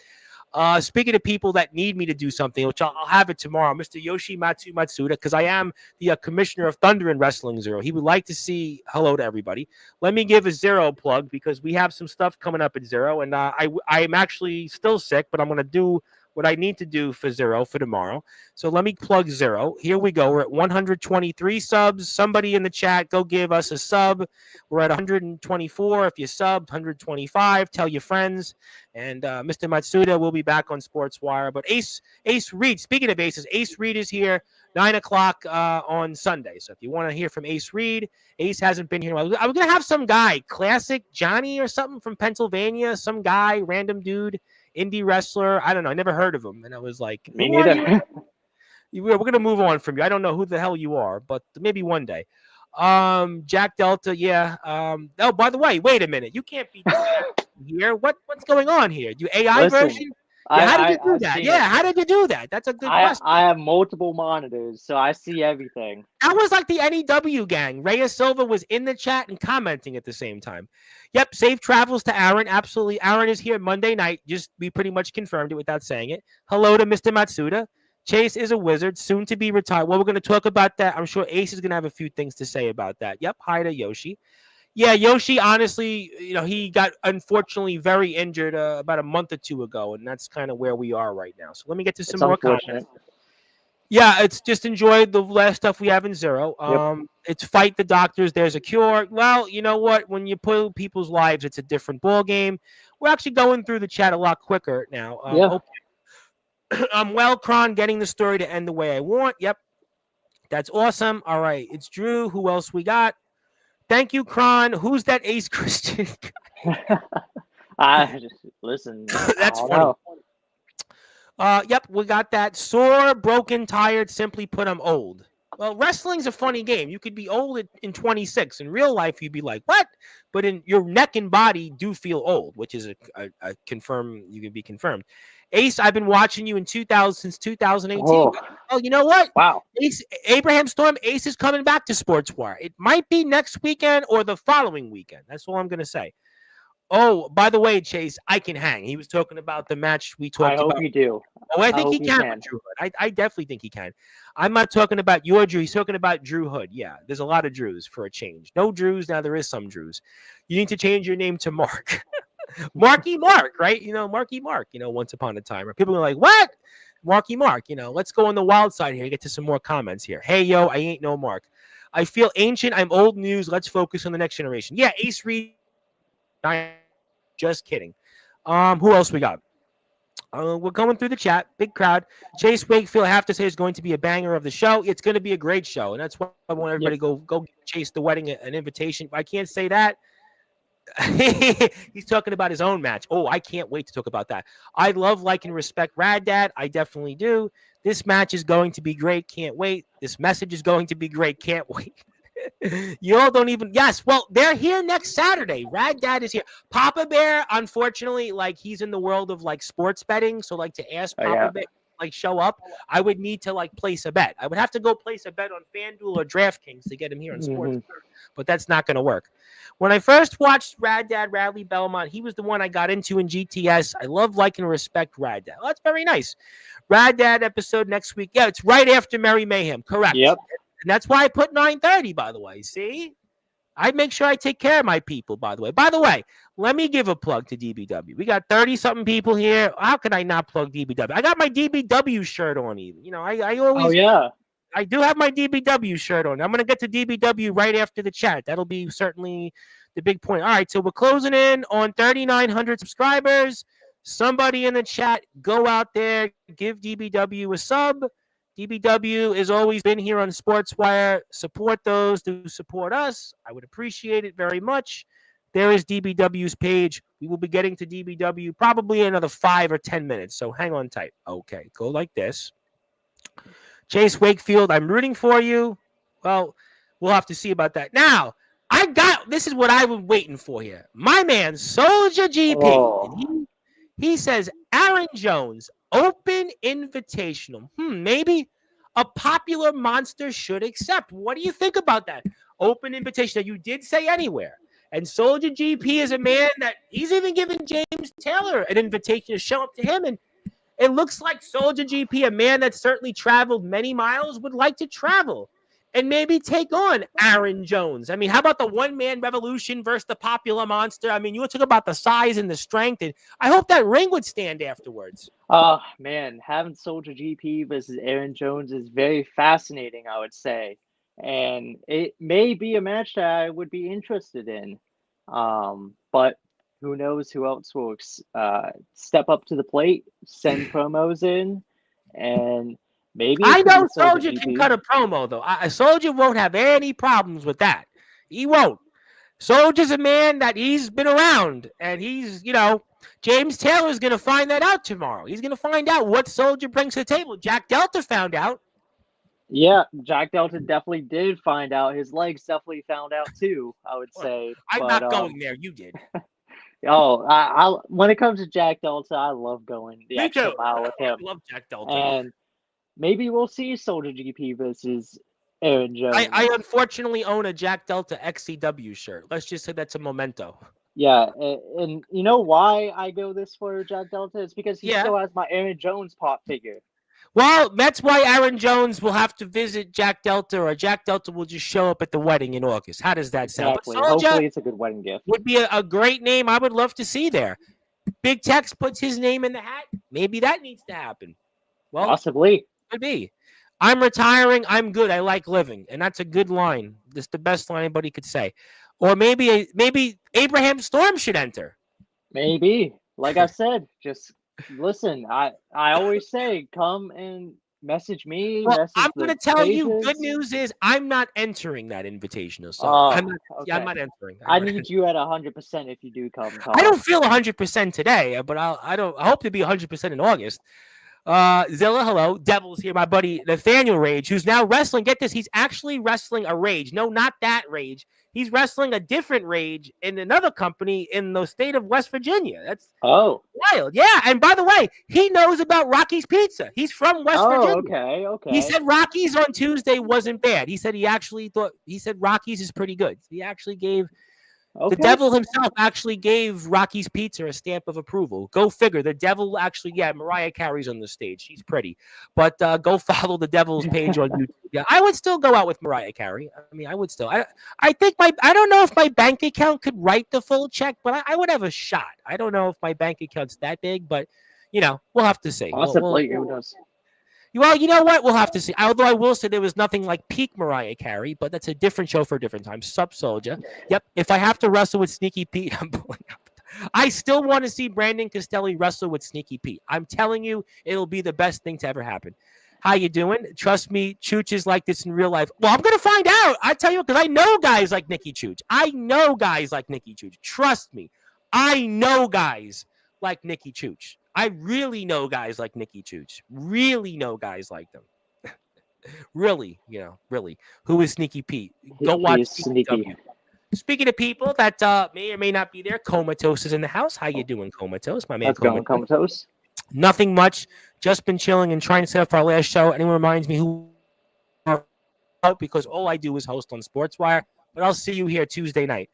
Speaking of people that need me to do something, which I'll have it tomorrow, Mr. Yoshi Matsuda, because I am the commissioner of Thunder and Wrestling Zero. He would like to see hello to everybody. Let me give a Zero plug because we have some stuff coming up at Zero, and I'm actually still sick, but I'm going to do what I need to do for Zero for tomorrow. So let me plug Zero. Here we go. We're at 123 subs. Somebody in the chat, go give us a sub. We're at 124. If you subbed, 125. Tell your friends. And Mr. Matsuda will be back on Sportswire. But Ace Reed, speaking of Aces, Ace Reed is here 9 o'clock on Sunday. So if you want to hear from Ace Reed, Ace hasn't been here. I was going to have some guy, Classic Johnny or something from Pennsylvania, some guy, random dude indie wrestler. I don't know. I never heard of him, and I was like, Me "Who are you?" neither. We're gonna move on from you. I don't know who the hell you are, but maybe one day. Jack Delta, yeah. Oh, by the way, wait a minute. You can't be doing that here. What's going on here? You AI Listen, version? Yeah, how did you do I've that? seen it. Yeah, how did you do that? That's a good question. I have multiple monitors, so I see everything. That was like the NEW gang. Rhea Silva was in the chat and commenting at the same time. Yep, safe travels to Aaron. Absolutely. Aaron is here Monday night. Just we pretty much confirmed it without saying it. Hello to Mr. Matsuda. Chase is a wizard, soon to be retired. Well, we're going to talk about that. I'm sure Ace is going to have a few things to say about that. Yep, hi to Yoshi. Yeah, Yoshi, honestly, he got unfortunately very injured about a month or two ago, and that's kind of where we are right now. So let me get to some It's more unfortunate. comments. Yeah, it's just enjoyed the last stuff we have in Zero. Yep. It's fight the doctors. There's a cure. Well, you know what? When you put people's lives, it's a different ball game. We're actually going through the chat a lot quicker now. Yeah. Okay. Well, Kron getting the story to end the way I want. Yep, that's awesome. All right, it's Drew. Who else we got? Thank you, Kron. Who's that Ace Christian? I listen. I That's don't funny. know. Yep, we got that. Sore, broken, tired. Simply put, I'm old. Well, wrestling's a funny game. You could be old in 26. In real life, you'd be like, what? But in your neck and body do feel old, which is a confirm. You can be confirmed. Ace, I've been watching you since 2018. Oh, Oh, you know what? wow. Ace, Abraham Storm, Ace is coming back to Sportswire. It might be next weekend or the following weekend. That's all I'm going to say. Oh, by the way, Chase, I can hang. He was talking about the match we I talked hope about. you do. Oh, I think hope he you can can. with Drew Hood. I definitely think he can. I'm not talking about your Drew. He's talking about Drew Hood. Yeah, there's a lot of Drews for a change. No Drews. Now there is some Drews. You need to change your name to Mark. Marky Mark, right? Marky Mark, once upon a time. Or people are like, what? Marky Mark, let's go on the wild side here. Get to some more comments here. Hey, yo, I ain't no Mark. I feel ancient. I'm old news. Let's focus on the next generation. Yeah, Ace Reed. Just kidding. Who else we got? We're going through the chat. Big crowd. Chase Wakefield, I have to say, is going to be a banger of the show. It's going to be a great show, and that's why I want everybody to go chase the wedding an invitation. I can't say that. He's talking about his own match. Oh, I can't wait to talk about that. I love, like, and respect Rad Dad. I definitely do. This match is going to be great. Can't wait. This message is going to be great. Can't wait. You all don't even. Yes, well, they're here next Saturday. Rad Dad is here. Papa Bear, unfortunately, like, he's in the world of like sports betting. So, like, to ask Papa Bear like show up, I would need to like place a bet. I would have to go place a bet on FanDuel or DraftKings to get him here on Sports. But that's not going to work. When I first watched Rad Dad Radley Belmont, he was the one I got into in GTS. I love, like, and respect Rad Dad. Well, that's very nice. Rad Dad episode next week. Yeah, it's right after Merry Mayhem. Correct. Yep. And that's why I put 9:30, by the way. See? I make sure I take care of my people, by the way. By the way, let me give a plug to DBW. We got 30-something people here. How could I not plug DBW? I got my DBW shirt on even. I always... Oh, yeah. I do have my DBW shirt on. I'm going to get to DBW right after the chat. That'll be certainly the big point. All right, so we're closing in on 3,900 subscribers. Somebody in the chat, go out there, give DBW a sub. DBW has always been here on Sportswire. Support those who support us. I would appreciate it very much. There is DBW's page. We will be getting to DBW probably in another 5 or 10 minutes, so hang on tight. Okay, go like this. Chase Wakefield, I'm rooting for you. Well, we'll have to see about that. Now, this is what I was waiting for here. My man, Soldier GP. Oh. He says, Aaron Jones, open invitational. Maybe a popular monster should accept. What do you think about that? Open invitation. You did say anywhere. And Soldier GP is a man that he's even given James Taylor an invitation to show up to him. And it looks like Soldier GP, a man that certainly traveled many miles, would like to travel and maybe take on Aaron Jones. I mean, how about the one-man revolution versus the popular monster? I mean, you talk about the size and the strength, and I hope that ring would stand afterwards. Oh, man, having Soldier GP versus Aaron Jones is very fascinating, I would say. And it may be a match that I would be interested in. But who knows who else will step up to the plate, send promos in, and maybe I know Soldier can cut a promo, though. Soldier won't have any problems with that. He won't. Soldier's a man that he's been around, and he's, James Taylor's going to find that out tomorrow. He's going to find out what Soldier brings to the table. Jack Delta found out. Yeah, Jack Delta definitely did find out. His legs definitely found out too, I would say. I'm But not going there. You did. I when it comes to Jack Delta, I love going the Me extra too. mile with I him. love Jack Delta. And maybe we'll see Soldier GP versus Aaron Jones. I unfortunately own a Jack Delta XCW shirt. Let's just say that's a memento. Yeah, and you know why I go this for Jack Delta? It's because he Yeah. still has my Aaron Jones pop figure. Well, that's why Aaron Jones will have to visit Jack Delta, or Jack Delta will just show up at the wedding in August. How does that sound? Exactly. But Soldier Hopefully, it's a good wedding gift. would be a great name. I would love to see there. Big Tex puts his name in the hat. Maybe that needs to happen. Well, Possibly. could be. I'm retiring. I'm good. I like living, and that's a good line. That's the best line anybody could say. Or maybe Abraham Storm should enter. Maybe. Like I said, just listen. I always say, come and message me. Well, message I'm the going to tell you. pages. Good news is I'm not entering that invitational. So Oh, I'm not. okay. Yeah, I'm not entering. I need you at 100% if you do come. I don't feel 100% today, but I hope to be 100% in August. Zilla, hello. Devil's here, my buddy Nathaniel Rage, who's now wrestling. Get this, he's actually wrestling a Rage. No, not that Rage. He's wrestling a different Rage in another company in the state of West Virginia. That's wild. Yeah, and by the way, he knows about Rocky's Pizza. He's from West Virginia. Okay. He said Rocky's on Tuesday wasn't bad. He said Rocky's is pretty good. He actually gave the devil himself actually gave Rocky's Pizza a stamp of approval. Go figure. The devil actually, Mariah Carey's on the stage. She's pretty. But go follow the devil's page on YouTube. Yeah, I would still go out with Mariah Carey. I mean, I would still. I think I don't know if my bank account could write the full check, but I would have a shot. I don't know if my bank account's that big, but, we'll have to see. Possibly. Who knows? Well, you know what? We'll have to see. Although I will say there was nothing like peak Mariah Carey, but that's a different show for a different time. Sup, Soldier. Yep. If I have to wrestle with Sneaky Pete, I'm pulling up. I still want to see Brandon Castelli wrestle with Sneaky Pete. I'm telling you, it'll be the best thing to ever happen. How you doing? Trust me, Chooch is like this in real life. Well, I'm going to find out. I tell you, because I know guys like Nikki Chooch. Trust me. I know guys like Nikki Chooch. I really know guys like Nikki Chooch. Really know guys like them. Really. Who is Sneaky Pete? Go watch Sneaky. Speaking of people that may or may not be there, Comatose is in the house. How you doing, Comatose? My man, Comatose. Nothing much. Just been chilling and trying to set up our last show. Anyone reminds me who because all I do is host on Sportswire. But I'll see you here Tuesday night.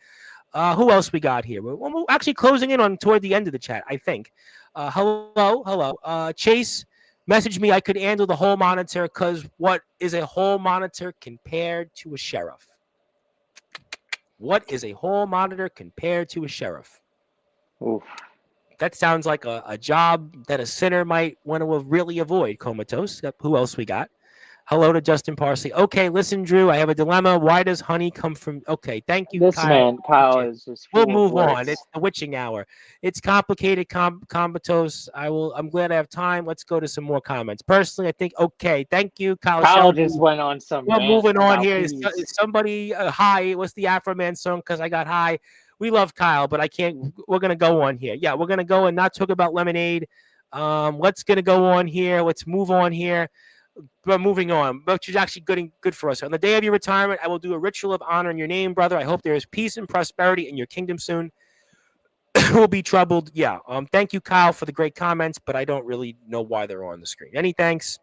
Who else we got here? We're actually closing in on toward the end of the chat, I think. Hello. Chase messaged me I could handle the whole monitor because what is a whole monitor compared to a sheriff? What is a whole monitor compared to a sheriff? Oof. That sounds like a job that a sinner might want to really avoid, Comatose. Who else we got? Hello to Justin Parsley. Okay, listen, Drew, I have a dilemma. Why does honey come from... Okay, thank you, this Kyle. Man, Kyle, is just... We'll move on. It's the witching hour. It's complicated, Comatose. I'm glad I have time. Let's go to some more comments. Personally, I think... Okay, thank you, Kyle. Kyle just went on some... We're moving on here. Is somebody high? What's the Afro Man song? Because I got high. We love Kyle, but I can't... We're going to go on here. Yeah, we're going to go and not talk about lemonade. Let's going to go on here. Let's move on here. But moving on, which is actually good for us. On the day of your retirement, I will do a ritual of honor in your name, brother. I hope there is peace and prosperity in your kingdom soon. Will be troubled. Yeah. Thank you, Kyle, for the great comments, but I don't really know why they're on the screen. Any thanks?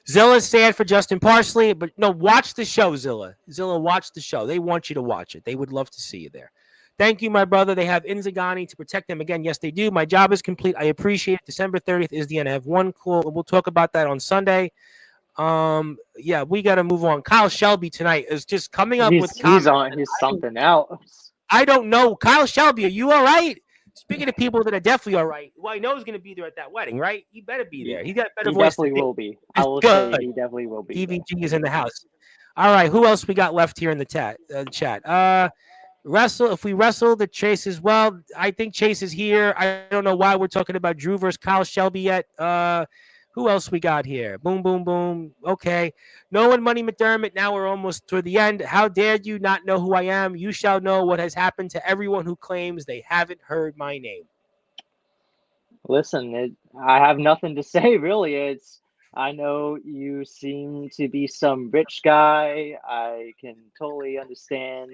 Zilla's sad for Justin Parsley, but no, watch the show, Zilla. Zilla, watch the show. They want you to watch it. They would love to see you there. Thank you, my brother. They have Inzagani to protect them again. Yes, they do. My job is complete. I appreciate it. December 30th is the end. I have one call. We'll talk about that on Sunday. Yeah, we got to move on. Kyle Shelby tonight is just coming up with comments. He's something else. I don't know. Kyle Shelby, are you all right? Speaking of people that are definitely all right, well, I know he's going to be there at that wedding, right? He better be there. He's got better voice. He definitely will be. I will say he definitely will be. EVG is in the house. All right, who else we got left here in the chat? Wrestle. If we wrestle the Chase as well, I think Chase is here. I don't know why we're talking about Drew versus Kyle Shelby yet. Who else we got here? Boom, boom, boom. Okay. Nolan Money McDermott. Now we're almost toward the end. How dare you not know who I am? You shall know what has happened to everyone who claims they haven't heard my name. Listen, I have nothing to say really. I know you seem to be some rich guy. I can totally understand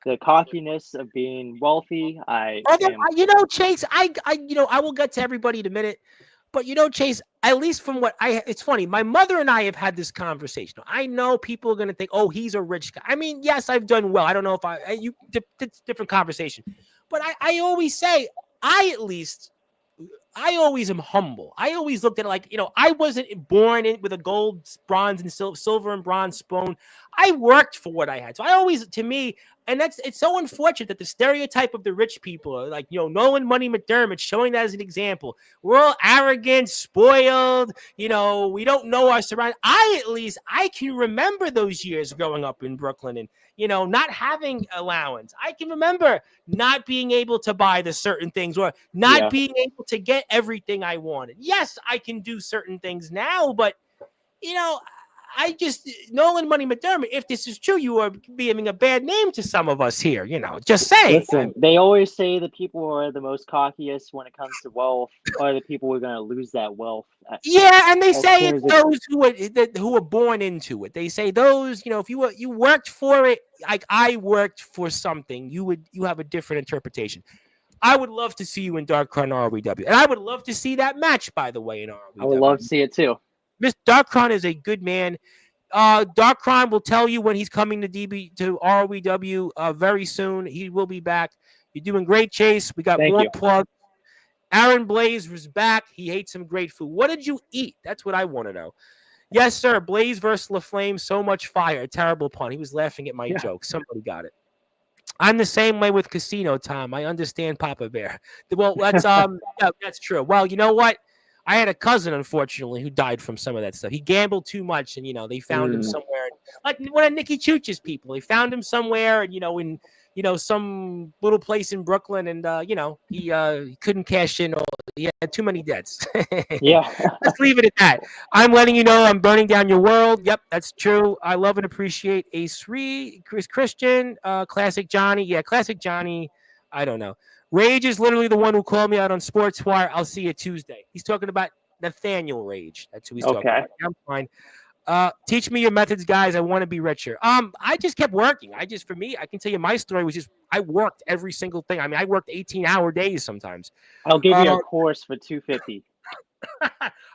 the cockiness of being wealthy. I Although, am, Chase, I will get to everybody in a minute. But Chase, at least from what it's funny. My mother and I have had this conversation. I know people are going to think, "Oh, he's a rich guy." I mean, yes, I've done well. I don't know if it's different conversation. But I always say, I at least I always am humble. I always looked at it like, I wasn't born in with a gold, bronze, and silver and bronze spoon. I worked for what I had. So I always, to me, and it's so unfortunate that the stereotype of the rich people are like, Nolan Money McDermott showing that as an example. We're all arrogant, spoiled, we don't know our surroundings. At least, I can remember those years growing up in Brooklyn and, not having allowance. I can remember not being able to buy the certain things or not yeah. being able to get everything I wanted. Yes, I can do certain things now, but you know, I just Nolan Money McDermott. If this is true, you are giving a bad name to some of us here. Just saying. Listen, they always say the people who are the most cockiest when it comes to wealth are the people who are going to lose that wealth Yeah, and they as say soon it's as it. those who are born into it. They say those, if you worked for it, like I worked for something, you have a different interpretation. I would love to see you in Dark Crown ROW. And I would love to see that match, by the way, in I would love ROW. to see it too. Miss Dark Crown is a good man. Dark Crown will tell you when he's coming to ROW very soon. He will be back. You're doing great, Chase. We got Thank more you. plugs. Aaron Blaze was back. He ate some great food. What did you eat? That's what I want to know. Yes, sir. Blaze versus LaFlame. So much fire. Terrible pun. He was laughing at my Yeah. joke. Somebody got it. I'm the same way with Casino Tom. I understand Papa Bear. Well, yeah, that's true. Well, you know what? I had a cousin, unfortunately, who died from some of that stuff. He gambled too much, and they found him Mm, somewhere, like one of Nicky Chuch's people. They found him somewhere, and in some little place in Brooklyn, and he couldn't cash in. He had too many debts. yeah. Let's leave it at that. I'm letting you know I'm burning down your world. Yep, that's true. I love and appreciate Chris Christian, Classic Johnny. Yeah, Classic Johnny. I don't know. Rage is literally the one who called me out on Sportswire. I'll see you Tuesday. He's talking about Nathaniel Rage. That's who he's talking Okay. about. I'm fine. Teach me your methods, guys. I want to be richer. I just kept working. For me, I can tell you my story was just I worked every single thing. I mean, I worked 18-hour days sometimes. I'll give you a Uh, course for 250.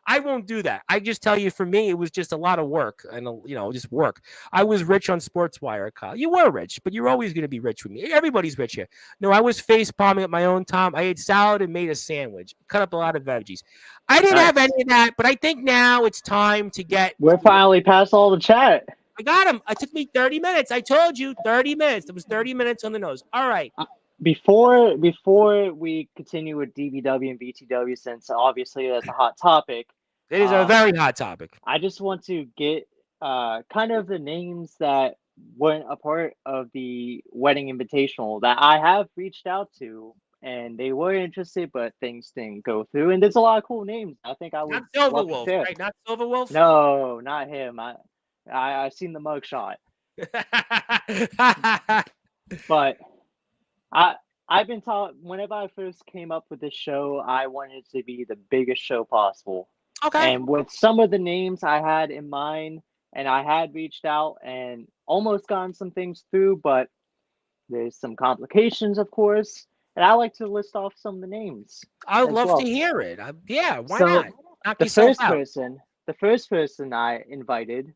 I won't do that. I just tell you, for me, it was just a lot of work and just work. I was rich on Sportswire, Kyle. You were rich, but you're always going to be rich with me. Everybody's rich here. No, I was face palming at my own time. I ate salad and made a sandwich, cut up a lot of veggies. I didn't have Nice. any of that, but I think now it's time to get. We're finally past all the chat. I got him. It took me 30 minutes. I told you 30 minutes. It was 30 minutes on the nose. All right. Before we continue with DBW and BTW, since obviously that's a hot topic, It is a very hot topic. I just want to get kind of the names that weren't a part of the wedding invitational that I have reached out to, and they were interested, but things didn't go through. And there's a lot of cool names. I think I would Not love to Silverwolf, share. right? Not Silverwolf? No, not him. I've seen the mugshot, but I've been taught whenever I first came up with this show, I wanted it to be the biggest show possible. Okay. And with some of the names I had in mind, and I had reached out and almost gotten some things through, but there's some complications, of course. And I like to list off some of the names I would as love well. to hear it. Yeah, why So not? Knock the yourself first out. person I invited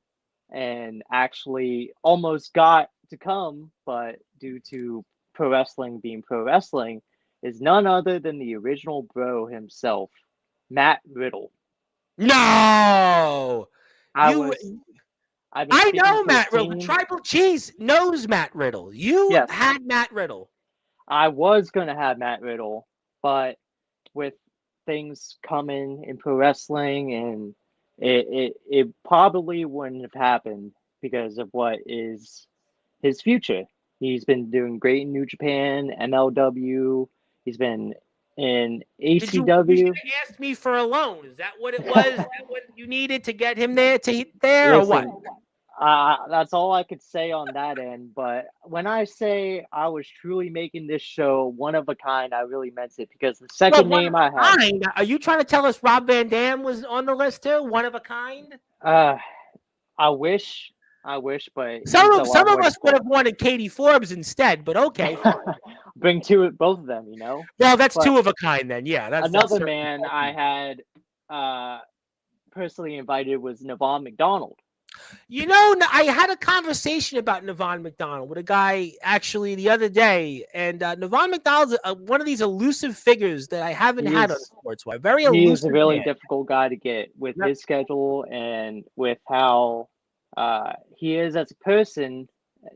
and actually almost got to come, but due to pro wrestling being pro wrestling, is none other than the original bro himself, Matt Riddle. No. I've been I speaking know to his Matt Riddle. team. Tribal Cheese knows Matt Riddle. You Yes. had Matt Riddle. I was gonna have Matt Riddle, but with things coming in pro wrestling, and it probably wouldn't have happened because of what is his future. He's been doing great in New Japan, MLW. He's been in You should ACW. have asked me for a loan. Is that what it was? Is that what you needed to get him there or what? Listen, That's all I could say on that end. But when I say I was truly making this show one of a kind, I really meant it because the Well, second one of name I a had, kind. Are you trying to tell us Rob Van Dam was on the list too? One of a kind. uh, I wish, but he's Some a of lot some of more us would difficult. have wanted Katie Forbes instead, but okay, fine. Bring both of them, you know. Well, that's But two of a kind then. Yeah, that's another certainly. man I had uh, personally invited was Navon McDonald. You know, I had a conversation about Navon McDonald with a guy actually the other day, and Navon McDonald's one of these elusive figures that I haven't He had on is Sportswire. Very he is a elusive really man. difficult guy to get with Yep. his schedule and with how he is as a person.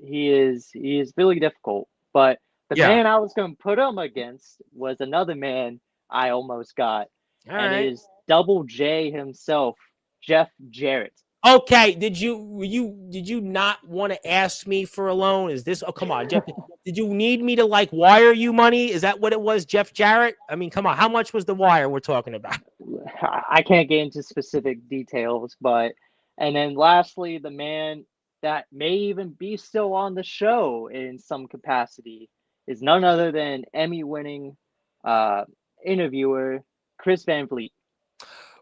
He is really difficult. But the Yeah. man I was going to put him against was another man I almost got, All and it right. is Double J himself, Jeff Jarrett. Okay. Did you not want to ask me for a loan? Is this? Oh, come on, Jeff. Did you need me to like wire you money? Is that what it was, Jeff Jarrett? I mean, come on. How much was the wire we're talking about? I can't get into specific details, but and then lastly, the man that may even be still on the show in some capacity is none other than Emmy-winning uh, interviewer Chris Van Vliet.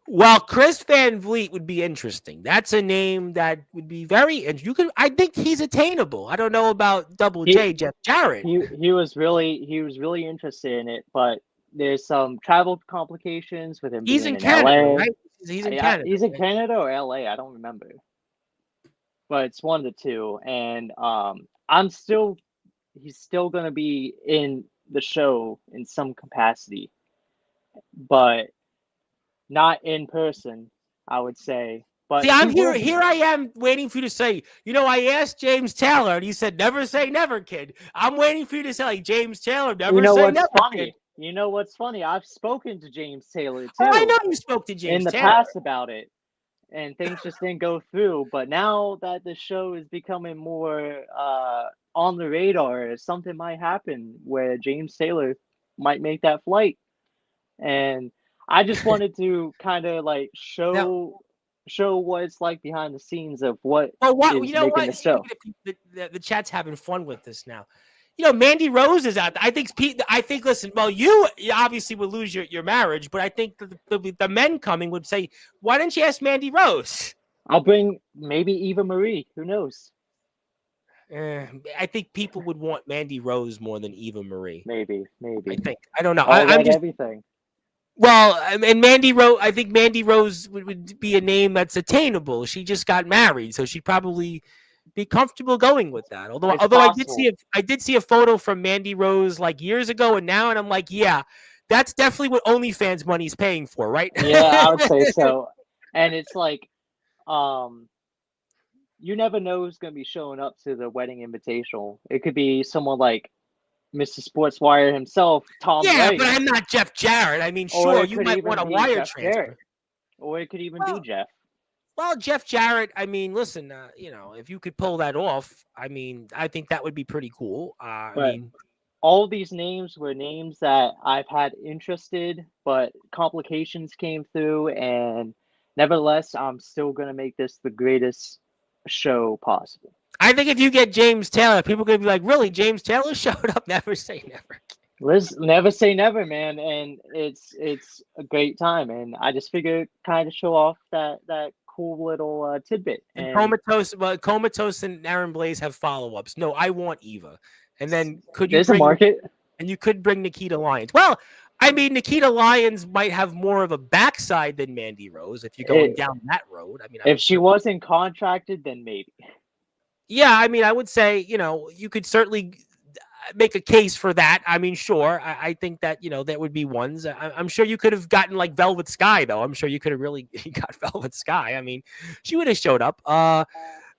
Well, Chris Van Vliet would be interesting. That's a name that would be very. And you could. I think he's attainable. I don't know about Double He J, Jeff Jarrett. he was really interested in it, but there's some travel complications with him He's being in in Canada, LA. right? He's in Yeah, Canada. he's in Right? Canada or LA. I don't remember, but it's one of the two. And I'm still he's still gonna be in the show in some capacity, but not in person, I would say. But See, he I'm will here. be. Here I am waiting for you to say. I asked James Taylor, and he said, "Never say never, kid." I'm waiting for you to say, like, James Taylor, You never know say what's never, kid. funny? I've spoken to James Taylor Oh, I know too you spoke to in James the Taylor. past about it, and things just didn't go through. But now that the show is becoming more on the radar, something might happen where James Taylor might make that flight. And I just wanted to kind of like Now, show what it's like behind the scenes of what well, what you is know? making What? the See, look show. at the chat's having fun with this now. Mandy Rose is out there. I think Pete. I think. Listen, well, you obviously would lose your marriage, but I think the men coming would say, "Why didn't you ask Mandy Rose?" I'll bring maybe Eva Marie. Who knows? Eh, I think people would want Mandy Rose more than Eva Marie. Maybe, I maybe. think. I don't know. All I'm that just. everything. Well, and Mandy Rose. I think Mandy Rose would be a name that's attainable. She just got married, so she'd probably be comfortable going with that. Although, It's although possible. I did see a photo from Mandy Rose like years ago and now, and I'm like, yeah, that's definitely what OnlyFans money's paying for, right? Yeah, I would say so. And it's like, um, you never know who's gonna be showing up to the wedding invitational. It could be someone like Mr. Sportswire himself, Tom Yeah, but Gray, I'm not Jeff Jarrett. I mean, or sure, it you could might want even a be wire Jeff Jarrett, transfer. or it could even be Well, Jeff. well, Jeff Jarrett. I mean, listen, if you could pull that off, I mean, I think that would be pretty cool. I But mean, all these names were names that I've had interested, but complications came through, and nevertheless, I'm still gonna make this the greatest show possible. I think if you get James Taylor, people are gonna be like, really, James Taylor showed up. Never say never. Let's never say never, man, and it's a great time, and I just figured kind of show off that cool little tidbit. And And Comatose and Aaron Blaze have follow-ups. No, I want Eva. And then there's a market. you could bring Nikita Lyons. Well, I mean, Nikita Lyons might have more of a backside than Mandy Rose if you're going It, down that road. I mean, if she wasn't contracted, then maybe. yeah, I mean, I would say, you could certainly make a case for that. I mean, sure. I think that, that would be ones. I'm sure you could have gotten like Velvet Sky, though. I'm sure you could have really got Velvet Sky. I mean, she would have showed up.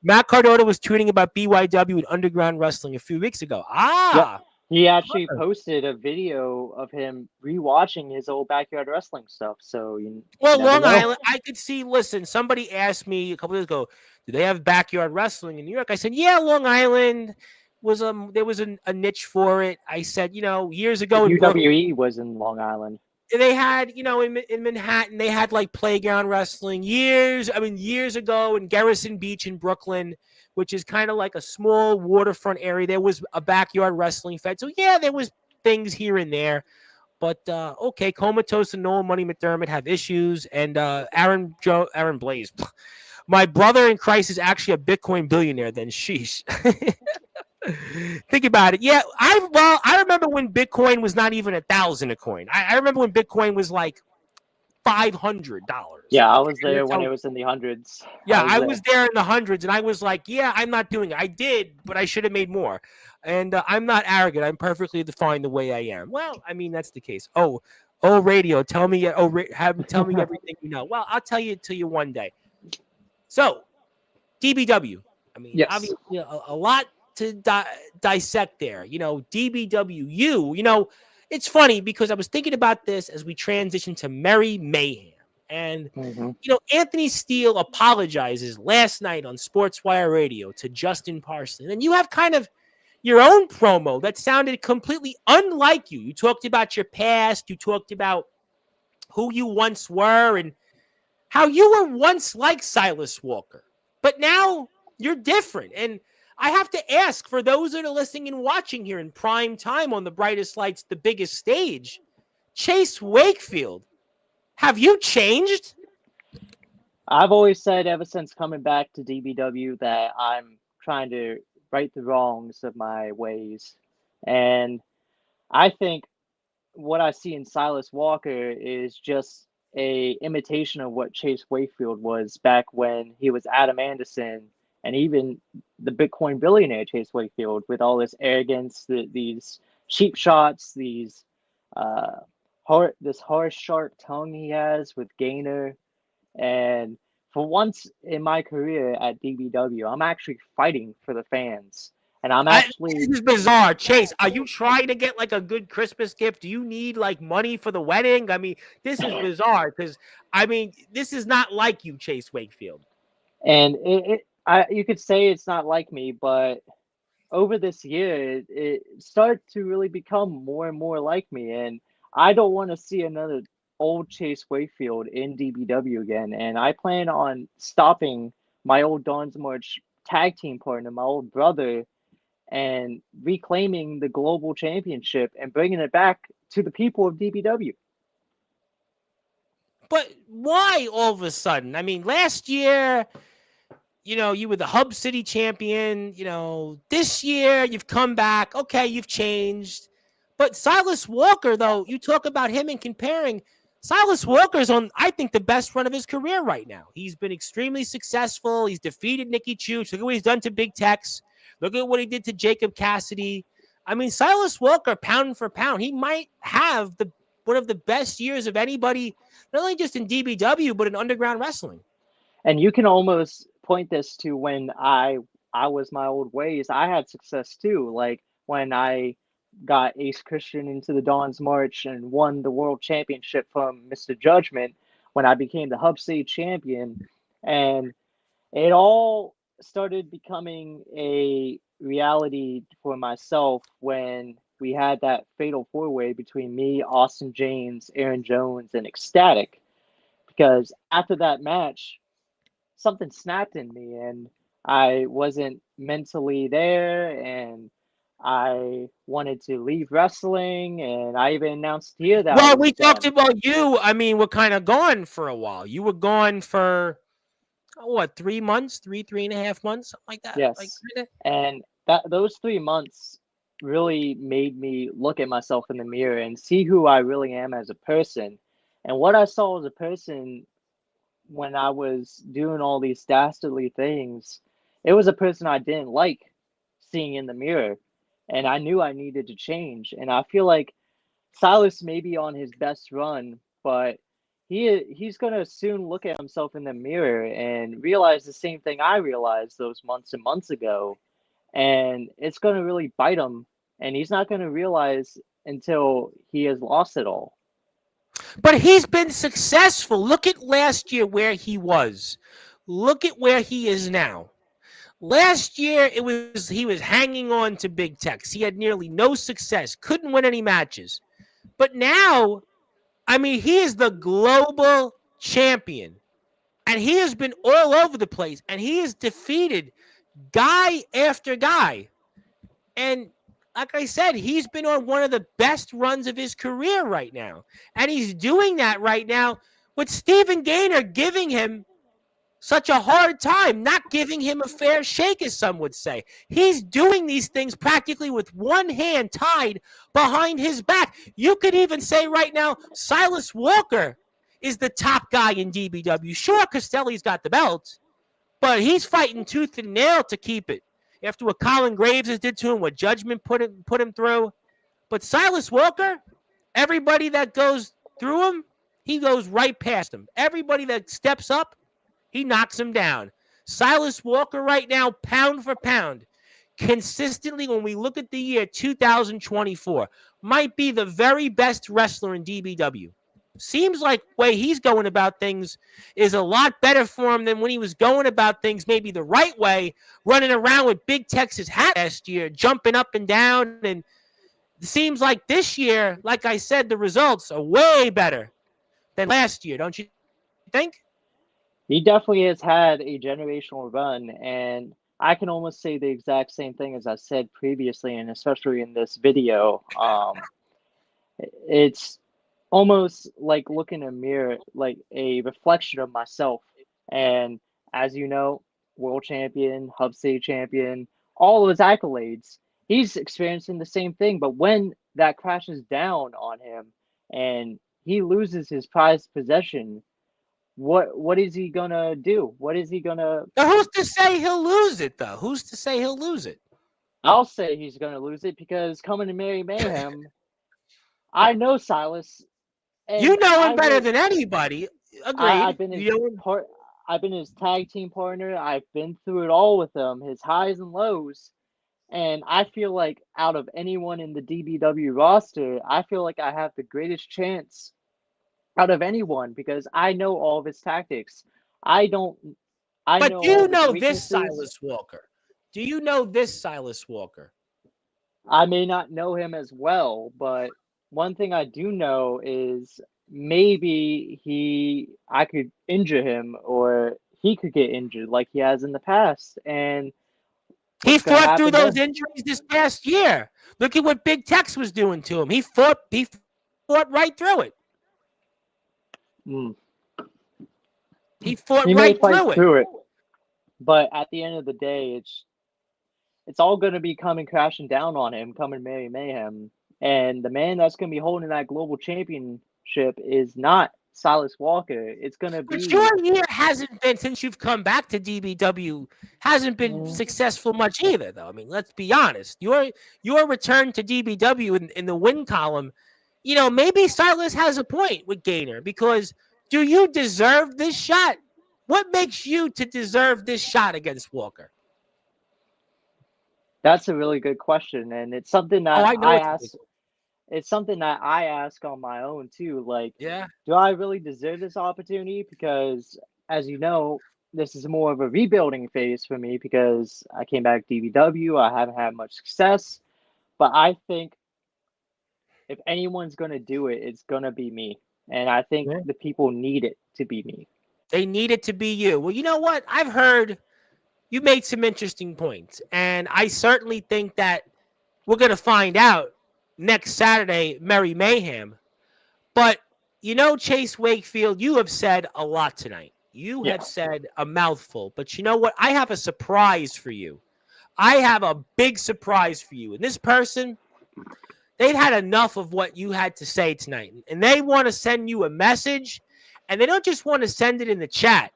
Matt Cardona was tweeting about BYW and Underground Wrestling a few weeks ago. Yep. Ah, He actually posted a video of him rewatching his old backyard wrestling stuff. So you well, never Long know. Island. I could see. Listen, somebody asked me a couple years ago, "Do they have backyard wrestling in New York?" I said, "Yeah, Long Island was there was a niche for it." I said, years ago in Brooklyn. WWE was in Long Island. they had, in Manhattan, they had like playground wrestling years ago in Garrison Beach in Brooklyn, which is kind of like a small waterfront area. There was a backyard wrestling fed. So yeah, there was things here and there. But okay, Comatose and Nolan Money McDermott have issues, and Aaron Blaze, my brother in Christ is actually a Bitcoin billionaire. Then sheesh. Think about it. Yeah, I remember when Bitcoin was not even 1,000 a coin. I remember when Bitcoin was like $500. Yeah, I was there when it was in the hundreds. Yeah, I was there in the hundreds, and I was like, yeah, I'm not doing it. I did, but I should have made more. And I'm not arrogant. I'm perfectly defined the way I am. Well, I mean, that's the case. Radio, tell me. Tell me everything you know. Well, I'll tell you one day. So, DBW. I mean, Yes. obviously, a lot to dissect there. DBWU. It's funny because I was thinking about this as we transition to Merry Mayhem. And, Anthony Steele apologizes last night on Sportswire Radio to Justin Parsley. And you have kind of your own promo that sounded completely unlike you. You talked about your past. You talked about who you once were and how you were once like Silas Walker. But now you're different. And I have to ask, for those that are listening and watching here in prime time on the brightest lights, the biggest stage, Chase Wakefield, have you changed? I've always said ever since coming back to DBW that I'm trying to right the wrongs of my ways. And I think what I see in Silas Walker is just a imitation of what Chase Wakefield was back when he was Adam Anderson and even the Bitcoin billionaire Chase Wakefield, with all this arrogance, these cheap shots, this harsh, sharp tongue he has with Gainer. And for once in my career at DBW, I'm actually fighting for the fans. And this is bizarre. Chase, are you trying to get like a good Christmas gift? Do you need like money for the wedding? I mean, this is bizarre because, this is not like you, Chase Wakefield. And you could say it's not like me, but over this year, it started to really become more and more like me. And I don't want to see another old Chase Wakefield in DBW again. And I plan on stopping my old Dawn's March tag team partner, my old brother, and reclaiming the global championship and bringing it back to the people of DBW. But why all of a sudden? I mean, last year, you were the Hub City champion. This year you've come back. Okay, you've changed. But Silas Walker, though, you talk about him and comparing. Silas Walker's on, I think, the best run of his career right now. He's been extremely successful. He's defeated Nicky Chooch. Look at what he's done to Big Tex. Look at what he did to Jacob Cassidy. I mean, Silas Walker, pound for pound, he might have one of the best years of anybody, not only just in DBW, but in underground wrestling. And you can almost point this to when I was my old ways. I had success too. Like when I got Ace Christian into the Dawn's March and won the world championship from Mr. Judgment, when I became the Hub City champion. And it all started becoming a reality for myself when we had that fatal four-way between me, Austin James, Aaron Jones, and Ecstatic. Because after that match, something snapped in me and I wasn't mentally there and I wanted to leave wrestling, and I even announced here that well, we talked about you. I mean, we're kind of gone for a while. You were gone for 3 months, 3.5 months, something like that. Yes, and those 3 months really made me look at myself in the mirror and see who I really am as a person. And what I saw as a person when I was doing all these dastardly things, it was a person I didn't like seeing in the mirror. And I knew I needed to change. And I feel like Silas may be on his best run, but he's going to soon look at himself in the mirror and realize the same thing I realized those months and months ago. And it's going to really bite him. And he's not going to realize until he has lost it all. But he's been successful. Look at last year where he was. Look at where he is now. Last year, he was hanging on to Big Tex. He had nearly no success, couldn't win any matches. But now, I mean, he is the global champion, and he has been all over the place, and he has defeated guy after guy. And like I said, he's been on one of the best runs of his career right now. And he's doing that right now with Stephen Gaynor giving him such a hard time, not giving him a fair shake, as some would say. He's doing these things practically with one hand tied behind his back. You could even say right now, Silas Walker is the top guy in DBW. Sure, Costelli's got the belt, but he's fighting tooth and nail to keep it. After what Colin Graves has did to him, what Judgment put him through. But Silas Walker, everybody that goes through him, he goes right past him. Everybody that steps up, he knocks him down. Silas Walker right now, pound for pound, consistently, when we look at the year 2024, might be the very best wrestler in DBW. Seems like the way he's going about things is a lot better for him than when he was going about things maybe the right way, running around with Big Tex's hat last year, jumping up and down. And it seems like this year, like I said, the results are way better than last year, don't you think? He definitely has had a generational run, and I can almost say the exact same thing as I said previously, and especially in this video. It's almost like looking in a mirror, like a reflection of myself. And as you know, world champion, hub state champion, all of his accolades, he's experiencing the same thing. But when that crashes down on him and he loses his prized possession, what is he gonna do? What is he gonna? Now, who's to say he'll lose it, though? Who's to say he'll lose it? I'll say he's gonna lose it because coming to Mary Mayhem, I know Silas. And you know him better than anybody. Agreed. I've been his tag team partner. I've been through it all with him, his highs and lows. And I feel like out of anyone in the DBW roster, I feel like I have the greatest chance out of anyone because I know all of his tactics. But do you know this Silas Walker? Do you know this Silas Walker? I may not know him as well, but one thing I do know is maybe I could injure him or he could get injured like he has in the past. And he fought through those injuries this past year. Look at what Big Tex was doing to him. He fought right through it. He fought right through it. But at the end of the day, it's all going to be coming crashing down on him, coming Mary Mayhem. And the man that's going to be holding that global championship is not Silas Walker. It's going to be. But your year hasn't been, since you've come back to DBW, hasn't been successful much either, though. I mean, let's be honest. Your return to DBW in the win column, maybe Silas has a point with Gaynor, because do you deserve this shot? What makes you to deserve this shot against Walker? That's a really good question, and it's something that I ask. It's something that I ask on my own too. Like, do I really deserve this opportunity? Because, as you know, this is more of a rebuilding phase for me because I came back to DBW. I haven't had much success, but I think if anyone's going to do it, it's going to be me. And I think the people need it to be me. They need it to be you. Well, you know what? I've heard you made some interesting points, and I certainly think that we're going to find out next Saturday, Merry Mayhem. But, Chase Wakefield, you have said a lot tonight. You have said a mouthful. But you know what? I have a surprise for you. I have a big surprise for you. And this person, they've had enough of what you had to say tonight. And they want to send you a message. And they don't just want to send it in the chat.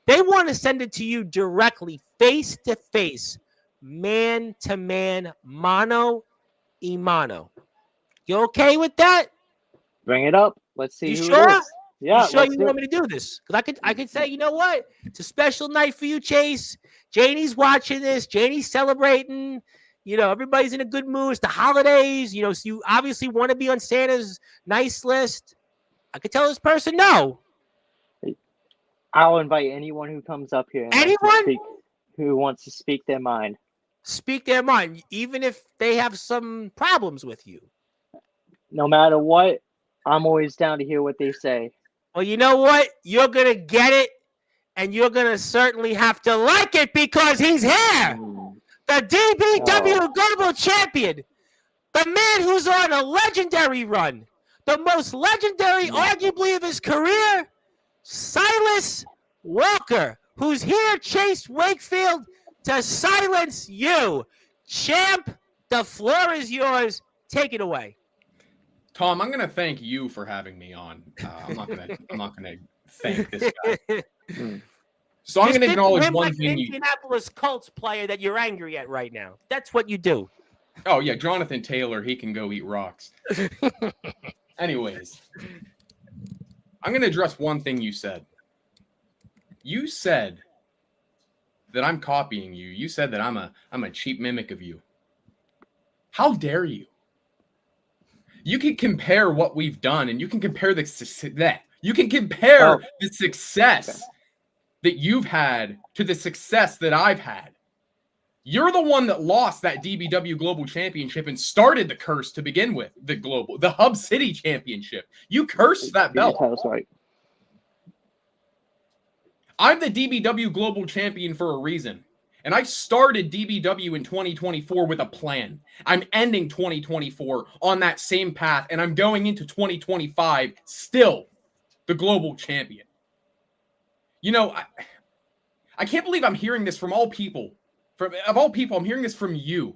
They want to send it to you directly, face to face, man to man, mano y mano. You okay with that? Bring it up. Let's see. You sure? It is. Yeah. You sure you want me to do this? Because I could say, you know what? It's a special night for you, Chase. Janie's watching this. Janie's celebrating. Everybody's in a good mood. It's the holidays. So you obviously want to be on Santa's nice list. I could tell this person no. I'll invite anyone who comes up here. Anyone? Who wants to speak their mind. Speak their mind, even if they have some problems with you. No matter what, I'm always down to hear what they say. Well, you know what? You're going to get it, and you're going to certainly have to like it because he's here. The DBW Global Champion. The man who's on a legendary run. The most legendary, arguably, of his career. Silas Walker, who's here, Chase Wakefield, to silence you. Champ, the floor is yours. Take it away. Tom, I'm gonna thank you for having me on. I'm not gonna thank this guy. So I'm gonna acknowledge one thing. An Indianapolis Colts player that you're angry at right now. That's what you do. Oh yeah, Jonathan Taylor. He can go eat rocks. Anyways, I'm gonna address one thing you said. You said that I'm copying you. You said that I'm a cheap mimic of you. How dare you? You can compare what we've done, and you can compare the success that you've had to the success that I've had. You're the one that lost that DBW Global Championship and started the curse to begin with, the Hub City Championship. You cursed that belt. Right. I'm the DBW Global Champion for a reason. And I started DBW in 2024 with a plan. I'm ending 2024 on that same path, and I'm going into 2025 still the global champion. You know, I can't believe I'm hearing this from all people. Of all people, I'm hearing this from you.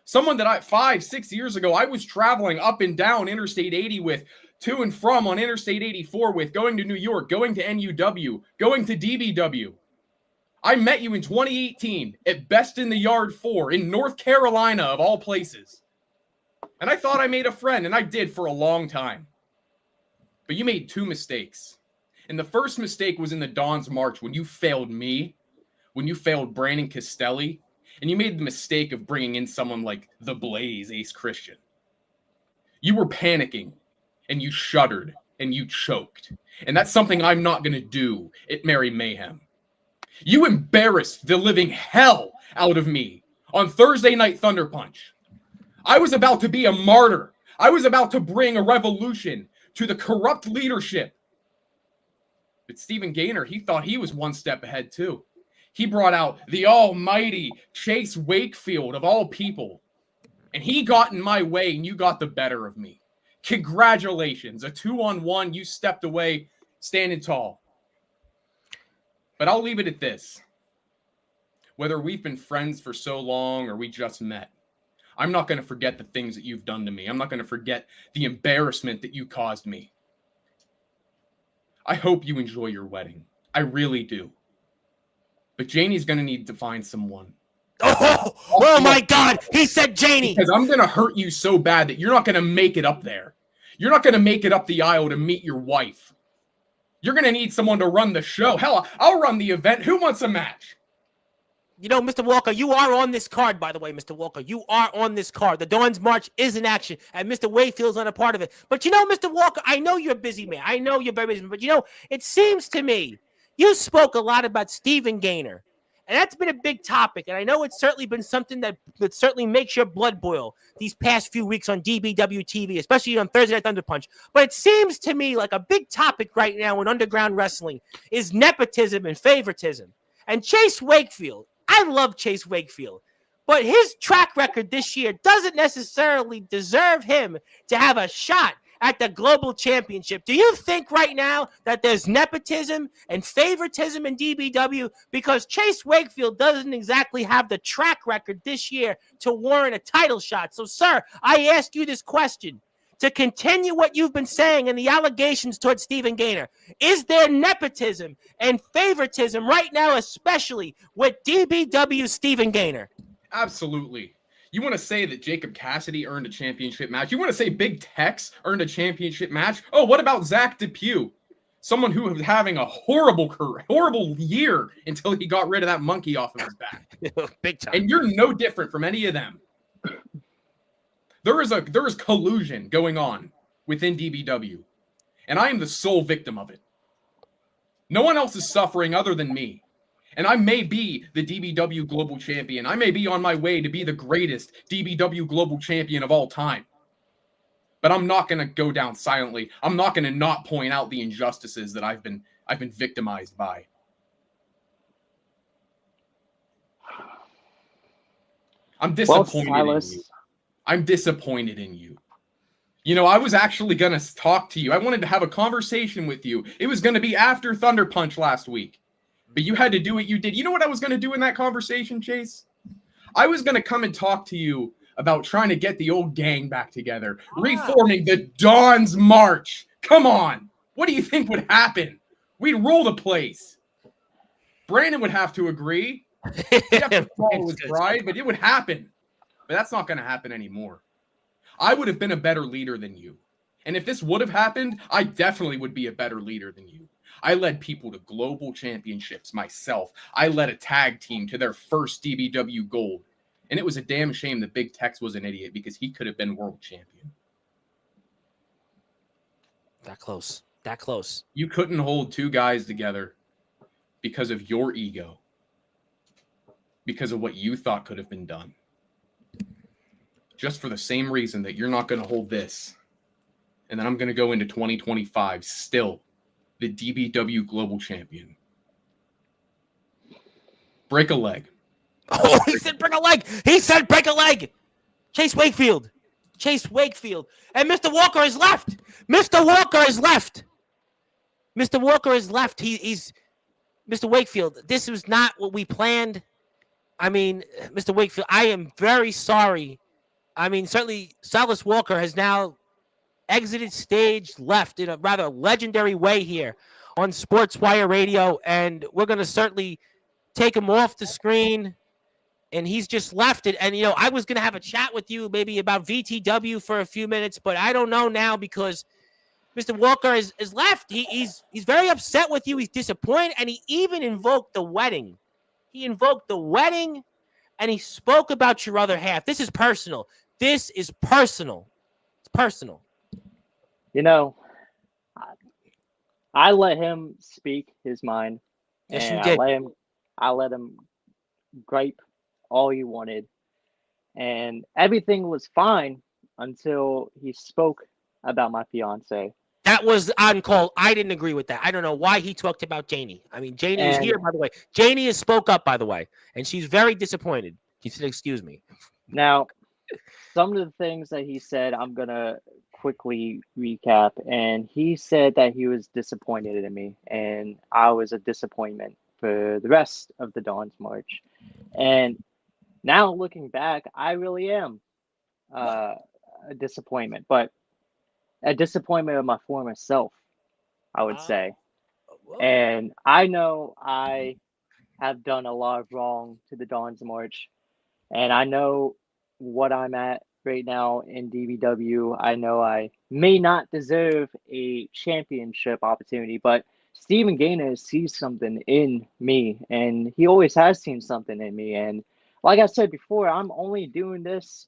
Someone that 5-6 years ago, I was traveling up and down Interstate 80 with, to and from on Interstate 84 with, going to New York, going to NUW, going to DBW. I met you in 2018 at Best in the Yard 4 in North Carolina, of all places. And I thought I made a friend, and I did for a long time. But you made 2 mistakes. And the first mistake was in the Dawn's March when you failed me, when you failed Brandon Castelli, and you made the mistake of bringing in someone like the Blaze, Ace Christian. You were panicking, and you shuddered, and you choked. And that's something I'm not going to do at Merry Mayhem. You embarrassed the living hell out of me on Thursday Night Thunder Punch. I was about to be a martyr. I was about to bring a revolution to the corrupt leadership. But Stephen Gaynor, he thought he was one step ahead too. He brought out the almighty Chase Wakefield of all people. And he got in my way, and you got the better of me. Congratulations. A 2-on-1. You stepped away standing tall. But I'll leave it at this. Whether we've been friends for so long or we just met, I'm not going to forget the things that you've done to me. I'm not going to forget the embarrassment that you caused me. I hope you enjoy your wedding. I really do. But Janie's going to need to find someone. Oh my God. He said Janie. Because I'm going to hurt you so bad that you're not going to make it up there. You're not going to make it up the aisle to meet your wife. You're going to need someone to run the show. Hell, I'll run the event. Who wants a match? You know, Mr. Walker, you are on this card, by the way, Mr. Walker. You are on this card. The Dawn's March is in action, and Mr. Wayfield's not a part of it. But you know, Mr. Walker, I know you're a busy man. I know you're very busy. But you know, it seems to me you spoke a lot about Stephen Gaynor. And that's been a big topic. And I know it's certainly been something that certainly makes your blood boil these past few weeks on DBW TV, especially on Thursday Night Thunder Punch. But it seems to me like a big topic right now in underground wrestling is nepotism and favoritism. And Chase Wakefield, I love Chase Wakefield, but his track record this year doesn't necessarily deserve him to have a shot at the global championship. Do you think right now that there's nepotism and favoritism in DBW because Chase Wakefield doesn't exactly have the track record this year to warrant a title shot? So, sir, I ask you this question to continue what you've been saying and the allegations towards Stephen Gaynor. Is there nepotism and favoritism right now, especially with DBW Stephen Gaynor? Absolutely. You want to say that Jacob Cassidy earned a championship match? You want to say Big Tex earned a championship match? Oh, what about Zach DePew? Someone who was having a horrible year until he got rid of that monkey off of his back. Big time. And you're no different from any of them. There is collusion going on within DBW, and I am the sole victim of it. No one else is suffering other than me. And I may be the DBW Global Champion. I may be on my way to be the greatest DBW Global Champion of all time. but I'm not going to go down silently. I'm not going to not point out the injustices that I've been victimized by. I'm disappointed in you. I'm disappointed in you. You know, I was actually going to talk to you. I wanted to have a conversation with you. It was going to be after Thunder Punch last week. But you had to do what you did. You know what I was going to do in that conversation, Chase? I was going to come and talk to you about trying to get the old gang back together. Reforming the Dawn's March. Come on. What do you think would happen? We'd rule the place. Brandon would have to agree. He'd have to follow his bride, but it would happen. But that's not going to happen anymore. I would have been a better leader than you. And if this would have happened, I definitely would be a better leader than you. I led people to global championships myself. I led a tag team to their first DBW gold. And it was a damn shame that Big Tex was an idiot because he could have been world champion. That close. That close. You couldn't hold two guys together because of your ego. Because of what you thought could have been done. Just for the same reason that you're not going to hold this. And then I'm going to go into 2025 still the DBW Global Champion. Break a leg. Oh, he said break a leg. He said break a leg. Chase Wakefield. Chase Wakefield. And Mr. Walker is left. Mr. Walker is left. Mr. Walker is left. He's Mr. Wakefield. This was not what we planned. I mean, Mr. Wakefield, I am very sorry. I mean, certainly Silas Walker has now exited stage left in a rather legendary way here on Sportswire Radio, and we're going to certainly take him off the screen, and he's just left it. And, you know, I was going to have a chat with you maybe about VTW for a few minutes, but I don't know now because Mr. Walker is left. He's very upset with you. He's disappointed, and he even invoked the wedding. He invoked the wedding, and he spoke about your other half. This is personal. This is personal. It's personal. You know, I let him speak his mind. Yes, and you did. I let him gripe all he wanted. And everything was fine until he spoke about my fiance. That was on call. I didn't agree with that. I don't know why he talked about Janie. I mean, Janie is here, by the way. Janie has spoke up, by the way, and she's very disappointed. He said, excuse me. Now, some of the things that he said, I'm going to quickly recap. And he said that he was disappointed in me, and I was a disappointment for the rest of the Dawn's March. And now looking back, I really am a disappointment, but a disappointment of my former self, I would say. And I know I have done a lot of wrong to the Dawn's March, and I know what I'm at right now in DBW. I know I may not deserve a championship opportunity, but Stephen Gaynor sees something in me, and he always has seen something in me. And like I said before, I'm only doing this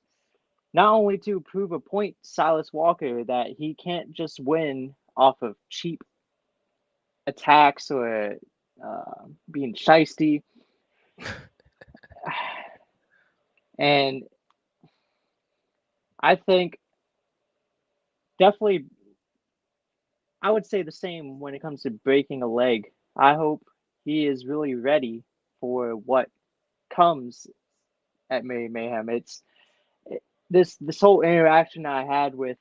not only to prove a point to Silas Walker that he can't just win off of cheap attacks or being shiesty. And I think definitely I would say the same when it comes to breaking a leg. I hope he is really ready for what comes at Mayhem. This whole interaction I had with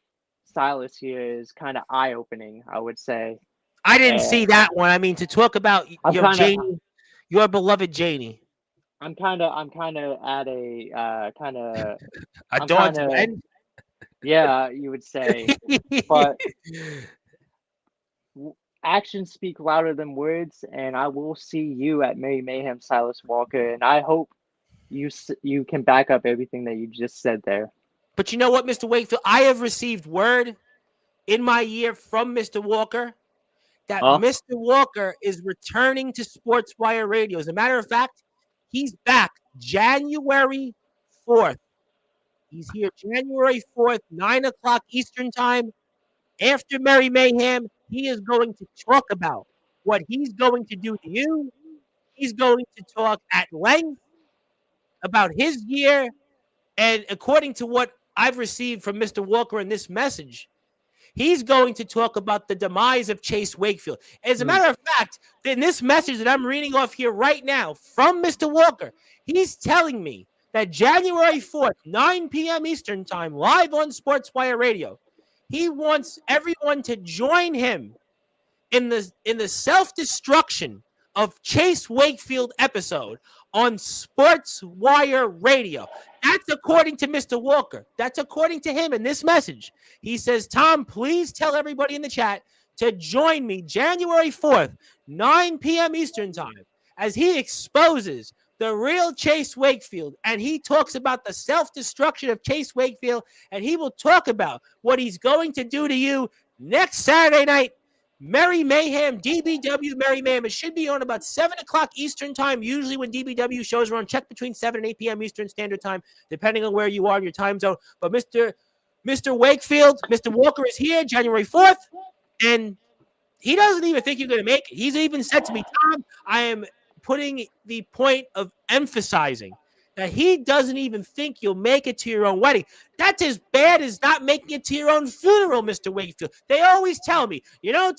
Silas here is kind of eye-opening, I would say. I didn't see that one. I mean, to talk about your beloved Janie. I'm kind of at a kind of a Dawn's end. Yeah, you would say, but actions speak louder than words, and I will see you at Mayhem, Silas Walker, and I hope you can back up everything that you just said there. But you know what, Mr. Wakefield? I have received word in my ear from Mr. Walker that Mr. Walker is returning to Sportswire Radio. As a matter of fact, he's back January 4th. He's here January 4th, 9 o'clock Eastern Time. After Merry Mayhem, he is going to talk about what he's going to do to you. He's going to talk at length about his year. And according to what I've received from Mr. Walker in this message, he's going to talk about the demise of Chase Wakefield. As a matter of fact, in this message that I'm reading off here right now from Mr. Walker, he's telling me that January 4th, 9 p.m. Eastern Time, live on Sportswire Radio, he wants everyone to join him in the self-destruction of Chase Wakefield episode on Sportswire Radio. That's according to Mr. Walker. That's according to him in this message. He says, Tom, please tell everybody in the chat to join me January 4th, 9 p.m. Eastern Time, as he exposes the real Chase Wakefield, and he talks about the self-destruction of Chase Wakefield, and he will talk about what he's going to do to you next Saturday night. Merry Mayhem, DBW Merry Mayhem. It should be on about 7 o'clock Eastern Time, usually when DBW shows are on. Check between 7 and 8 p.m. Eastern Standard Time, depending on where you are in your time zone. But Mr. Wakefield, Mr. Walker is here January 4th, and he doesn't even think you're going to make it. He's even said to me, Tom, I am putting the point of emphasizing that he doesn't even think you'll make it to your own wedding. That's as bad as not making it to your own funeral, Mr. Wakefield. They always tell me,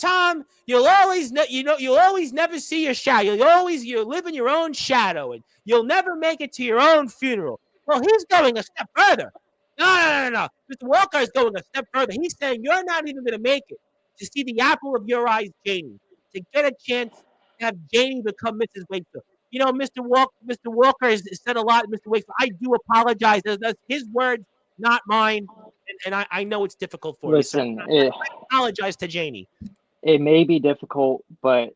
Tom, you'll always never see your shadow. You'll live in your own shadow, and you'll never make it to your own funeral. Well, he's going a step further. No. Mr. Walker is going a step further. He's saying you're not even going to make it to see the apple of your eyes, Janie, to get a chance to have Janie become Mrs. Wakefield. Mr. Walker has said a lot. Mr. Wakefield, I do apologize. That's his words, not mine. And I know it's difficult for Listen, you. So I apologize to Janie. It may be difficult, but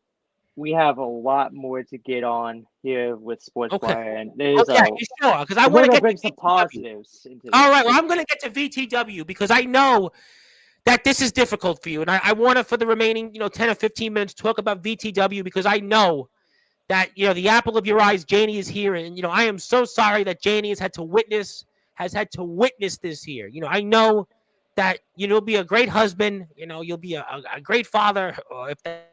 we have a lot more to get on here with Sportswire. Okay. And there's sure. Because I want to bring get some positives into this. All right. Well, I'm going to get to VTW because I know that this is difficult for you. And I want to, for the remaining 10 or 15 minutes, talk about VTW because I know that, the apple of your eyes, Janie, is here. And, I am so sorry that Janie has had to witness this here. I know that, you'll be a great husband. You'll be a great father, or if that,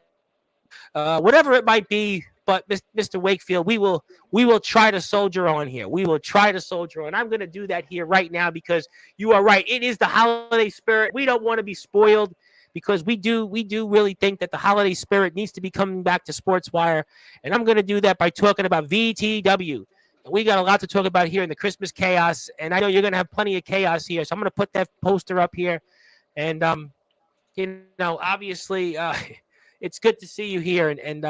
whatever it might be. But Mr. Wakefield, we will try to soldier on here. We will try to soldier on. I'm going to do that here right now because you are right. It is the holiday spirit. We don't want to be spoiled, because we do really think that the holiday spirit needs to be coming back to Sportswire. And I'm going to do that by talking about VTW. We got a lot to talk about here in the Christmas chaos. And I know you're going to have plenty of chaos here. So I'm going to put that poster up here. And, obviously, it's good to see you here. And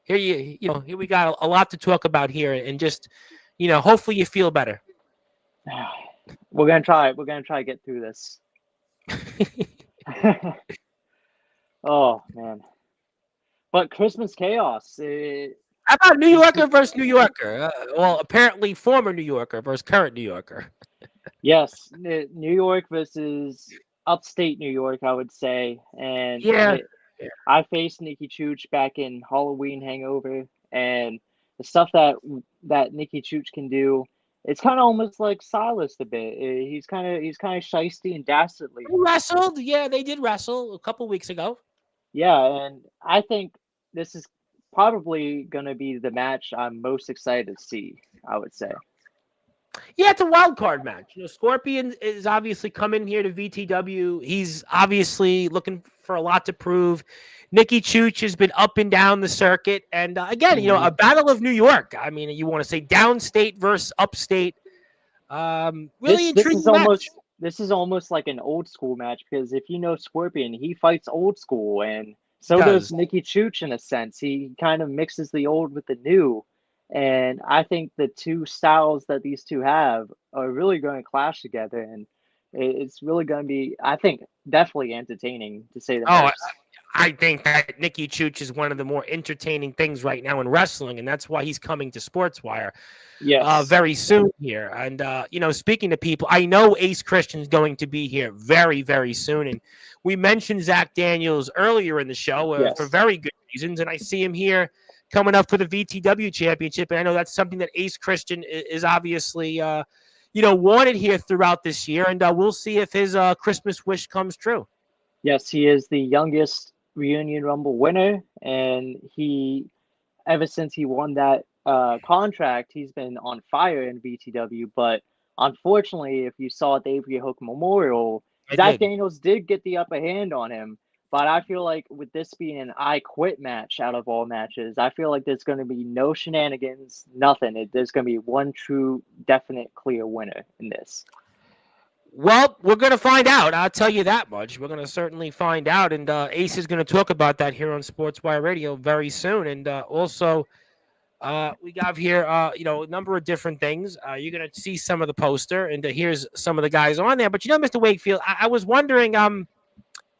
here we got a lot to talk about here. And just, hopefully you feel better. We're going to try. We're going to try to get through this. Oh man, but Christmas chaos. How about New Yorker versus New Yorker? Well, apparently former New Yorker versus current New Yorker. Yes, New York versus upstate New York, I would say. And I faced Nikki Chooch back in Halloween Hangover, and the stuff that Nikki Chooch can do. It's kind of almost like Silas a bit. He's kind of shisty and dastardly. They wrestled, yeah, they did wrestle a couple weeks ago. Yeah, and I think this is probably going to be the match I'm most excited to see, I would say. Yeah, it's a wild card match. Scorpion is obviously coming here to VTW. He's obviously looking for a lot to prove. Nikki Chooch has been up and down the circuit. And again, a battle of New York. I mean, you want to say downstate versus upstate. Really intriguing match. This is almost like an old school match, because if you know Scorpion, he fights old school, and so does Nikki Chooch in a sense. He kind of mixes the old with the new. And I think the two styles that these two have are really going to clash together, and it's really going to be, I think, definitely entertaining, to say the most. I think that Nikki Chooch is one of the more entertaining things right now in wrestling, and that's why he's coming to Sportswire very soon here. And, speaking to people, I know Ace Christian's going to be here very, very soon. And we mentioned Zach Daniels earlier in the show for very good reasons, and I see him here coming up for the VTW championship. And I know that's something that Ace Christian is obviously, wanted here throughout this year. And we'll see if his Christmas wish comes true. Yes, he is the youngest Reunion Rumble winner. And ever since he won that contract, he's been on fire in VTW. But unfortunately, if you saw at the Avery Hook Memorial, I Zach did. Daniels did get the upper hand on him. But I feel like with this being an I quit match out of all matches, I feel like there's going to be no shenanigans, nothing. There's going to be one true, definite, clear winner in this. Well, we're going to find out. I'll tell you that much. We're going to certainly find out. And Ace is going to talk about that here on Sportswire Radio very soon. And also, we got here, a number of different things. You're going to see some of the poster, and here's some of the guys on there. But, Mr. Wakefield, I was wondering,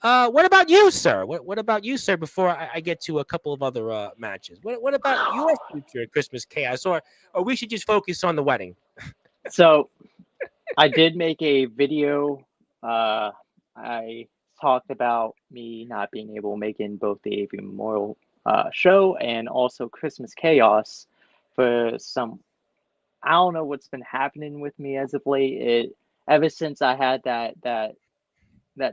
what about you, sir? What about you, sir, before I get to a couple of other matches? What about your future at Christmas Chaos? Or we should just focus on the wedding? So I did make a video. I talked about me not being able to make in both the Avery Memorial show and also Christmas Chaos for some. I don't know what's been happening with me as of late. Ever since I had that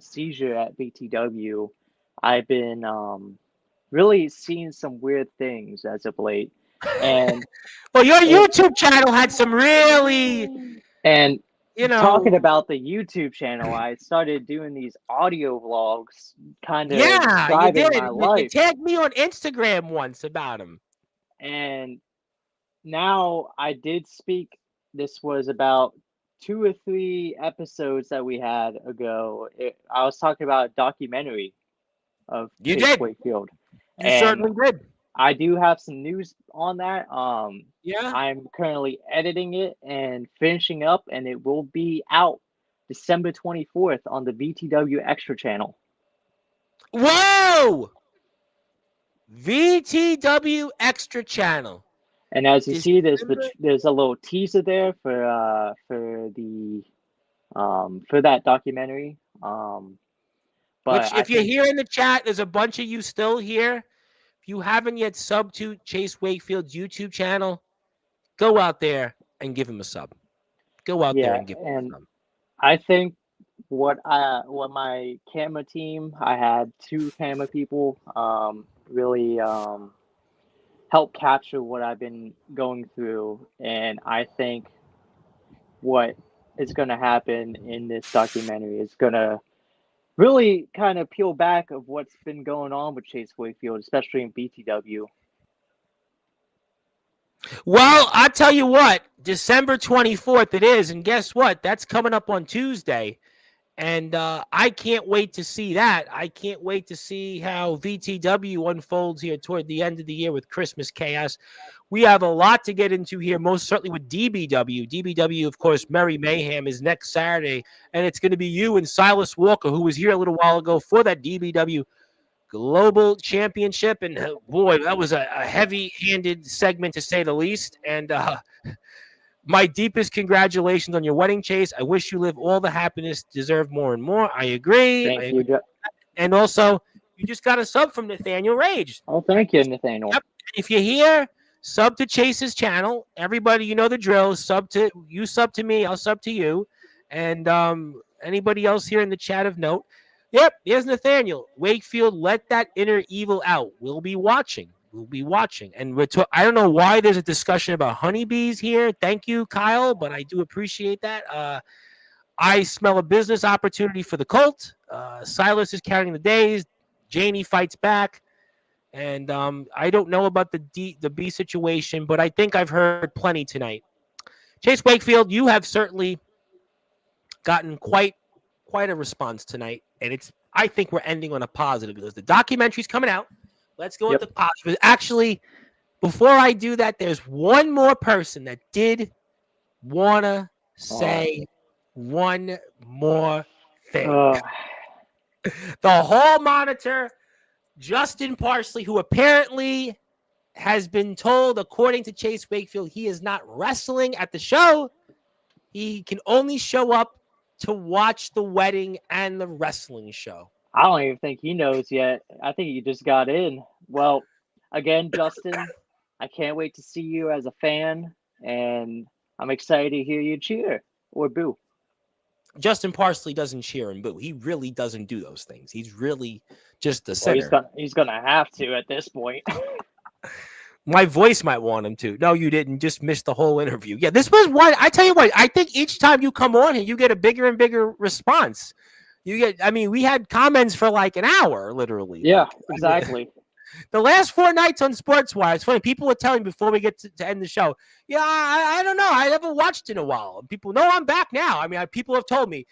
seizure at BTW, I've been really seeing some weird things as of late. And well, your YouTube channel had some really, and talking about the YouTube channel, I started doing these audio vlogs, kind of describing my life. You tagged me on Instagram once about them. And now I did speak. This was about 2 or 3 episodes that we had ago. I was talking about a documentary of Chase Wakefield. You certainly did. I do have some news on that. Yeah. I'm currently editing it and finishing up, and it will be out December 24th on the VTW Extra channel. Whoa! VTW Extra channel. And as you see, there's a little teaser there for that documentary. But if you're here in the chat, there's a bunch of you still here. If you haven't yet subbed to Chase Wakefield's YouTube channel, go out there and give him a sub. Go out there and give him a sub. I think what my camera team, I had 2 camera people, really help capture what I've been going through, and I think what is going to happen in this documentary is going to really kind of peel back of what's been going on with Chase Wakefield, especially in BTW. Well, I tell you what, December 24th it is, and guess what? That's coming up on Tuesday, and I can't wait to see that. I can't wait to see how VTW unfolds here toward the end of the year with Christmas Chaos. We have a lot to get into here, most certainly with DBW. DBW, of course, Merry Mayhem is next Saturday, and it's going to be you and Silas Walker, who was here a little while ago for that DBW Global Championship. And boy, that was a heavy-handed segment, to say the least. And my deepest congratulations on your wedding, Chase. I wish you live all the happiness, deserve more and more. I agree. Thank you. And also, you just got a sub from Nathaniel Rage. Oh, thank you, Nathaniel. Yep. If you're here, sub to Chase's channel. Everybody, you know the drill. Sub to me, I'll sub to you. And anybody else here in the chat of note. Yep, here's Nathaniel. Wakefield, let that inner evil out. We'll be watching. And I don't know why there's a discussion about honeybees here. Thank you, Kyle, but I do appreciate that. I smell a business opportunity for the cult. Silas is counting the days. Janie fights back. And I don't know about the bee situation, but I think I've heard plenty tonight. Chase Wakefield, you have certainly gotten quite a response tonight. And I think we're ending on a positive because the documentary's coming out. Let's go with the positive. Actually, before I do that, there's one more person that did want to say one more thing. The hall monitor, Justin Parsley, who apparently has been told, according to Chase Wakefield, he is not wrestling at the show. He can only show up to watch the wedding and the wrestling show. I don't even think he knows yet. I think he just got in. Well, again, Justin, I can't wait to see you as a fan, and I'm excited to hear you cheer or boo. Justin Parsley doesn't cheer and boo. He really doesn't do those things. He's really just the center. He's gonna have to at this point. My voice might want him to. No, you didn't. Just miss the whole interview. Yeah, this was one. I tell you what, I think each time you come on here, you get a bigger and bigger response. I mean, we had comments for like an hour, literally. Yeah, Like, exactly. the last 4 nights on Sportswire, it's funny. People were telling me before we get to end the show, yeah, I don't know. I haven't watched in a while. And people know I'm back now. I mean, people have told me.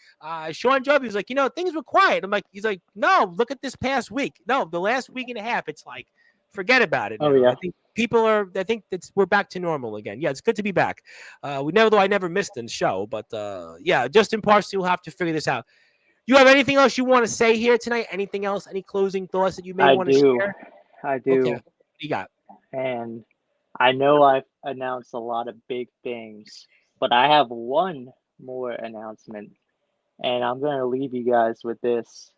Sean Joby was like, things were quiet. I'm like, he's like, no, look at this past week. No, the last week and a half, it's like, forget about it now. Oh, yeah. I think we're back to normal again. Yeah, it's good to be back. I never missed a show, but yeah, Justin Parsley will have to figure this out. You have anything else you want to say here tonight? Anything else? Any closing thoughts that you may want to share? I do. Okay. What you got? And I know I've announced a lot of big things, but I have one more announcement, and I'm going to leave you guys with this.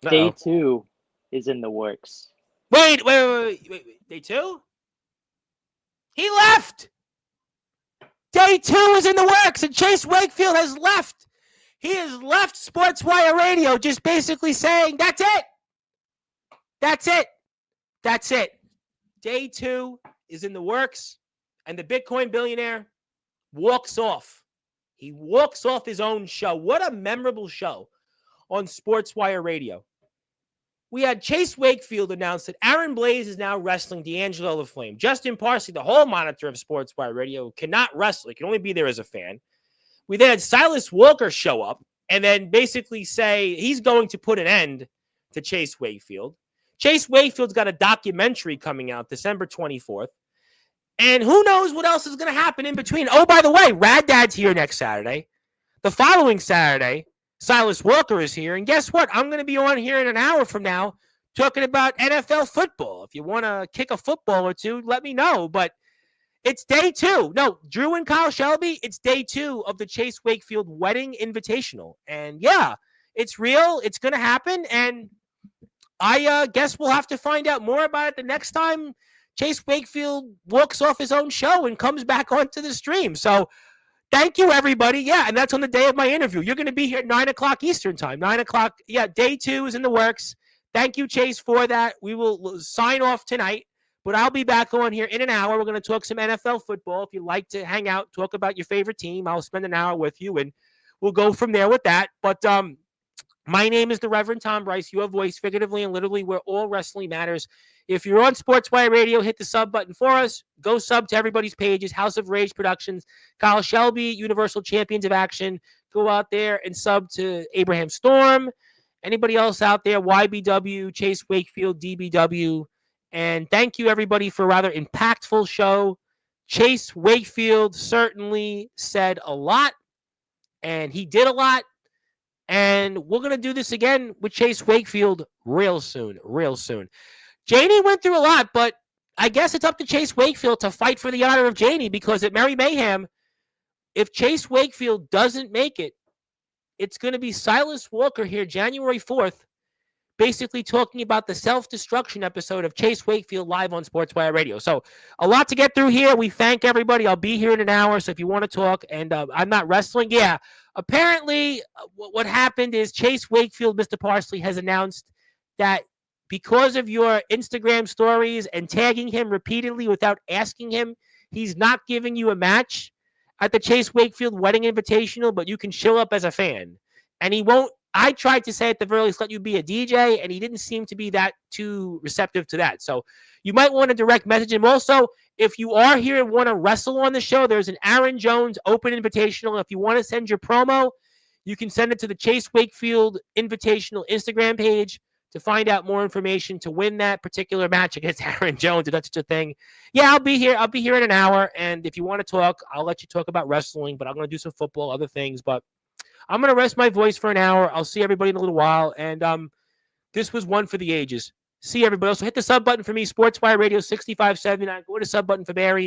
Uh-oh. Day 2 is in the works. Wait. Day 2? He left. Day 2 is in the works, and Chase Wakefield has left. He has left Sportswire Radio, just basically saying, that's it. That's it. That's it. Day 2 is in the works, and the Bitcoin billionaire walks off. He walks off his own show. What a memorable show on Sportswire Radio. We had Chase Wakefield announce that Aaron Blaze is now wrestling D'Angelo the Flame. Justin Parsley, the whole monitor of Sportswire Radio, cannot wrestle. He can only be there as a fan. We then had Silas Walker show up and then basically say he's going to put an end to Chase Wakefield. Chase Wakefield's got a documentary coming out December 24th. And who knows what else is going to happen in between. Oh, by the way, Rad Dad's here next Saturday. The following Saturday, Silas Walker is here. And guess what? I'm going to be on here in an hour from now talking about NFL football. If you want to kick a football or two, let me know. But it's day 2. No, Drew and Kyle Shelby, it's day 2 of the Chase Wakefield Wedding Invitational. And yeah, it's real. It's going to happen. And I guess we'll have to find out more about it the next time Chase Wakefield walks off his own show and comes back onto the stream. So thank you, everybody. Yeah, and that's on the day of my interview. You're going to be here at 9 o'clock Eastern time. 9 o'clock. Yeah, day 2 is in the works. Thank you, Chase, for that. We will sign off tonight. But I'll be back on here in an hour. We're going to talk some NFL football. If you'd like to hang out, talk about your favorite team, I'll spend an hour with you, and we'll go from there with that. But my name is the Reverend Tom Bryce. Your voice, figuratively and literally, where all wrestling matters. If you're on Sportswire Radio, hit the sub button for us. Go sub to everybody's pages. House of Rage Productions, Kyle Shelby, Universal Champions of Action. Go out there and sub to Abraham Storm. Anybody else out there, YBW, Chase Wakefield, DBW. And thank you, everybody, for a rather impactful show. Chase Wakefield certainly said a lot, and he did a lot. And we're going to do this again with Chase Wakefield real soon. Janie went through a lot, but I guess it's up to Chase Wakefield to fight for the honor of Janie, because at Merry Mayhem, if Chase Wakefield doesn't make it, it's going to be Silas Walker here January 4th, basically talking about the self-destruction episode of Chase Wakefield live on Sportswire Radio. So a lot to get through here. We thank everybody. I'll be here in an hour, so if you want to talk, and I'm not wrestling. Yeah, apparently what happened is Chase Wakefield, Mr. Parsley, has announced that because of your Instagram stories and tagging him repeatedly without asking him, he's not giving you a match at the Chase Wakefield Wedding Invitational, but you can show up as a fan. And he won't. I tried to say at the very least, let you be a DJ, and he didn't seem to be that too receptive to that. So you might want to direct message him. Also, if you are here and want to wrestle on the show, there's an Aaron Jones open invitational. If you want to send your promo, you can send it to the Chase Wakefield Invitational Instagram page to find out more information to win that particular match against Aaron Jones, if that's such a thing. Yeah, I'll be here. I'll be here in an hour, and if you want to talk, I'll let you talk about wrestling, but I'm going to do some football, other things, but I'm going to rest my voice for an hour. I'll see everybody in a little while. And this was one for the ages. See everybody else. So hit the sub button for me, Sportswire Radio 6579. Go to the sub button for Barry.